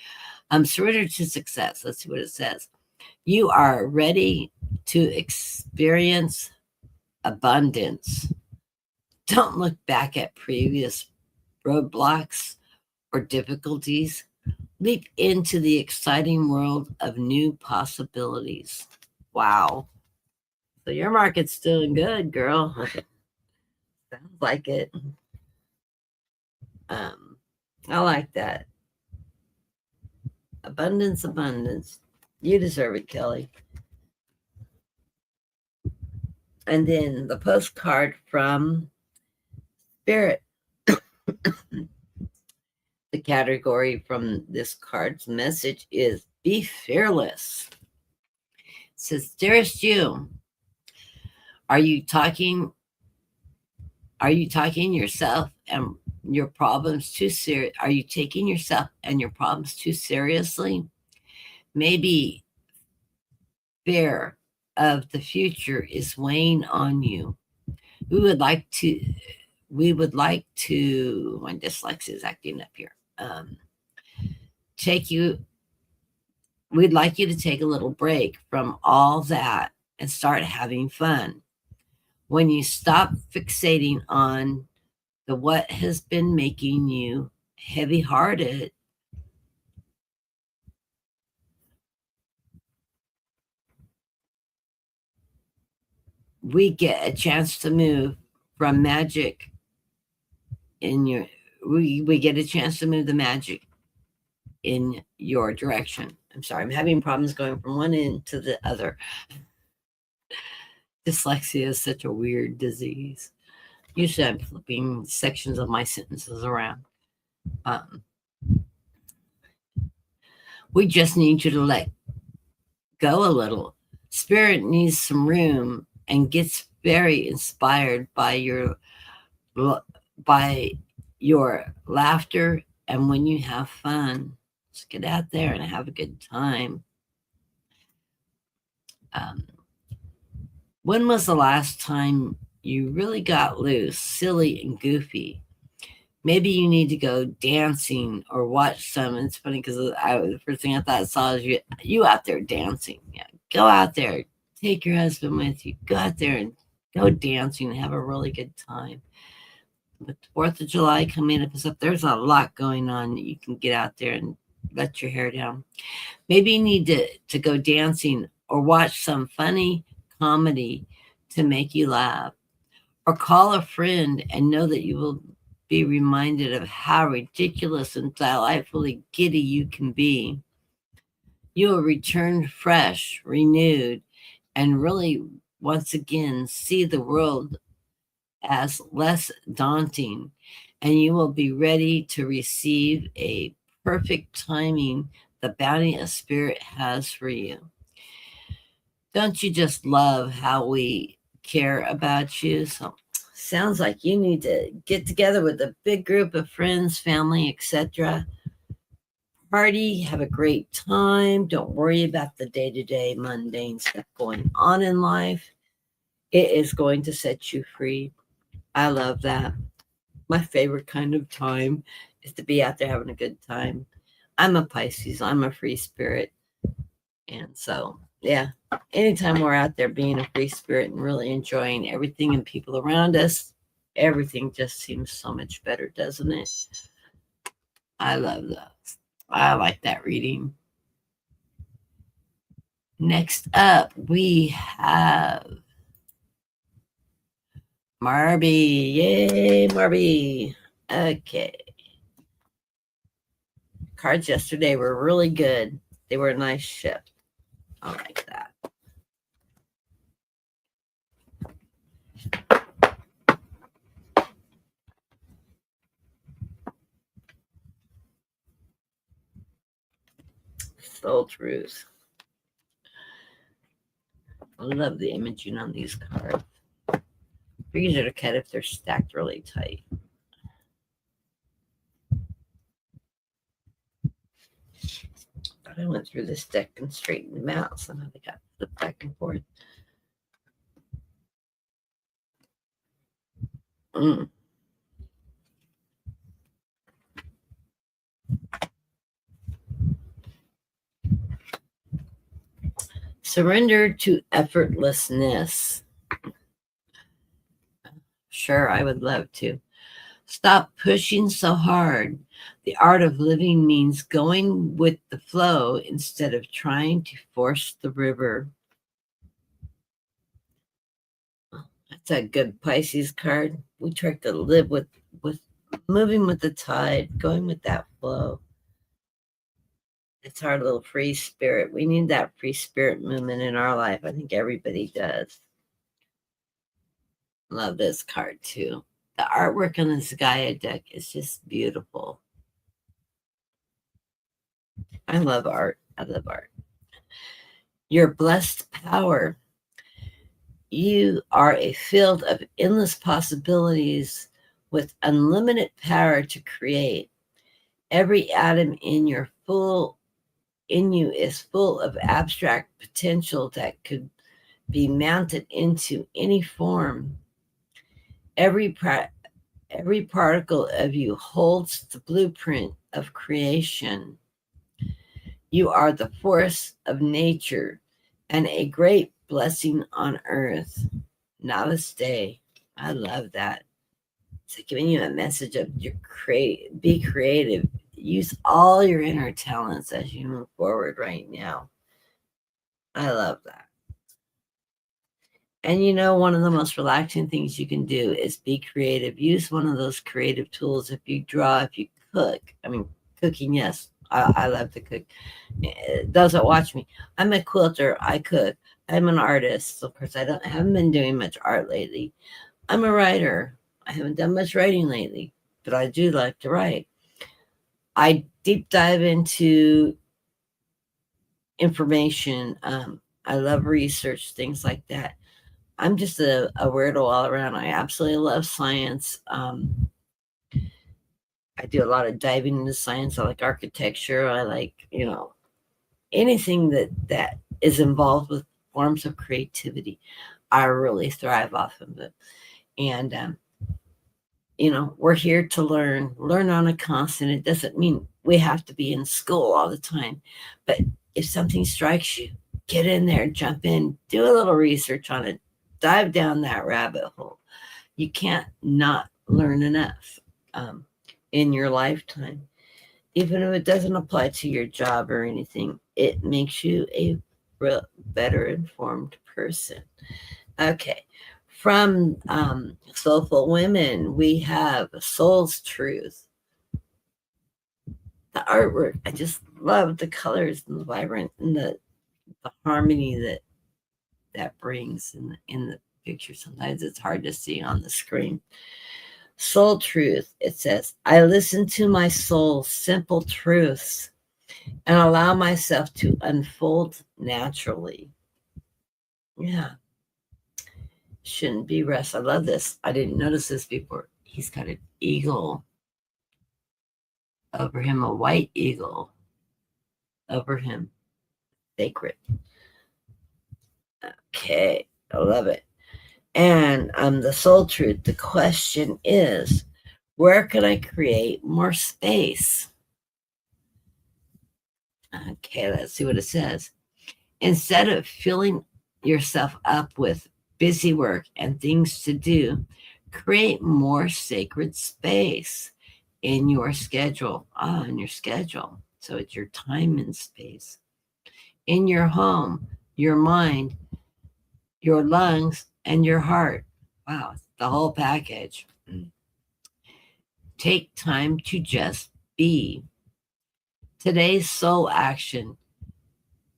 Surrender to success. Let's see what it says. You are ready to experience abundance. Don't look back at previous roadblocks or difficulties. Leap into the exciting world of new possibilities. Wow. So your market's doing good, girl. Sounds like it. I like that. Abundance. You deserve it, Kelly. And then the postcard from Spirit. The category from this card's message is be fearless. It says, dearest you, are you talking yourself and your problems too serious? Are you taking yourself and your problems too seriously? Maybe fear of the future is weighing on you. We would like to, my dyslexia is acting up here. We'd like you to take a little break from all that and start having fun. When you stop fixating on what has been making you heavy-hearted, we get a chance to move from magic we get a chance to move the magic in your direction. I'm sorry, I'm having problems going from one end to the other. Dyslexia is such a weird disease. Usually I'm flipping sections of my sentences around. We just need you to let go a little. Spirit needs some room and gets very inspired by your laughter. And when you have fun, just get out there and have a good time. When was the last time you really got loose, silly and goofy? Maybe you need to go dancing or watch some. It's funny because the first thing I thought I saw is you out there dancing. Yeah, go out there, take your husband with you, go out there and go dancing and have a really good time. With the 4th of July coming up and stuff, there's a lot going on that you can get out there and let your hair down. Maybe you need to go dancing or watch some funny comedy to make you laugh, or call a friend and know that you will be reminded of how ridiculous and delightfully giddy you can be. You will return fresh, renewed, and really once again see the world as less daunting, and you will be ready to receive a perfect timing the bounty of Spirit has for you. Don't you just love how we care about you? So sounds like you need to get together with a big group of friends, family, etc. Party, have a great time. Don't worry about the day-to-day mundane stuff going on in life. It is going to set you free. I love that. My favorite kind of time is to be out there having a good time. I'm a Pisces, I'm a free spirit. And so, yeah, anytime we're out there being a free spirit and really enjoying everything and people around us, everything just seems so much better, doesn't it? I love that. I like that reading. Next up, we have Marby. Yay, Marby. Okay. Cards yesterday were really good. They were a nice shift. I like that. Soul Truth. I love the imaging on these cards. Easier to cut if they're stacked really tight. I went through this deck and straightened them out. Somehow they got flipped back and forth. Surrender to effortlessness. Sure, I would love to. Stop pushing so hard. The art of living means going with the flow instead of trying to force the river. That's a good Pisces card. We try to live with moving with the tide, going with that flow. It's our little free spirit. We need that free spirit movement in our life. I think everybody does. Love this card too. The artwork on this Gaia deck is just beautiful. I love art. I love art. Your blessed power. You are a field of endless possibilities with unlimited power to create. Every atom in you is full of abstract potential that could be mounted into any form. Every particle of you holds the blueprint of creation. You are the force of nature and a great blessing on earth. Namaste. I love that. It's like giving you a message of be creative. Use all your inner talents as you move forward right now. I love that. And you know, one of the most relaxing things you can do is be creative. Use one of those creative tools. If you draw, if you cook. I mean, cooking, yes. I love to cook. Those that watch me, I'm a quilter. I cook. I'm an artist. Of course, haven't been doing much art lately. I'm a writer. I haven't done much writing lately, but I do like to write. I deep dive into information. I love research, things like that. I'm just a weirdo all around. I absolutely love science. I do a lot of diving into science. I like architecture. I like, anything that is involved with forms of creativity. I really thrive off of it. And, we're here to learn on a constant. It doesn't mean we have to be in school all the time. But if something strikes you, get in there, jump in, do a little research on it, dive down that rabbit hole. You can't not learn enough in your lifetime. Even if it doesn't apply to your job or anything, it makes you a better informed person. Okay. From Soulful Women, we have Soul's Truth. The artwork, I just love the colors and the vibrant and the harmony that brings in the picture. Sometimes it's hard to see on the screen. Soul Truth, it says, I listen to my soul's simple truths and allow myself to unfold naturally. Yeah. Shouldn't be rest. I love this. I didn't notice this before. He's got an eagle over him, a white eagle over him. Sacred. Okay. I love it. And the soul truth. The question is, where can I create more space? Okay, let's see what it says. Instead of filling yourself up with busy work and things to do, create more sacred space in your schedule. In your schedule. So it's your time and space. In your home, your mind, your lungs, and your heart. Wow, the whole package. Take time to just be. Today's soul action.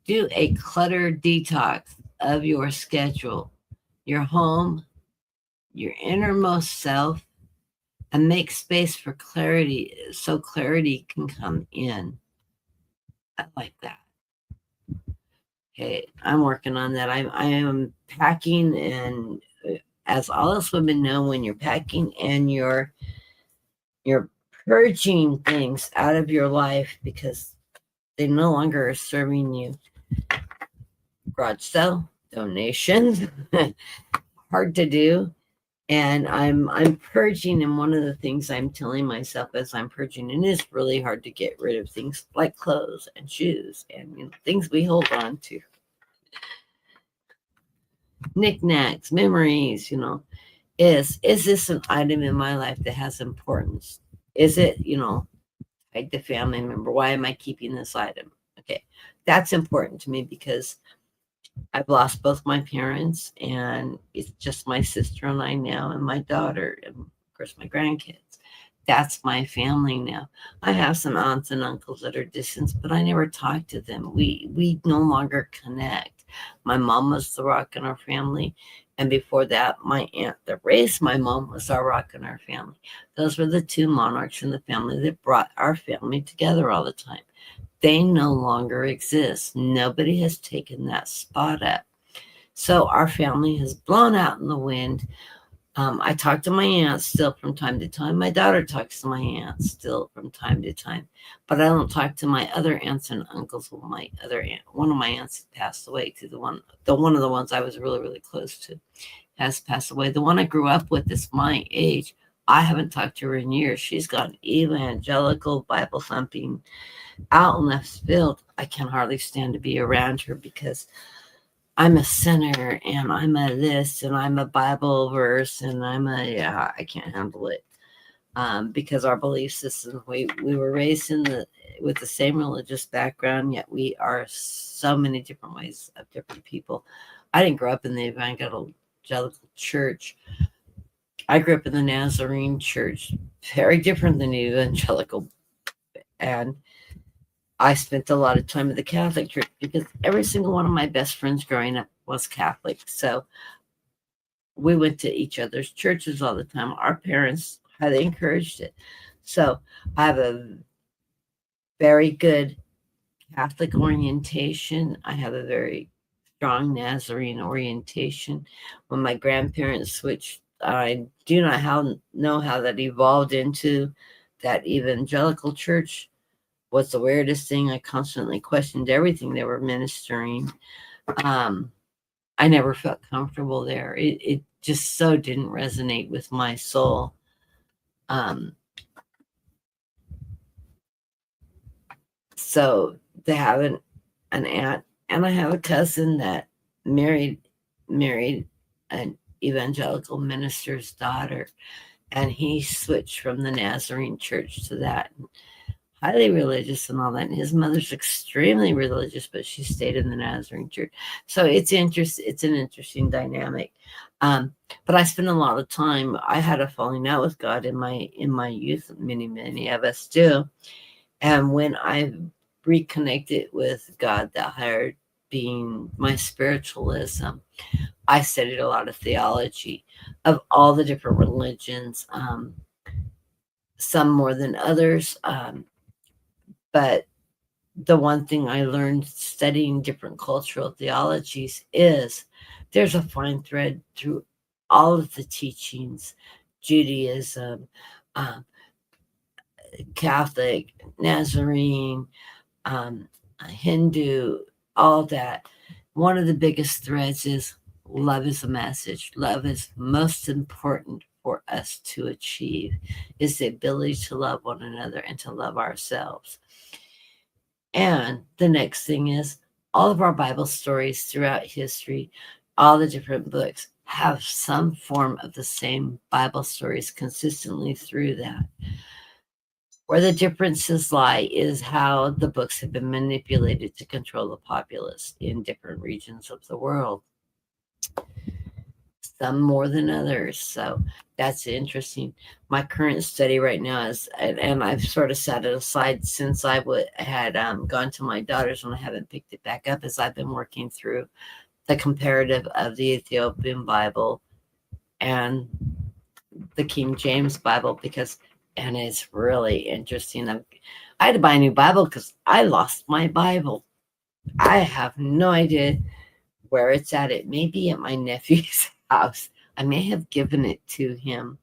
Do a clutter detox of your schedule, your home, your innermost self, and make space for clarity so clarity can come in. I like that. Okay, I'm working on that. I am packing, and as all us women know, when you're packing and you're purging things out of your life because they no longer are serving you. Garage sale, donations, hard to do. And I'm purging, and one of the things I'm telling myself as I'm purging, and it's really hard to get rid of things like clothes and shoes and things we hold on to. Knickknacks, memories, is this an item in my life that has importance? Is it, like the family member? Why am I keeping this item? Okay, that's important to me because I've lost both my parents, and it's just my sister and I now, and my daughter, and of course my grandkids. That's my family now. I have some aunts and uncles that are distant, but I never talk to them. We no longer connect. My mom was the rock in our family, and before that, my aunt that raised my mom was our rock in our family. Those were the two monarchs in the family that brought our family together all the time. They no longer exist. Nobody has taken that spot up. So our family has blown out in the wind. I talk to my aunt still from time to time. My daughter talks to my aunt still from time to time, but I don't talk to my other aunts and uncles. Well, my other aunt, one of my aunts passed away. One of the ones I was really, really close to has passed away. The one I grew up with is my age. I haven't talked to her in years. She's got an evangelical, Bible thumping, out in left field. I can hardly stand to be around her because I'm a sinner and I'm a this and I'm a Bible verse and I can't handle it. Because our belief system, we were raised with the same religious background, yet we are so many different ways of different people. I didn't grow up in the evangelical church. I grew up in the Nazarene church, very different than the evangelical, and I spent a lot of time at the Catholic Church because every single one of my best friends growing up was Catholic. So we went to each other's churches all the time. Our parents highly encouraged it. So I have a very good Catholic orientation. I have a very strong Nazarene orientation. When my grandparents switched, I do not know how that evolved into that evangelical church. Was the weirdest thing. I constantly questioned everything they were ministering. I never felt comfortable there. It just so didn't resonate with my soul. So they have an aunt, and I have a cousin that married an evangelical minister's daughter, and he switched from the Nazarene church to that. Highly religious and all that. And his mother's extremely religious, but she stayed in the Nazarene church. So it's an interesting dynamic. But I spent a lot of time. I had a falling out with God in my youth. Many of us do. And when I reconnected with God, the higher being, my spiritualism, I studied a lot of theology of all the different religions, some more than others. But the one thing I learned studying different cultural theologies is there's a fine thread through all of the teachings, Judaism, um, Catholic, Nazarene, um, Hindu, all that. One of the biggest threads is love is a message. Love is most important for us to achieve, is the ability to love one another and to love ourselves. And the next thing is all of our Bible stories throughout history, all the different books have some form of the same Bible stories consistently through that. Where the differences lie is how the books have been manipulated to control the populace in different regions of the world, some more than others. So that's interesting. My current study right now is, and I've sort of set it aside since I had gone to my daughter's and I haven't picked it back up, as I've been working through the comparative of the Ethiopian Bible and the King James Bible, because, and it's really interesting. I had to buy a new Bible because I lost my Bible. I have no idea where it's at. It may be at my nephew's house. I may have given it to him.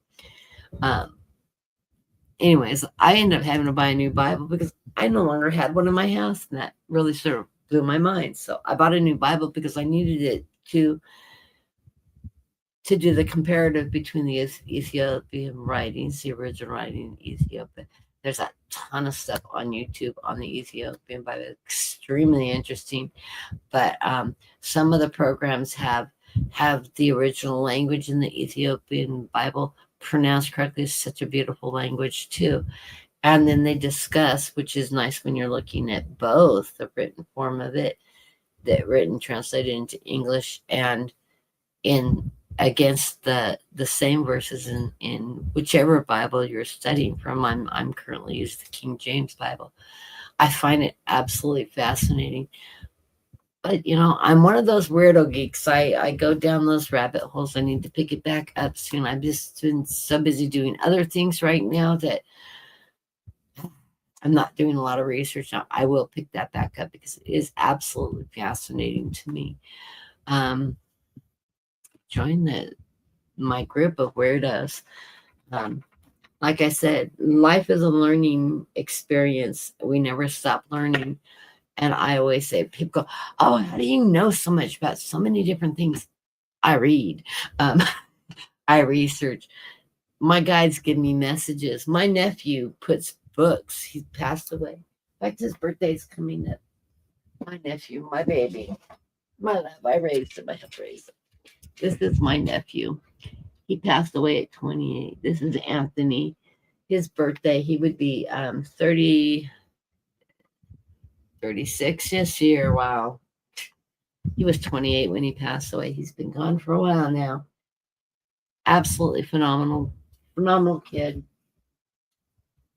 Anyways, I ended up having to buy a new Bible because I no longer had one in my house, and that really sort of blew my mind. So I bought a new Bible because I needed it to do the comparative between the Ethiopian writings, the original writing in Ethiopia. There's a ton of stuff on YouTube on the Ethiopian Bible, extremely interesting. But some of the programs have the original language in the Ethiopian Bible pronounced correctly. It's such a beautiful language too. And then they discuss, which is nice when you're looking at both the written form of it, the written translated into English, and in against the same verses in whichever Bible you're studying from. I'm currently using the King James Bible. I find it absolutely fascinating. But I'm one of those weirdo geeks. I go down those rabbit holes. I need to pick it back up soon. I've just been so busy doing other things right now that I'm not doing a lot of research now. I will pick that back up because it is absolutely fascinating to me. Join my group of weirdos. Like I said, life is a learning experience. We never stop learning. And I always say, people go, "Oh, how do you know so much about so many different things?" I read. I research. My guides give me messages. My nephew puts books. He passed away. In fact, his birthday's coming up. My nephew, my baby, my love. I raised him. I helped raise him. This is my nephew. He passed away at 28. This is Anthony. His birthday, he would be 36 this year. Wow. He was 28 when he passed away. He's been gone for a while now. Absolutely phenomenal kid.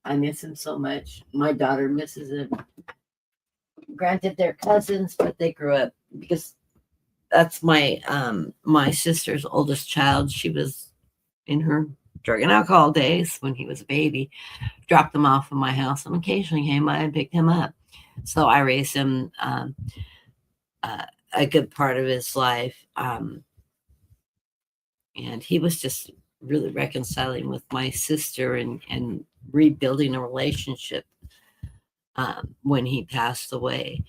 I miss him so much. My daughter misses him. Granted, they're cousins, but they grew up, because that's my sister's oldest child. She was in her drug and alcohol days when he was a baby. Dropped him off in my house and occasionally came by and picked him up. So I raised him a good part of his life. And he was just really reconciling with my sister and rebuilding a relationship when he passed away.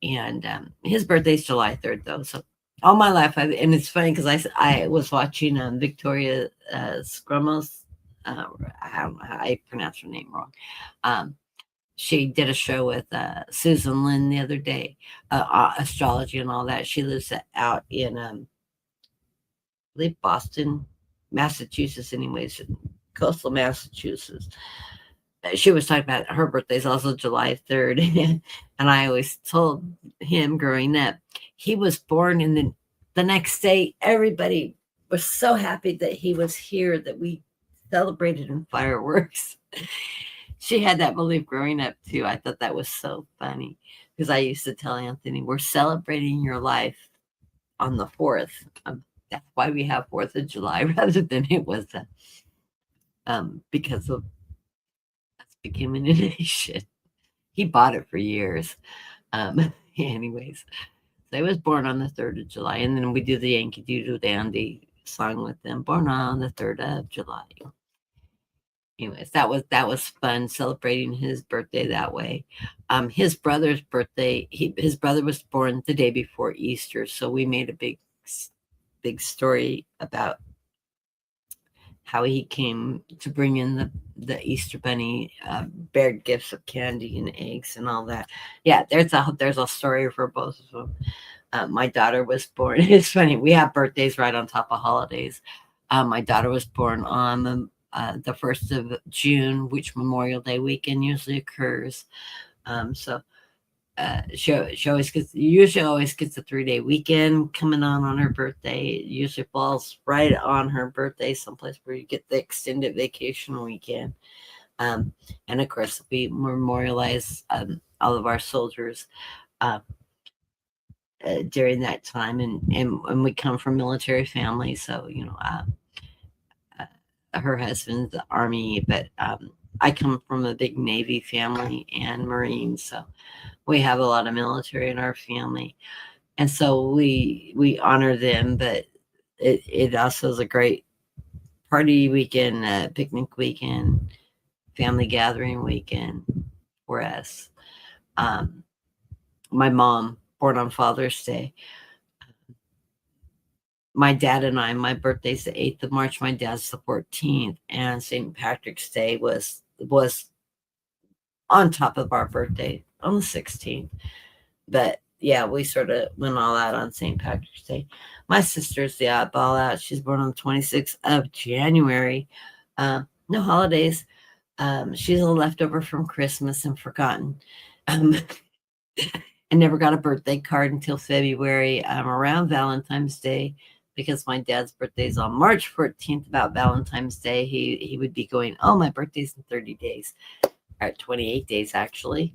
And his birthday's July 3rd, though. So all my life, and it's funny because I was watching Victoria Scrumos. I don't know how I pronounce her name wrong. She did a show with Susan Lynn the other day, astrology and all that. She lives out in, I believe, Boston, Massachusetts, anyways, coastal Massachusetts. She was talking about her birthday is also July 3rd. And I always told him growing up, he was born in the next day. Everybody was so happy that he was here that we celebrated in fireworks. She had that belief growing up too. I thought that was so funny because I used to tell Anthony, we're celebrating your life on the 4th. That's why we have 4th of July rather than it was because of us becoming a nation. He bought it for years. Anyways, so I was born on the 3rd of July, and then we do the Yankee Doodle Dandy song with them, born on the 3rd of July. Anyways, that was fun celebrating his birthday that way. His brother's birthday, his brother was born the day before Easter, so we made a big story about how he came to bring in the Easter bunny, bared gifts of candy and eggs and all that. Yeah, there's a story for both of them. My daughter was born. It's funny. We have birthdays right on top of holidays. My daughter was born on the 1st of June, which Memorial Day weekend usually occurs. So she usually always gets a 3-day weekend coming on her birthday. It usually falls right on her birthday, someplace where you get the extended vacation weekend. And of course, we memorialize all of our soldiers during that time, and we come from military families, so her husband's the Army, but I come from a big Navy family and Marines, so we have a lot of military in our family, and so we honor them. But it also is a great party weekend, picnic weekend, family gathering weekend for us. My mom, born on Father's Day. My dad and I, my birthday's the 8th of March. My dad's the 14th, and St. Patrick's Day was on top of our birthday on the 16th. But yeah, we sort of went all out on St. Patrick's Day. My sister's the oddball out. She's born on the 26th of January. No holidays. She's a leftover from Christmas and forgotten. I never got a birthday card until February, around Valentine's Day, because my dad's birthday is on March 14th. About Valentine's Day, he would be going, oh, my birthday's in 30 days, or 28 days actually.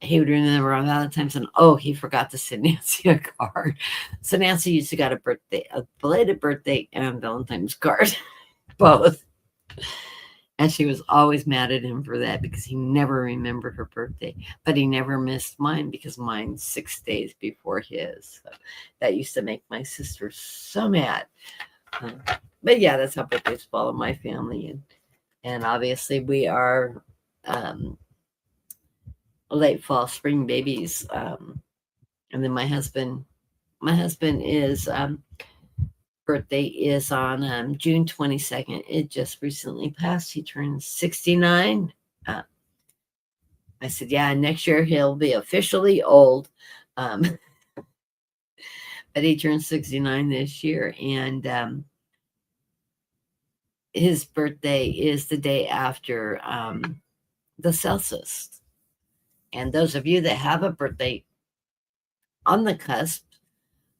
He would remember on Valentine's, and oh, he forgot to send Nancy a card. So Nancy usually got a belated birthday and Valentine's card, both. And she was always mad at him for that because he never remembered her birthday. But he never missed mine because mine's 6 days before his. So that used to make my sister so mad. But yeah, that's how birthdays fall in my family. And obviously we are late fall, spring babies. And then my husband is... birthday is on June 22nd. It just recently passed. He turned 69. I said, yeah, next year he'll be officially old. But he turned 69 this year. And his birthday is the day after the solstice. And those of you that have a birthday on the cusp,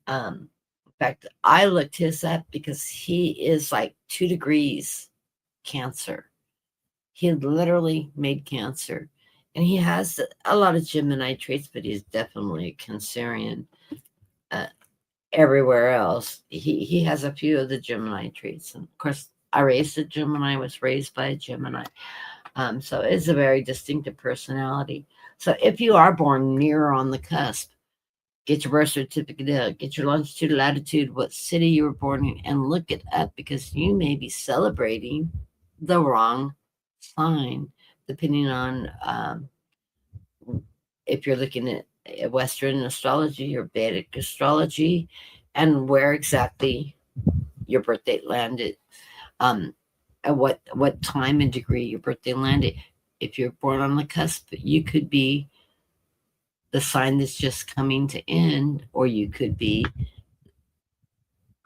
in fact, I looked his up because he is like 2 degrees Cancer. He literally made Cancer. And he has a lot of Gemini traits, but he's definitely a Cancerian. Everywhere else, he has a few of the Gemini traits. And of course, I raised a Gemini, was raised by a Gemini. So it's a very distinctive personality. So if you are born near on the cusp, get your birth certificate, get your longitude, latitude, what city you were born in, and look it up, because you may be celebrating the wrong sign, depending on if you're looking at Western astrology or Vedic astrology, and where exactly your birthday landed, at what time and degree your birthday landed. If you're born on the cusp, you could be the sign that's just coming to end, or you could be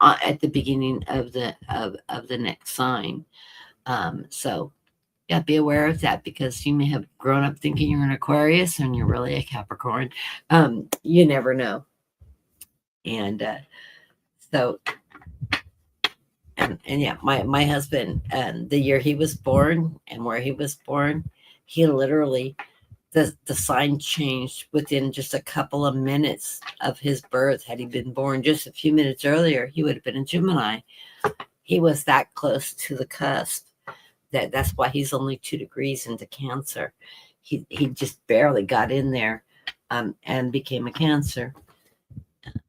at the beginning of the next sign. So yeah, be aware of that, because you may have grown up thinking you're an Aquarius and you're really a Capricorn. You never know. And so and yeah, my husband, the year he was born and where he was born, he literally, the sign changed within just a couple of minutes of his birth. Had he been born just a few minutes earlier, he would have been a Gemini. He was that close to the cusp. That's why he's only 2 degrees into Cancer. he just barely got in there, and became a cancer.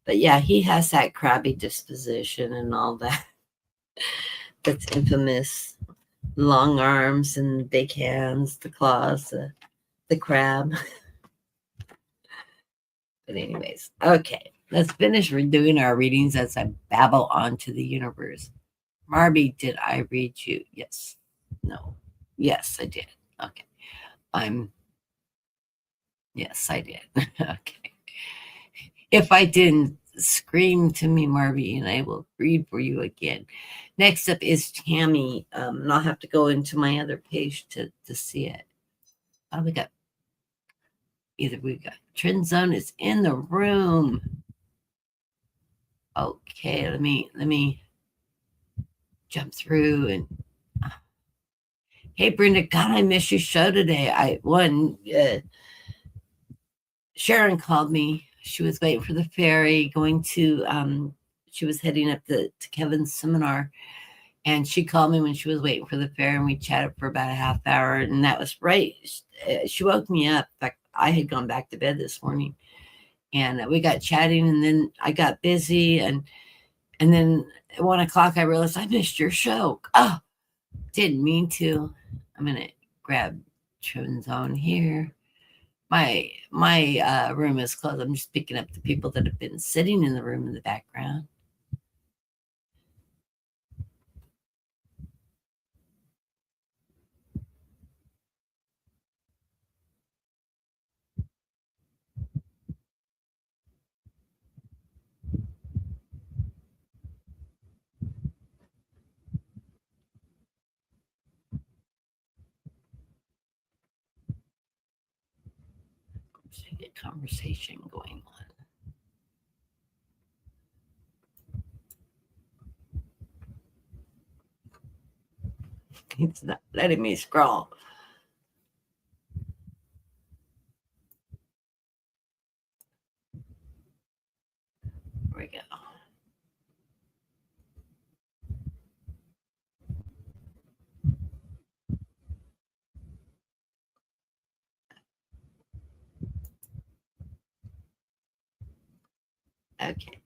But yeah, he has that crabby disposition and all that. That's infamous. Long arms and big hands, the claws, the crab. But anyways, okay, let's finish doing our readings as I babble on to the universe. Marby, did I read you? Yes. No. Yes, I did. Okay. Yes, I did. Okay. If I didn't, scream to me, Marby, and I will read for you again. Next up is Tammy. And I'll have to go into my other page to see it. Oh, we got Trend Zone is in the room. Okay, let me jump through and hey Brenda, God, I missed your show today. Sharon called me. She was waiting for the ferry, going to she was heading up to Kevin's seminar. And she called me when she was waiting for the ferry, and we chatted for about a half hour. And that was right. She woke me up. In fact, I had gone back to bed this morning, and we got chatting. And then I got busy, and then at 1 o'clock I realized I missed your show. Oh, didn't mean to. I'm gonna grab Trend Zone here. My room is closed. I'm just picking up the people that have been sitting in the room in the background. A conversation going on. It's not letting me scroll. There we go. Okay,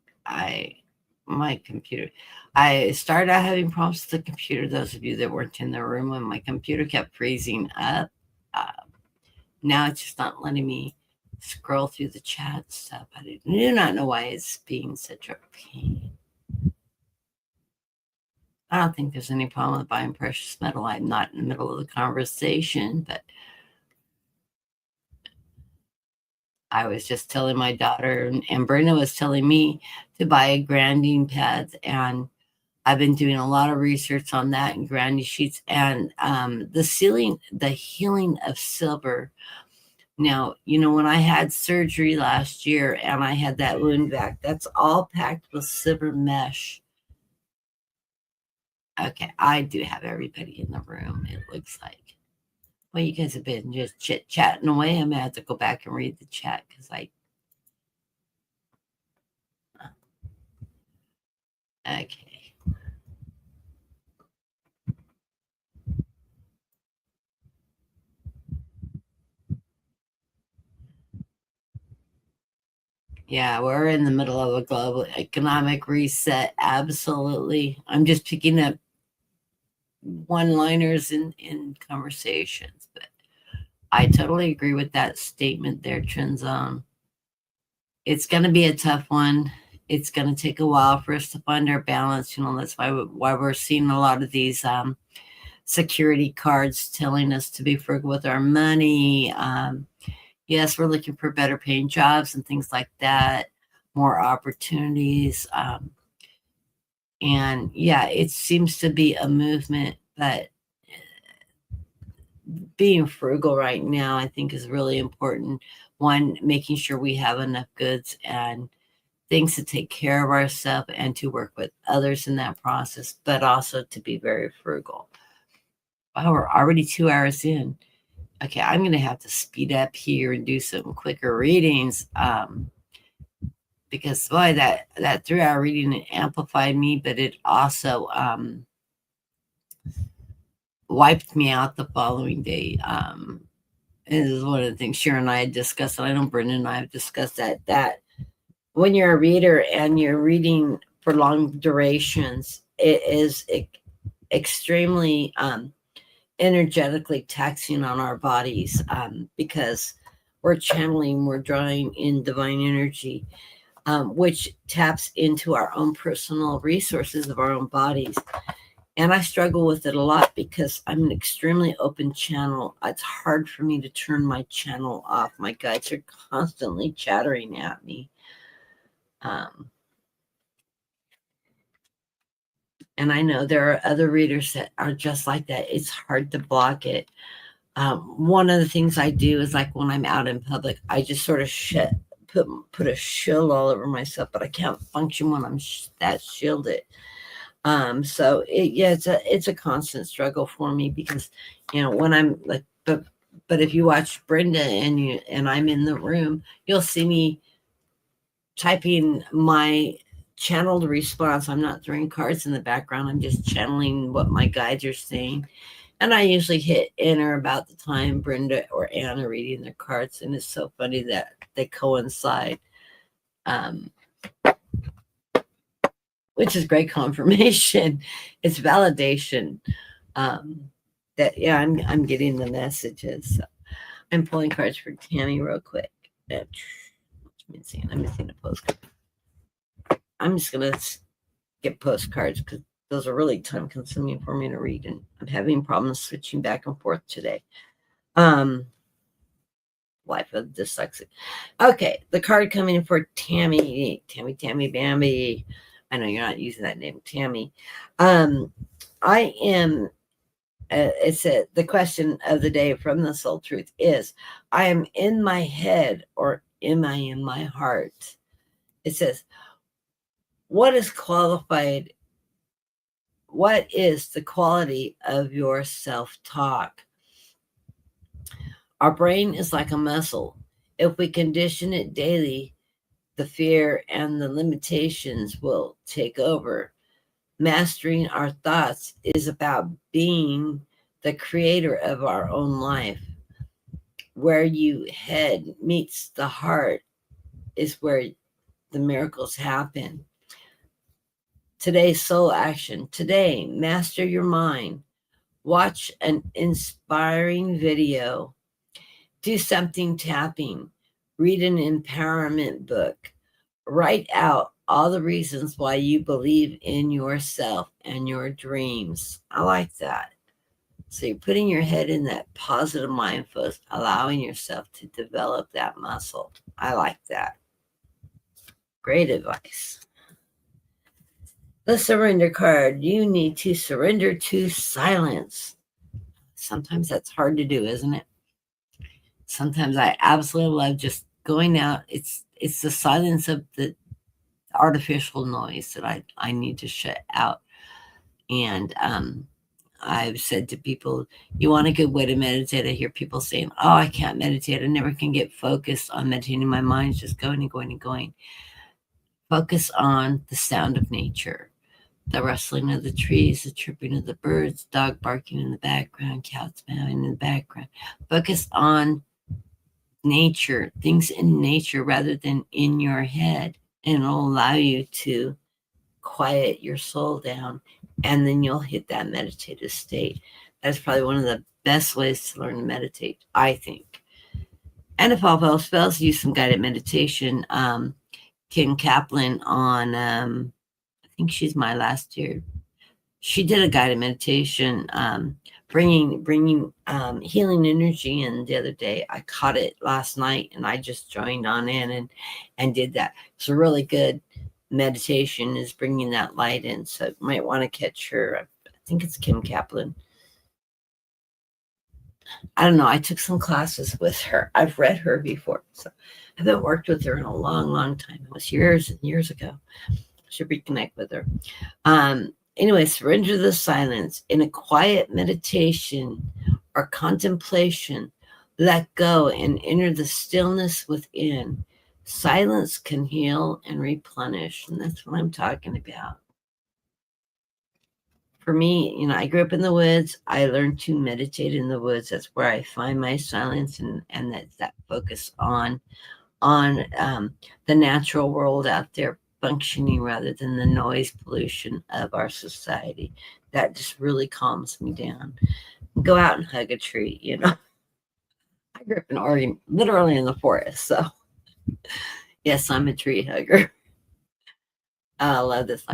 my computer. I started out having problems with the computer. Those of you that weren't in the room when my computer kept freezing up, now it's just not letting me scroll through the chat stuff. I do not know why it's being such a pain. I don't think there's any problem with buying precious metal. I'm not in the middle of the conversation, but I was just telling my daughter, and Brenda was telling me to buy grinding pads, and I've been doing a lot of research on that and grinding sheets and the healing of silver. Now, when I had surgery last year and I had that wound back, that's all packed with silver mesh. Okay, I do have everybody in the room, it looks like. Well, you guys have been just chit-chatting away. I'm going to have to go back and read the chat because okay. Yeah, we're in the middle of a global economic reset. Absolutely. I'm just picking up one-liners in conversations, but I totally agree with that statement there, Trend Zone. It's going to be a tough one. It's going to take a while for us to find our balance. That's why we're seeing a lot of these security cards telling us to be frugal with our money. Yes, we're looking for better paying jobs and things like that, more opportunities. And yeah, it seems to be a movement, but being frugal right now, I think, is really important. One, making sure we have enough goods and things to take care of ourselves and to work with others in that process, but also to be very frugal. Wow, we're already 2 hours in. Okay, I'm going to have to speed up here and do some quicker readings because, boy, that 3-hour reading amplified me, but it also wiped me out the following day. is one of the things Sharon and I had discussed, and I know Brenda and I have discussed that when you're a reader and you're reading for long durations, it is extremely energetically taxing on our bodies, because we're channeling, we're drawing in divine energy, which taps into our own personal resources of our own bodies. And I struggle with it a lot because I'm an extremely open channel. It's hard for me to turn my channel off. My guides are constantly chattering at me. And I know there are other readers that are just like that. It's hard to block it. One of the things I do is, like, when I'm out in public, I just sort of put a shield all over myself, but I can't function when I'm that shielded. So it's a constant struggle for me because, when I'm like, but if you watch Brenda and I'm in the room, you'll see me typing my channeled response. I'm not throwing cards in the background. I'm just channeling what my guides are saying. And I usually hit enter about the time Brenda or Anna are reading their cards. And it's so funny that they coincide, which is great confirmation. It's validation, that, yeah, I'm getting the messages. So I'm pulling cards for Tammy real quick. I'm missing a postcard. I'm just going to get postcards because those are really time consuming for me to read. And I'm having problems switching back and forth today. Life of dyslexic. Okay, the card coming in for Tammy Bambi. I know you're not using that name, Tammy. I am. The question of the day from the Soul Truth is: I am in my head, or am I in my heart? It says, what is qualified? What is the quality of your self-talk? Our brain is like a muscle. If we condition it daily, the fear and the limitations will take over. Mastering our thoughts is about being the creator of our own life. Where you head meets the heart is where the miracles happen. Today's soul action. Today, master your mind. Watch an inspiring video. Do something tapping. Read an empowerment book. Write out all the reasons why you believe in yourself and your dreams. I like that. So you're putting your head in that positive mind first, allowing yourself to develop that muscle. I like that. Great advice. The surrender card. You need to surrender to silence. Sometimes that's hard to do, isn't it? Sometimes I absolutely love just going out. It's the silence of the artificial noise that I need to shut out. And I've said to people, you want a good way to meditate? I hear people saying, oh, I can't meditate. I never can get focused on meditating. My mind's just going and going and going. Focus on the sound of nature, the rustling of the trees, the chirping of the birds, dog barking in the background, cats meowing in the background. Focus on nature, things in nature rather than in your head, and it'll allow you to quiet your soul down, and then you'll hit that meditative state. That's probably one of the best ways to learn to meditate, I think. And if all else fails, use some guided meditation. Kim Kaplan on, I think she's my last year. She did a guided meditation, bringing healing energy in the other day. I caught it last night, and I just joined on in and did that. It's a really good meditation, is bringing that light in. So you might want to catch her. I think it's Kim Kaplan. I don't know. I took some classes with her. I've read her before. So I haven't worked with her in a long, long time. It was years and years ago. I should reconnect with her. Anyway, surrender the silence. In a quiet meditation or contemplation, let go and enter the stillness within. Silence can heal and replenish. And that's what I'm talking about. for me, I grew up in the woods. I learned to meditate in the woods. That's where I find my silence, and that's that focus on the natural world out there functioning rather than the noise pollution of our society. That just really calms me down. Go out and hug a tree. I grew up in Oregon, literally in the forest. So, yes, I'm a tree hugger. I love this.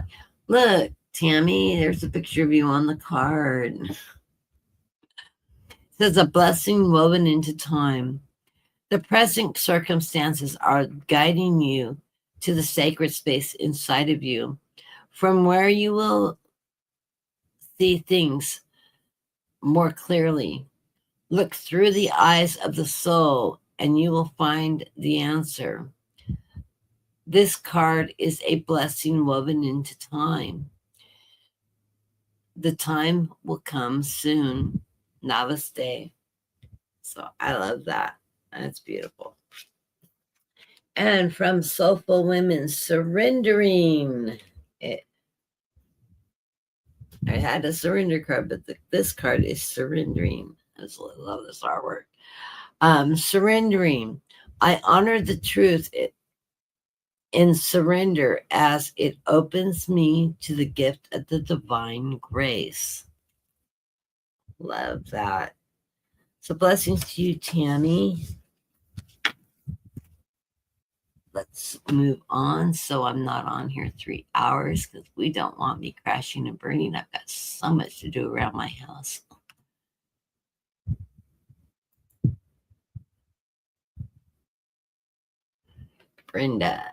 Look, Tammy, there's a picture of you on the card. It says, a blessing woven into time. The present circumstances are guiding you to the sacred space inside of you, from where you will see things more clearly. Look through the eyes of the soul, and you will find the answer. This card is a blessing woven into time. The time will come soon. Namaste. So I love that. That's beautiful. And from Soulful Women, surrendering. I had a surrender card, but this card is surrendering. I just love this artwork. Surrendering. I honor the truth in surrender as it opens me to the gift of the divine grace. Love that. So blessings to you, Tammy. Let's move on so I'm not on here 3 hours, because we don't want me crashing and burning. I've got so much to do around my house. Brenda.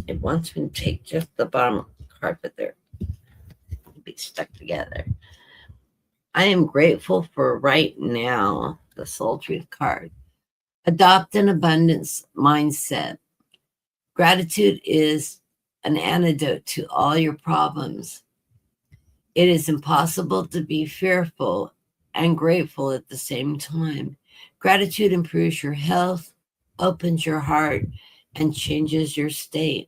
It wants me to take just the bottom card, but they're be stuck together. I am grateful for right now, the Soul Truth card. Adopt an abundance mindset. Gratitude is an antidote to all your problems. It is impossible to be fearful and grateful at the same time. Gratitude improves your health, opens your heart, and changes your state.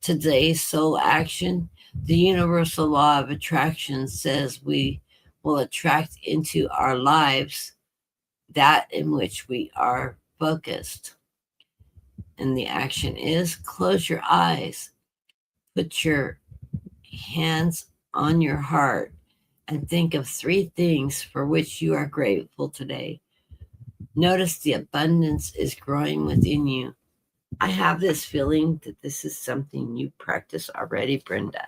Today's soul action, the universal law of attraction, says we will attract into our lives that in which we are focused. And the action is close your eyes, put your hands on your heart, and think of 3 things for which you are grateful today. Notice the abundance is growing within you. I have this feeling that this is something you practice already, Brenda.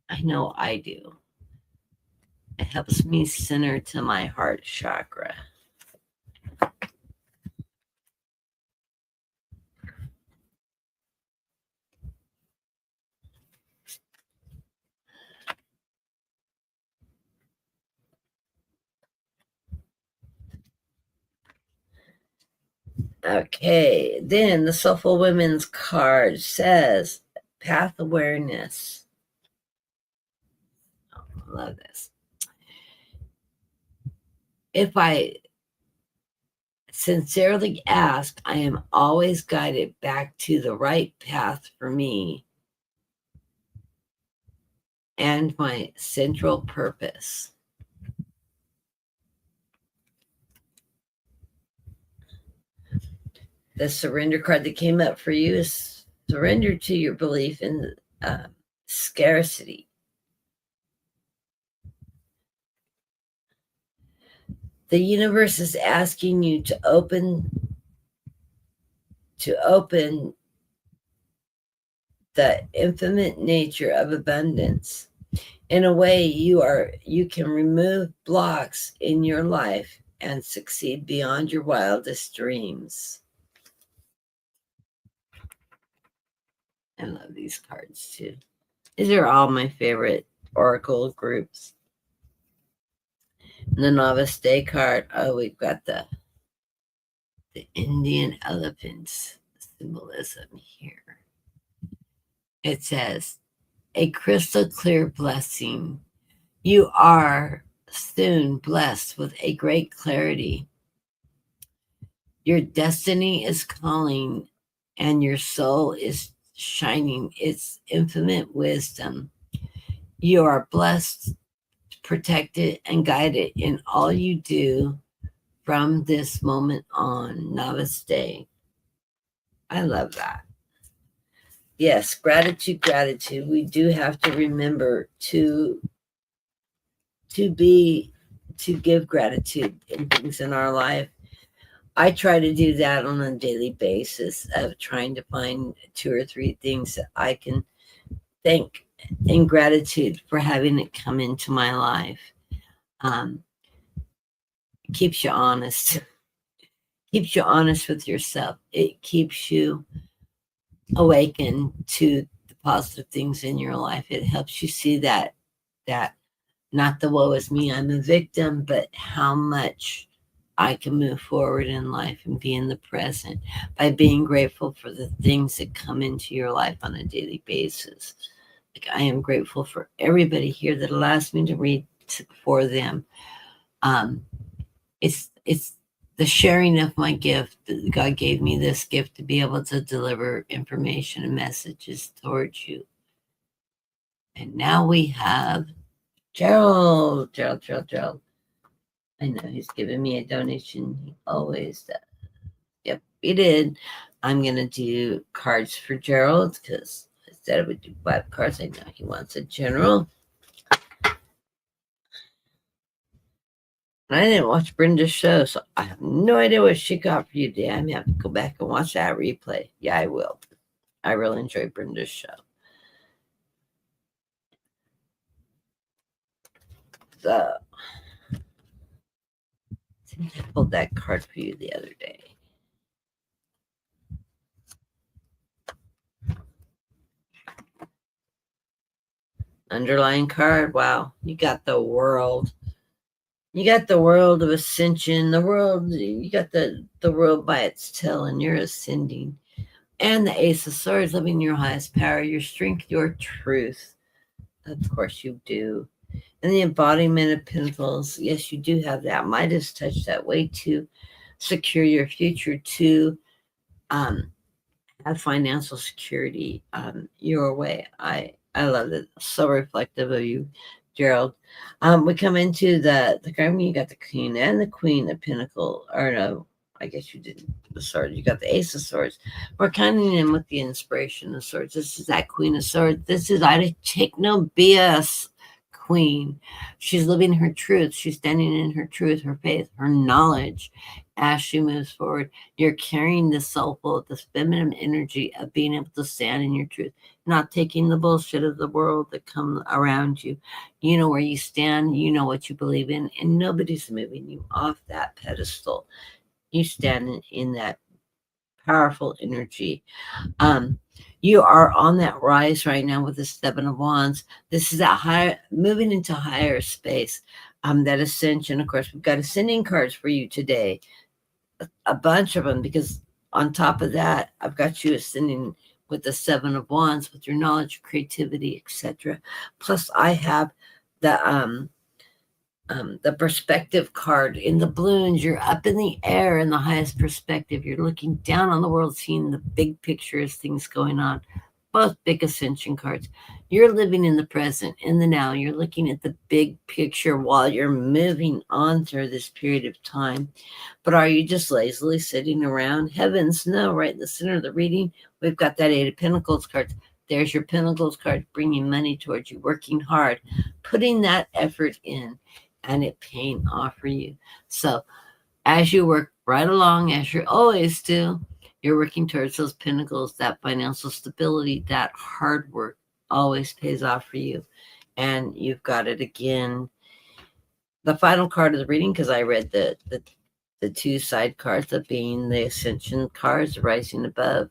I know I do. It helps me center to my heart chakra. Okay, then the Soulful Women's card says path awareness. Oh, I love this. If I sincerely ask, I am always guided back to the right path for me and my central purpose. The surrender card that came up for you is surrender to your belief in scarcity. The universe is asking you to open the infinite nature of abundance. In a way, you can remove blocks in your life and succeed beyond your wildest dreams. I love these cards too. These are all my favorite oracle groups. The Namaste card. Oh, we've got the Indian elephants symbolism here. It says, a crystal clear blessing. You are soon blessed with a great clarity. Your destiny is calling, and your soul is shining its infinite wisdom. You are blessed, protected, and guided in all you do from this moment on. Namaste. I love that. Yes, gratitude, gratitude. We do have to remember to give gratitude in things in our life. I try to do that on a daily basis of trying to find 2 or 3 things that I can thank in gratitude for having it come into my life. Keeps you honest. Keeps you honest with yourself. It keeps you awakened to the positive things in your life. It helps you see that not the woe is me, I'm a victim, but how much I can move forward in life and be in the present by being grateful for the things that come into your life on a daily basis. Like, I am grateful for everybody here that allows me to read for them. It's the sharing of my gift. God gave me this gift to be able to deliver information and messages towards you. And now we have Gerald. I know he's giving me a donation. He always does. Yep, he did. I'm going to do cards for Gerald because I said I would do 5 cards. I know he wants a general. I didn't watch Brenda's show, so I have no idea what she got for you today. I'm going to have to go back and watch that replay. Yeah, I will. I really enjoy Brenda's show. So, I pulled that card for you the other day. Underlying card. Wow, you got the world. You got the world of ascension. The world. You got the world by its tail, and you're ascending. And the Ace of Swords, living your highest power, your strength, your truth. Of course, you do. And the embodiment of Pentacles. Yes, you do have that. Midas touch, that way to secure your future, to have financial security your way. I love it. So reflective of you, Gerald. We come into the card. You got the Queen and the Queen of Pentacles. Or no, I guess you didn't. The sword. You got the Ace of Swords. We're coming in with the inspiration of swords. This is that Queen of Swords. This is I take no BS Queen. She's living her truth. She's standing in her truth, her faith, her knowledge as she moves forward. You're carrying the soulful, this feminine energy of being able to stand in your truth, not taking the bullshit of the world that come around you. You know where you stand, you know what you believe in, and nobody's moving you off that pedestal. You stand in that powerful energy. You are on that rise right now with the 7 of Wands. This is that higher, moving into higher space. That ascension. Of course, we've got ascending cards for you today, a bunch of them, because on top of that, I've got you ascending with the 7 of Wands, with your knowledge, creativity, etc. Plus, I have the perspective card in the balloons. You're up in the air in the highest perspective. You're looking down on the world, seeing the big picture as things going on. Both big ascension cards. You're living in the present, in the now. You're looking at the big picture while you're moving on through this period of time. But are you just lazily sitting around? Heavens no, right in the center of the reading, we've got that 8 of Pentacles card. There's your Pentacles card, bringing money towards you, working hard, putting that effort in, and it paying off for you. So as you work right along, as you always do, you're working towards those pentacles, that financial stability, that hard work always pays off for you. And you've got it again. The final card of the reading, because I read the 2 side cards of being the ascension cards, rising above.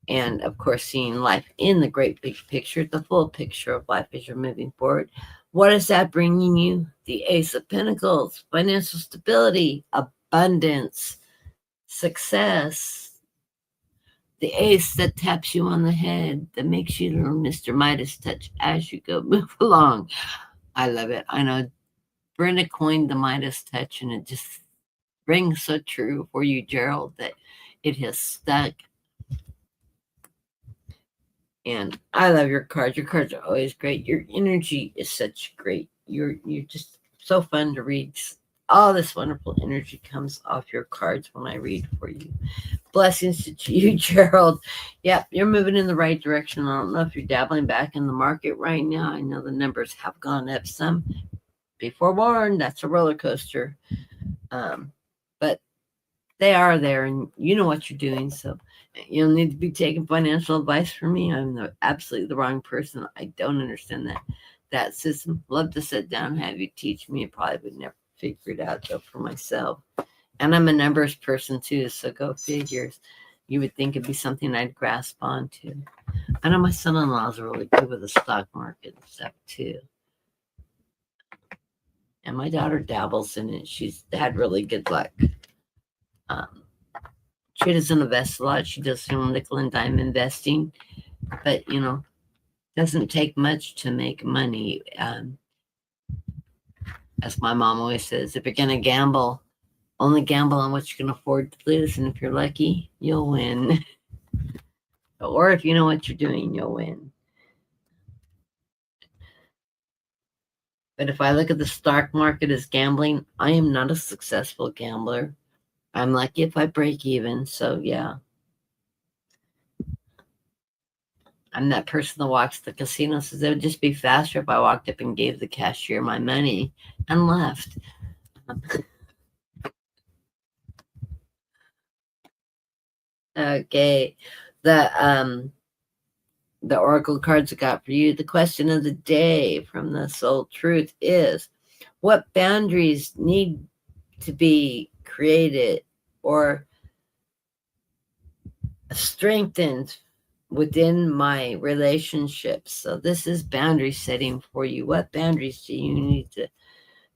And of course, seeing life in the great big picture, the full picture of life as you're moving forward. What is that bringing you? The Ace of Pentacles, financial stability, abundance, success. The ace that taps you on the head, that makes you little Mr. Midas touch as you go, move along. I love it. I know Brenda coined the Midas touch, and it just rings so true for you, Gerald, that it has stuck. And I love your cards. Your cards are always great. Your energy is such great. You're just so fun to read. All this wonderful energy comes off your cards when I read for you. Blessings to you, Gerald. Yep, you're moving in the right direction. I don't know if you're dabbling back in the market right now. I know the numbers have gone up some. Be forewarned, that's a roller coaster. But they are there, and you know what you're doing. So you don't need to be taking financial advice from me. I'm absolutely the wrong person. I don't understand that system. Love to sit down and have you teach me. I probably would never figure it out though for myself. And I'm a numbers person too, so go figures. You would think it'd be something I'd grasp onto. I know my son-in-law is really good with the stock market and stuff too. And my daughter dabbles in it. She's had really good luck. She doesn't invest a lot. She does some nickel and dime investing, but doesn't take much to make money. As my mom always says, if you're gonna gamble, only gamble on what you can afford to lose, and if you're lucky, you'll win. Or if you know what you're doing, you'll win. But if I look at the stock market as gambling, I am not a successful gambler. I'm lucky if I break even. So yeah. I'm that person that walks the casino, says it would just be faster if I walked up and gave the cashier my money and left. Okay. The oracle cards I got for you. The question of the day from the Soul Truth is, what boundaries need to be created or strengthened within my relationships? So this is boundary setting for you. What boundaries do you need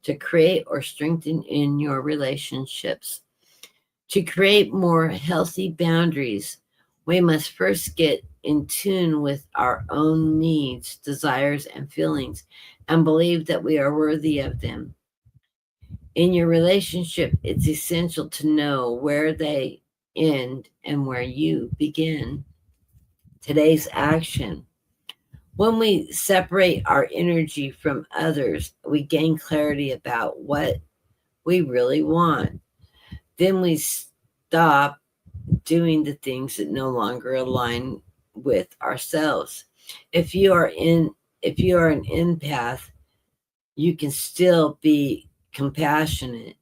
to create or strengthen in your relationships? To create more healthy boundaries, we must first get in tune with our own needs, desires, and feelings, and believe that we are worthy of them. In your relationship, it's essential to know where they end and where you begin. Today's action. When we separate our energy from others, we gain clarity about what we really want. Then we stop doing the things that no longer align with ourselves. If you are an empath, you can still be compassionate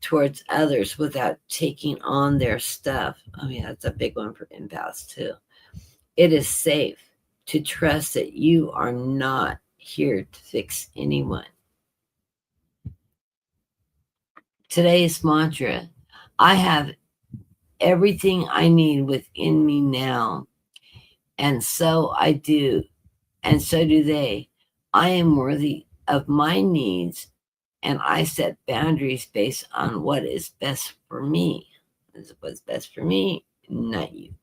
towards others without taking on their stuff. Oh yeah, that's a big one for empaths too. It is safe to trust that you are not here to fix anyone. Today's mantra: I have everything I need within me now, and so I do, and so do they. I am worthy of my needs, and I set boundaries based on what is best for me. This is what's best for me, not you.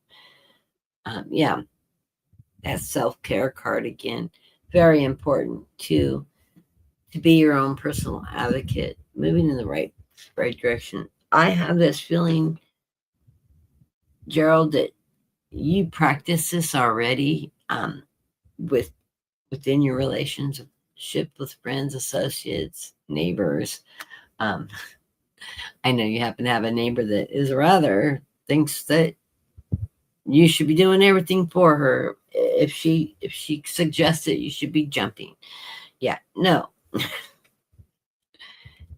Yeah, that self-care card again, very important to be your own personal advocate, moving in the right direction. I have this feeling, Gerald, that you practice this already within your relationship with friends, associates, neighbors. I know you happen to have a neighbor that is rather thinks that you should be doing everything for her. If she suggests it, you should be jumping. Yeah, no.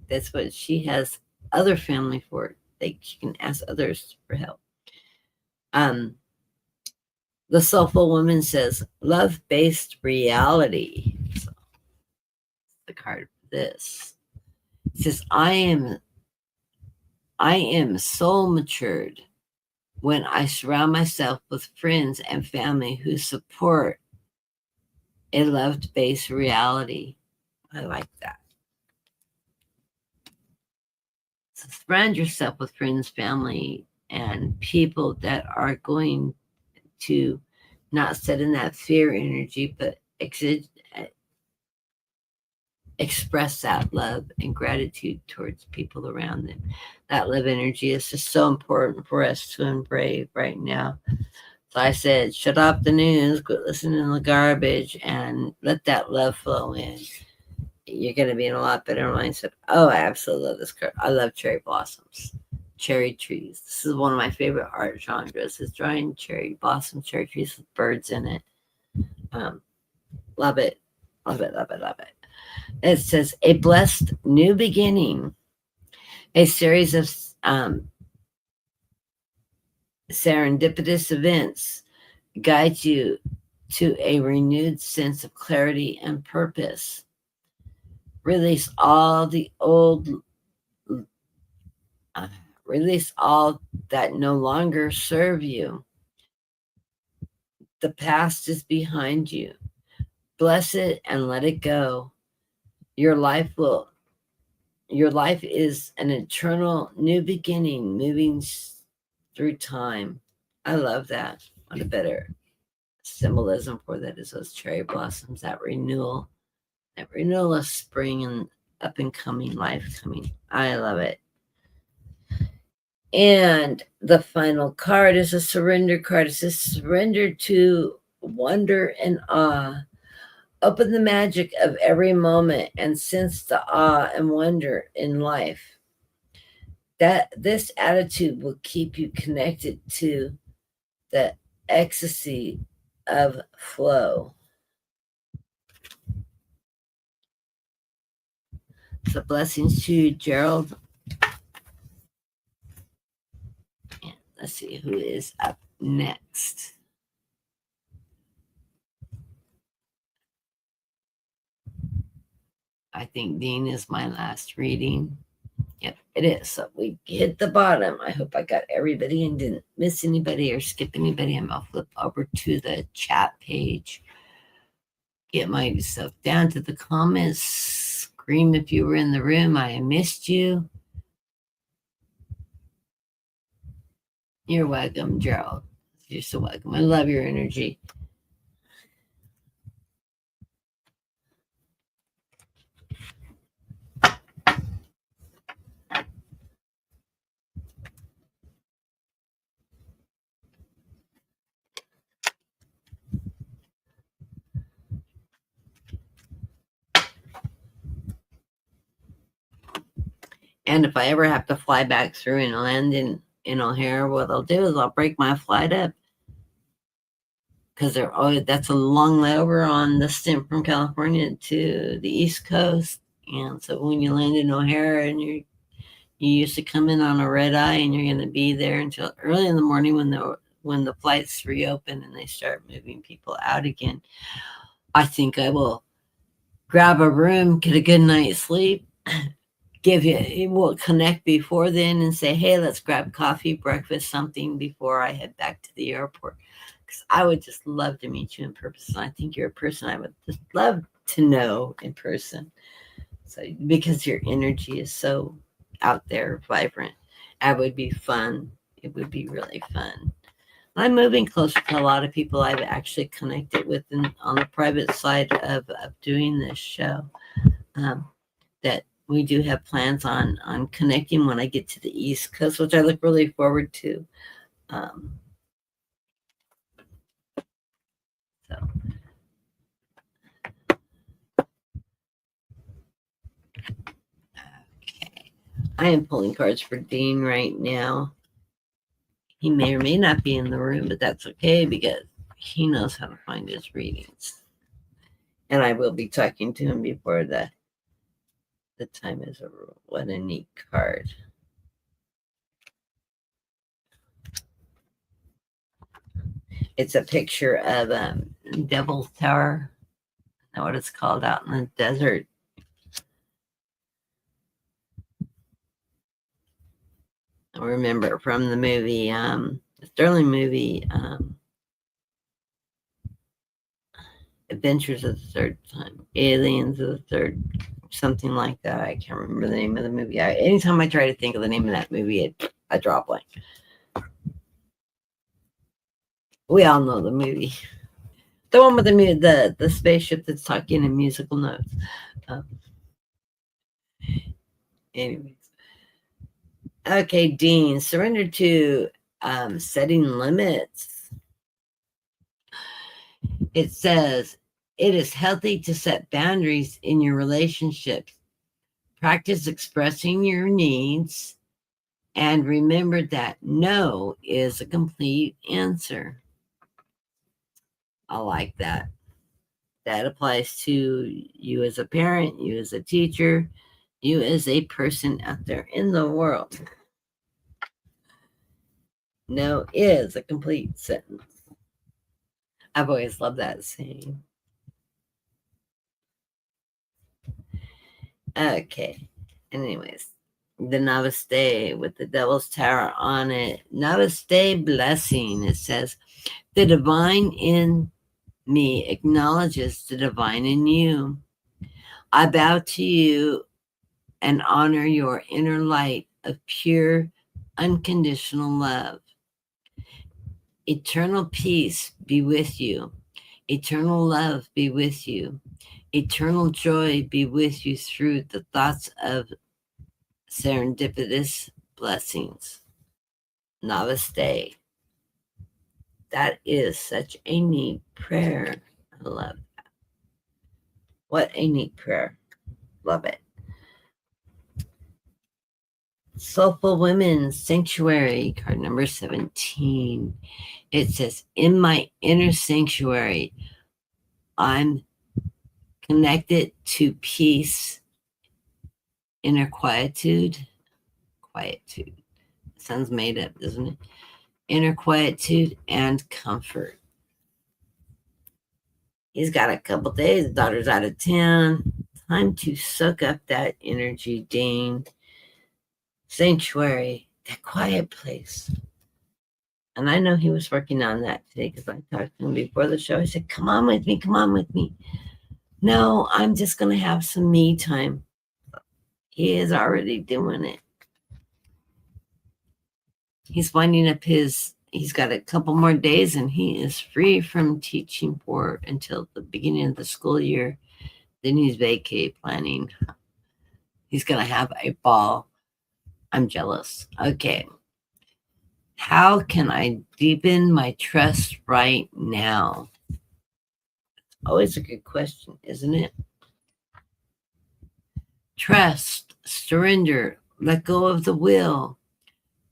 That's what she has other family for. She can ask others for help. The Soulful Woman says, love-based reality. So, the card for this. It says, I am soul matured when I surround myself with friends and family who support a love-based reality. I like that. So surround yourself with friends, family, and people that are going to not sit in that fear energy, but express that love and gratitude towards people around them. That love energy is just so important for us to embrace right now. So I said, shut off the news, quit listening to the garbage, and let that love flow in. You're going to be in a lot better mindset. Oh, I absolutely love this card. I love cherry blossoms, cherry trees. This is one of my favorite art genres, is drawing cherry blossom, cherry trees with birds in it. Love it. Love it, love it, love it. It says, a blessed new beginning, a series of serendipitous events guide you to a renewed sense of clarity and purpose. Release all the old, release all that no longer serve you. The past is behind you. Bless it and let it go. Your life is an eternal new beginning moving through time. I love that. What a better symbolism for that is those cherry blossoms, that renewal of spring and up and coming life coming. I love it. And the final card is a surrender card. It says surrender to wonder and awe. Open the magic of every moment and sense the awe and wonder in life. That this attitude will keep you connected to the ecstasy of flow. So blessings to you, Gerald. And let's see who is up next. I think Dean is my last reading. Yep, it is. So we hit the bottom. I hope I got everybody and didn't miss anybody or skip anybody. I'm going to flip over to the chat page. Get myself down to the comments. Scream if you were in the room. I missed you. You're welcome, Gerald. You're so welcome. I love your energy. And if I ever have to fly back through and land in O'Hare, what I'll do is I'll break my flight up, because that's a long layover on the stint from California to the East Coast. And so when you land in O'Hare and you used to come in on a red eye and you're going to be there until early in the morning when the flights reopen and they start moving people out again, I think I will grab a room, get a good night's sleep, we'll connect before then and say, hey, let's grab coffee, breakfast, something before I head back to the airport. Because I would just love to meet you in person. I think you're a person I would just love to know in person. So because your energy is so out there, vibrant, that would be fun. It would be really fun. I'm moving closer to a lot of people I've actually connected with on the private side of doing this show. That we do have plans on connecting when I get to the East Coast, which I look really forward to. So okay, I am pulling cards for Dean right now. He may or may not be in the room, but that's okay because he knows how to find his readings. And I will be talking to him before the time is over. What a neat card. It's a picture of Devil's Tower. Is that what it's called, out in the desert? I remember from the movie, the Sterling movie, Adventures of the Third Time, Aliens of the Third, something like that. I can't remember the name of the movie. Anytime I try to think of the name of that movie, I draw a blank. We all know the movie. The one with the spaceship that's talking in musical notes. Anyways. Okay, Dean, surrender to setting limits. It says, it is healthy to set boundaries in your relationships. Practice expressing your needs and remember that no is a complete answer. I like that. That applies to you as a parent, you as a teacher, you as a person out there in the world. No is a complete sentence. I've always loved that saying. Okay. Anyways, the Namaste with the Devil's Tower on it. Namaste blessing. It says, the divine in me acknowledges the divine in you. I bow to you and honor your inner light of pure, unconditional love. Eternal peace be with you. Eternal love be with you. Eternal joy be with you through the thoughts of serendipitous blessings. Namaste. That is such a neat prayer. I love that. What a neat prayer. Love it. Soulful Women Sanctuary, card number 17. It says, in my inner sanctuary, I'm connected to peace, inner quietude. Quietude. Sounds made up, doesn't it? Inner quietude and comfort. He's got a couple days. The daughter's out of town. Time to soak up that energy, Dean. Sanctuary, that quiet place. And I know he was working on that today because I talked to him before the show. I said, come on with me, come on with me. No, I'm just going to have some me time. He is already doing it. He's winding up he's got a couple more days and he is free from teaching for until the beginning of the school year. Then he's vacay planning. He's going to have a ball. I'm jealous. Okay. How can I deepen my trust right now? Always a good question, isn't it? Trust, surrender, let go of the will.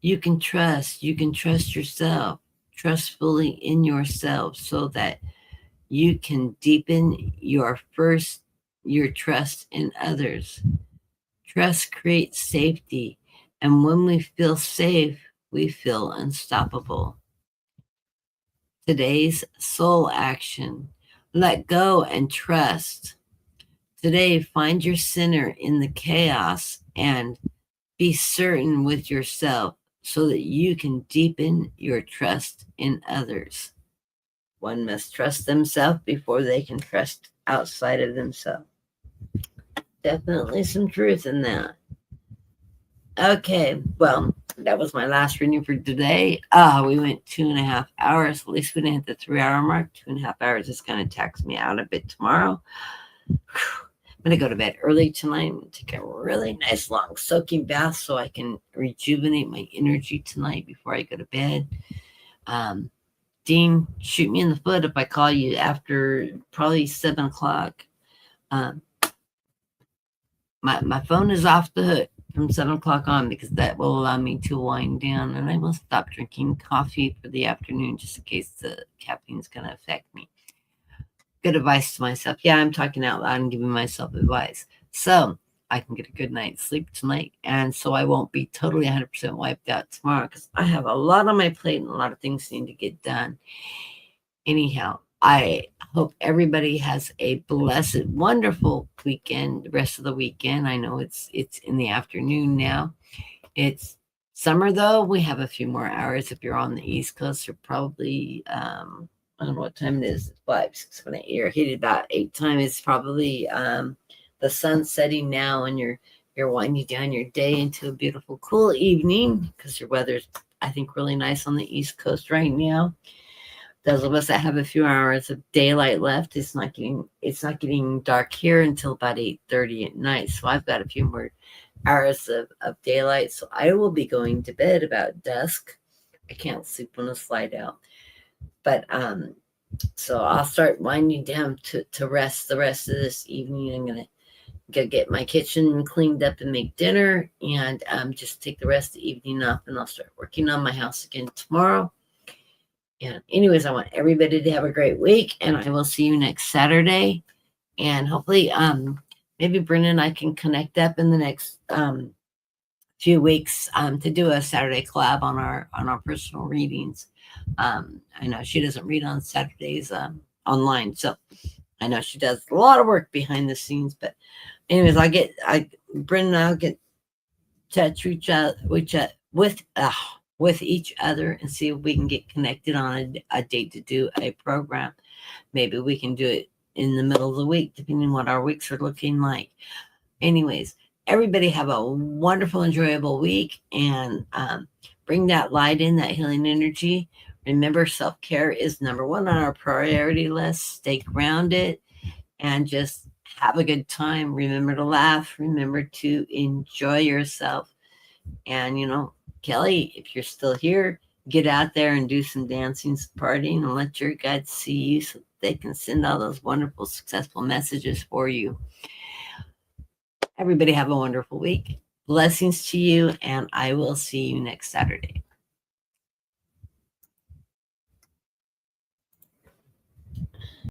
You can trust yourself. Trust fully in yourself so that you can deepen your trust in others. Trust creates safety, and when we feel safe, we feel unstoppable. Today's soul action. Let go and trust. Today, find your center in the chaos and be certain with yourself so that you can deepen your trust in others. One must trust themselves before they can trust outside of themselves. Definitely some truth in that. Okay, well, that was my last reading for today. We went 2.5 hours. At least we didn't hit the 3-hour mark. 2.5 hours is going to tax me out a bit tomorrow. I'm going to go to bed early tonight and take a really nice long soaking bath so I can rejuvenate my energy tonight before I go to bed. Dean, shoot me in the foot if I call you after probably 7 o'clock. My phone is off the hook from 7 o'clock on because that will allow me to wind down, and I will stop drinking coffee for the afternoon just in case the caffeine is going to affect me. Good advice to myself. Yeah, I'm talking out loud and giving myself advice so I can get a good night's sleep tonight, and so I won't be totally 100% wiped out tomorrow because I have a lot on my plate and a lot of things need to get done. Anyhow, I hope everybody has a blessed, wonderful weekend, the rest of the weekend. I know it's in the afternoon now. It's summer, though. We have a few more hours. If you're on the East Coast, you're probably, I don't know what time it is. It's 5, 6, 7, 8. You're hit about 8 time. It's probably the sun setting now, and you're winding down your day into a beautiful, cool evening because your weather's, I think, really nice on the East Coast right now. those of us that have a few hours of daylight left, it's not getting dark here until about 8:30 at night. So I've got a few more hours of daylight. So I will be going to bed about dusk. I can't sleep when it's light out. But so I'll start winding down to rest the rest of this evening. I'm gonna go get my kitchen cleaned up and make dinner, and just take the rest of the evening off, and I'll start working on my house again tomorrow. And anyways, I want everybody to have a great week, and I will see you next Saturday. And hopefully, maybe Brenda and I can connect up in the next few weeks to do a Saturday collab on our personal readings. I know she doesn't read on Saturdays online, so I know she does a lot of work behind the scenes. But anyways, Brenda and I'll get touch with each other and see if we can get connected on a date to do a program. Maybe we can do it in the middle of the week, depending on what our weeks are looking like. Anyways, everybody have a wonderful, enjoyable week, and bring that light in, that healing energy. Remember, self-care is number one on our priority list. Stay grounded and just have a good time. Remember to laugh. Remember to enjoy yourself. And, Kelly, if you're still here, get out there and do some dancing, some partying, and let your guides see you so they can send all those wonderful, successful messages for you. Everybody have a wonderful week. Blessings to you, and I will see you next Saturday.